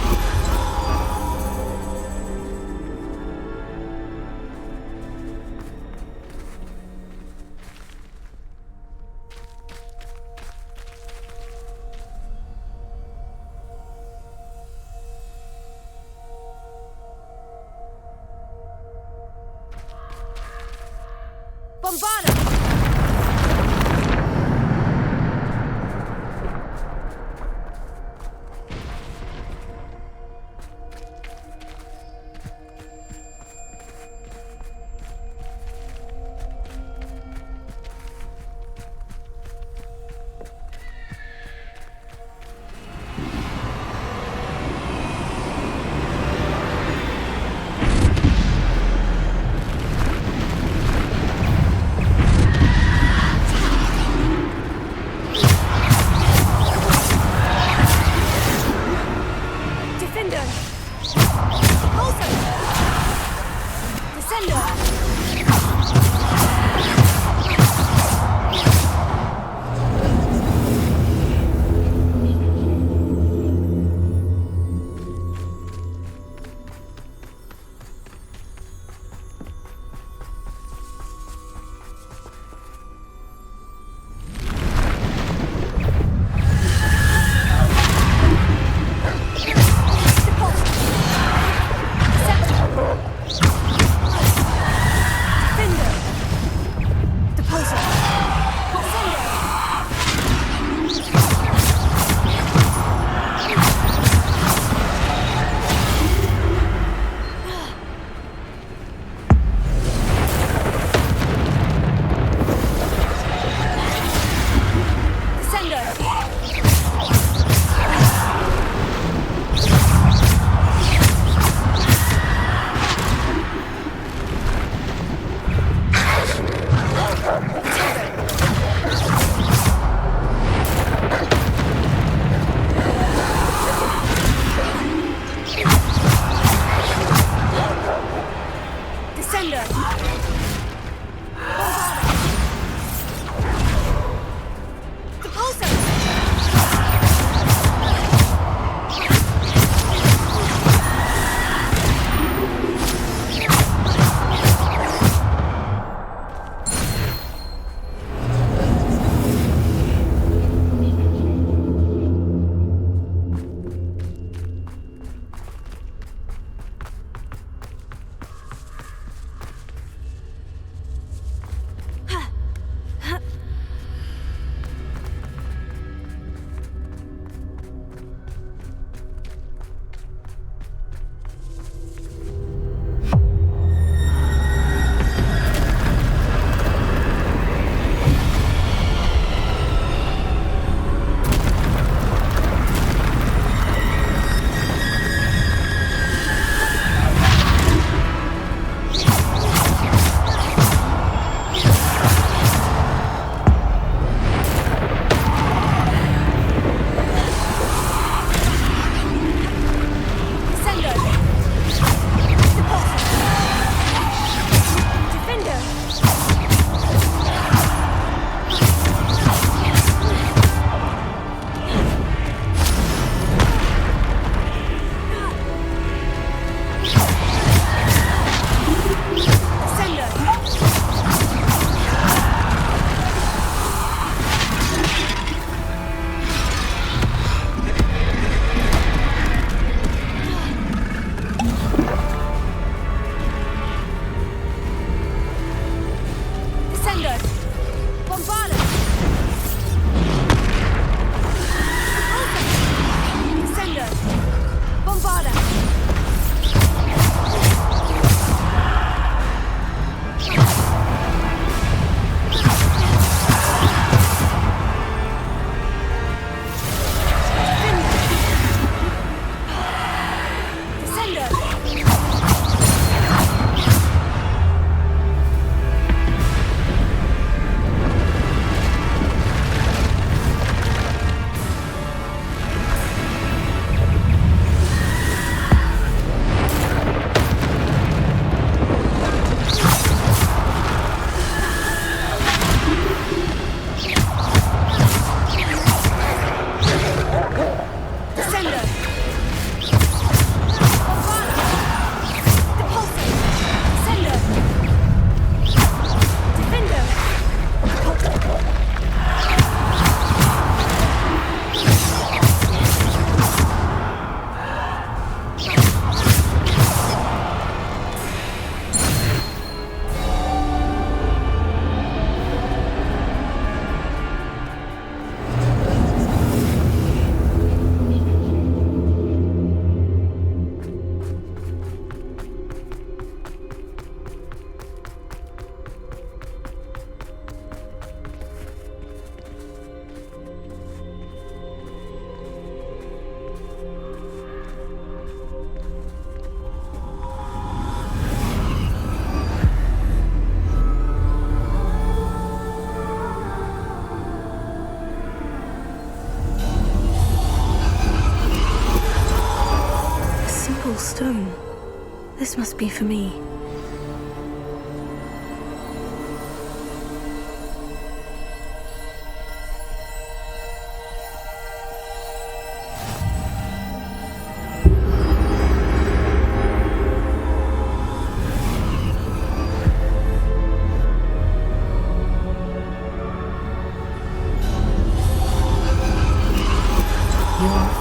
This must be for me.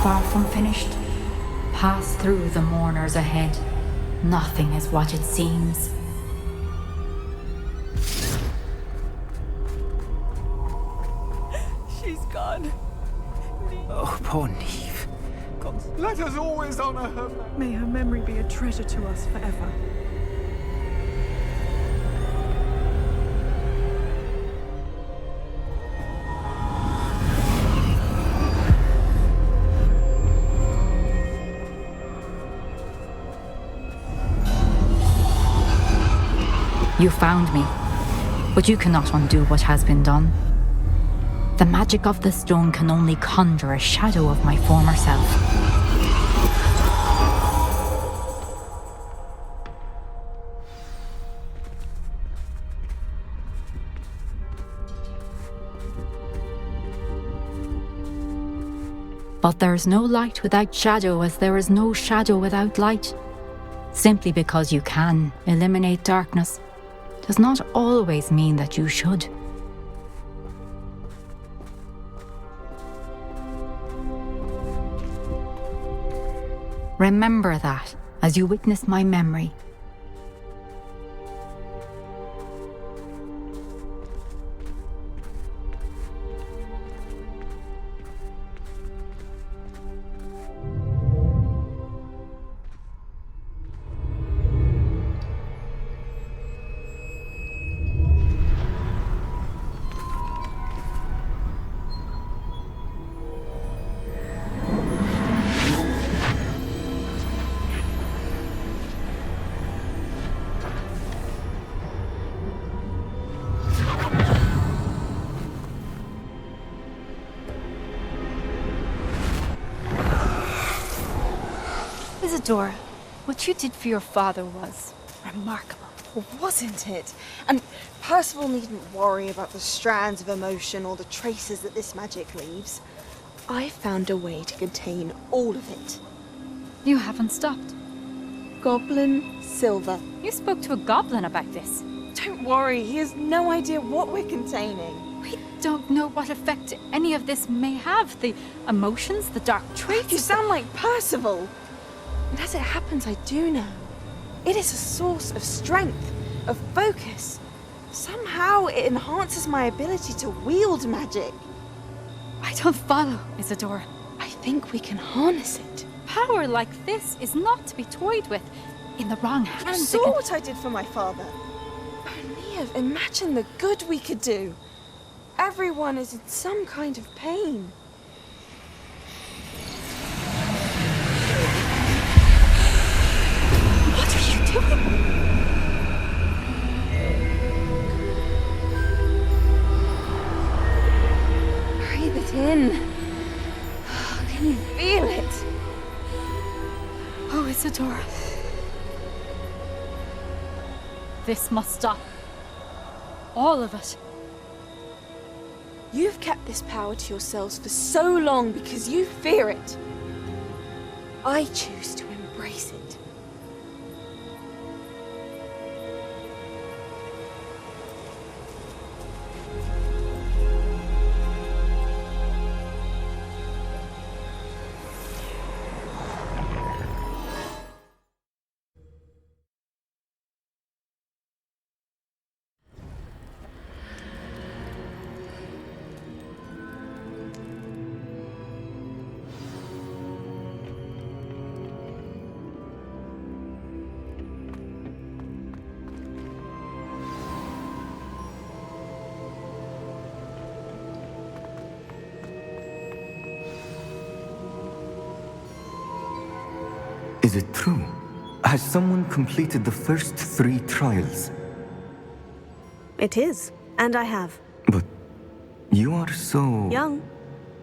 Far from finished. Pass through the mourners ahead. Nothing is what it seems. She's gone. Oh, poor Neve. Let us always honor her. May her memory be a treasure to us forever. You found me, but you cannot undo what has been done. The magic of the stone can only conjure a shadow of my former self. But there is no light without shadow, as there is no shadow without light. Simply because you can eliminate darkness does not always mean that you should. Remember that as you witness my memory. Isadora, what you did for your father was remarkable, wasn't it? And Percival needn't worry about the strands of emotion or the traces that this magic leaves. I found a way to contain all of it. You haven't stopped. Goblin Silver. You spoke to a goblin about this. Don't worry, he has no idea what we're containing. We don't know what effect any of this may have. The emotions, the dark traits. You sound like Percival. And as it happens, I do know. It is a source of strength, of focus. Somehow it enhances my ability to wield magic. I don't follow, Isadora. I think we can harness it. Power like this is not to be toyed with. In the wrong hands. You saw what I did for my father. Oh, Neve, imagine the good we could do. Everyone is in some kind of pain. What are you doing? Breathe it in. Can you feel it? Oh, Isadora. This must stop. All of it. You've kept this power to yourselves for so long because you fear it. I choose to embrace it. Is it true? Has someone completed the first 3 trials? It is, and I have. But you are so... Young.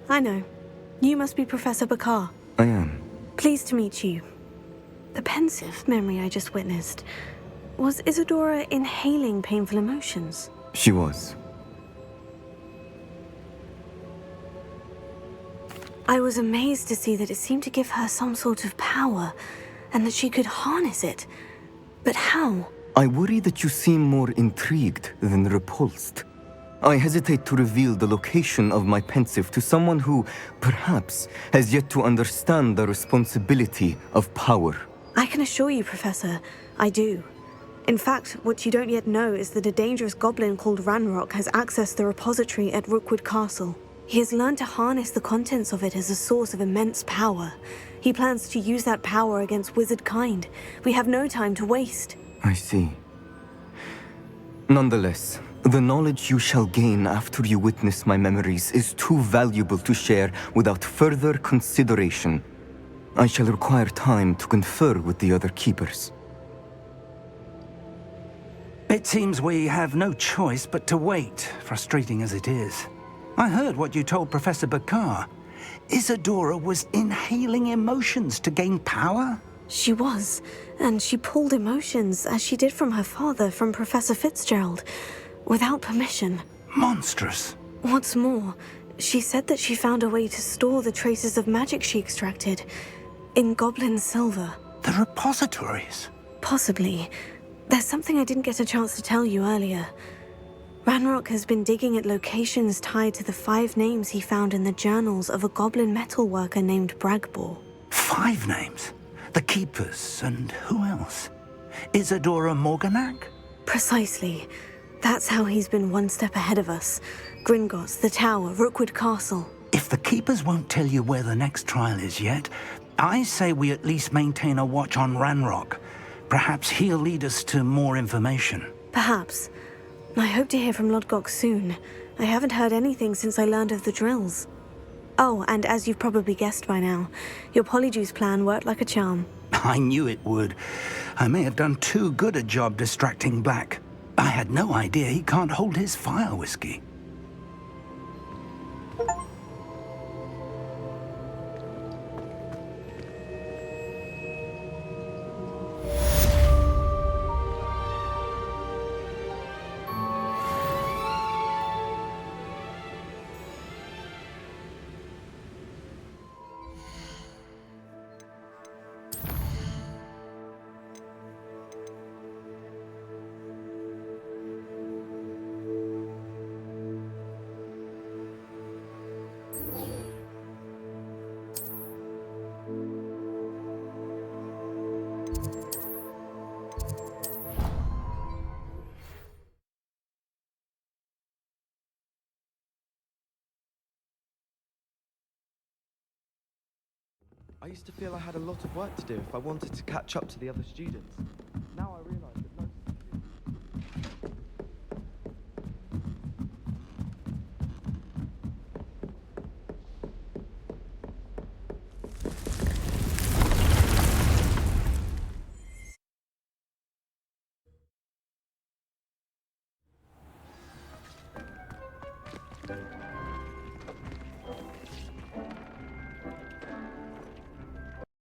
I know. You must be Professor Bakar. I am. Pleased to meet you. The pensive memory I just witnessed. Was Isadora inhaling painful emotions? She was. I was amazed to see that it seemed to give her some sort of power, and that she could harness it. But how? I worry that you seem more intrigued than repulsed. I hesitate to reveal the location of my pensive to someone who, perhaps, has yet to understand the responsibility of power. I can assure you, Professor, I do. In fact, what you don't yet know is that a dangerous goblin called Ranrock has accessed the repository at Rookwood Castle. He has learned to harness the contents of it as a source of immense power. He plans to use that power against wizard kind. We have no time to waste. I see. Nonetheless, the knowledge you shall gain after you witness my memories is too valuable to share without further consideration. I shall require time to confer with the other keepers. It seems we have no choice but to wait, frustrating as it is. I heard what you told Professor Bakar. Isadora was inhaling emotions to gain power? She was, and she pulled emotions, as she did from her father, from Professor Fitzgerald, without permission. Monstrous. What's more, she said that she found a way to store the traces of magic she extracted in goblin silver. The repositories? Possibly. There's something I didn't get a chance to tell you earlier. Ranrock has been digging at locations tied to the 5 names he found in the journals of a goblin metalworker named Bragbor. 5 names? The Keepers, and who else? Isadora Morganac? Precisely. That's how he's been one step ahead of us. Gringotts, the Tower, Rookwood Castle. If the Keepers won't tell you where the next trial is yet, I say we at least maintain a watch on Ranrock. Perhaps he'll lead us to more information. Perhaps. I hope to hear from Lodgok soon. I haven't heard anything since I learned of the drills. Oh, and as you've probably guessed by now, your Polyjuice plan worked like a charm. I knew it would. I may have done too good a job distracting Black. I had no idea he can't hold his fire whiskey. I used to feel I had a lot of work to do if I wanted to catch up to the other students.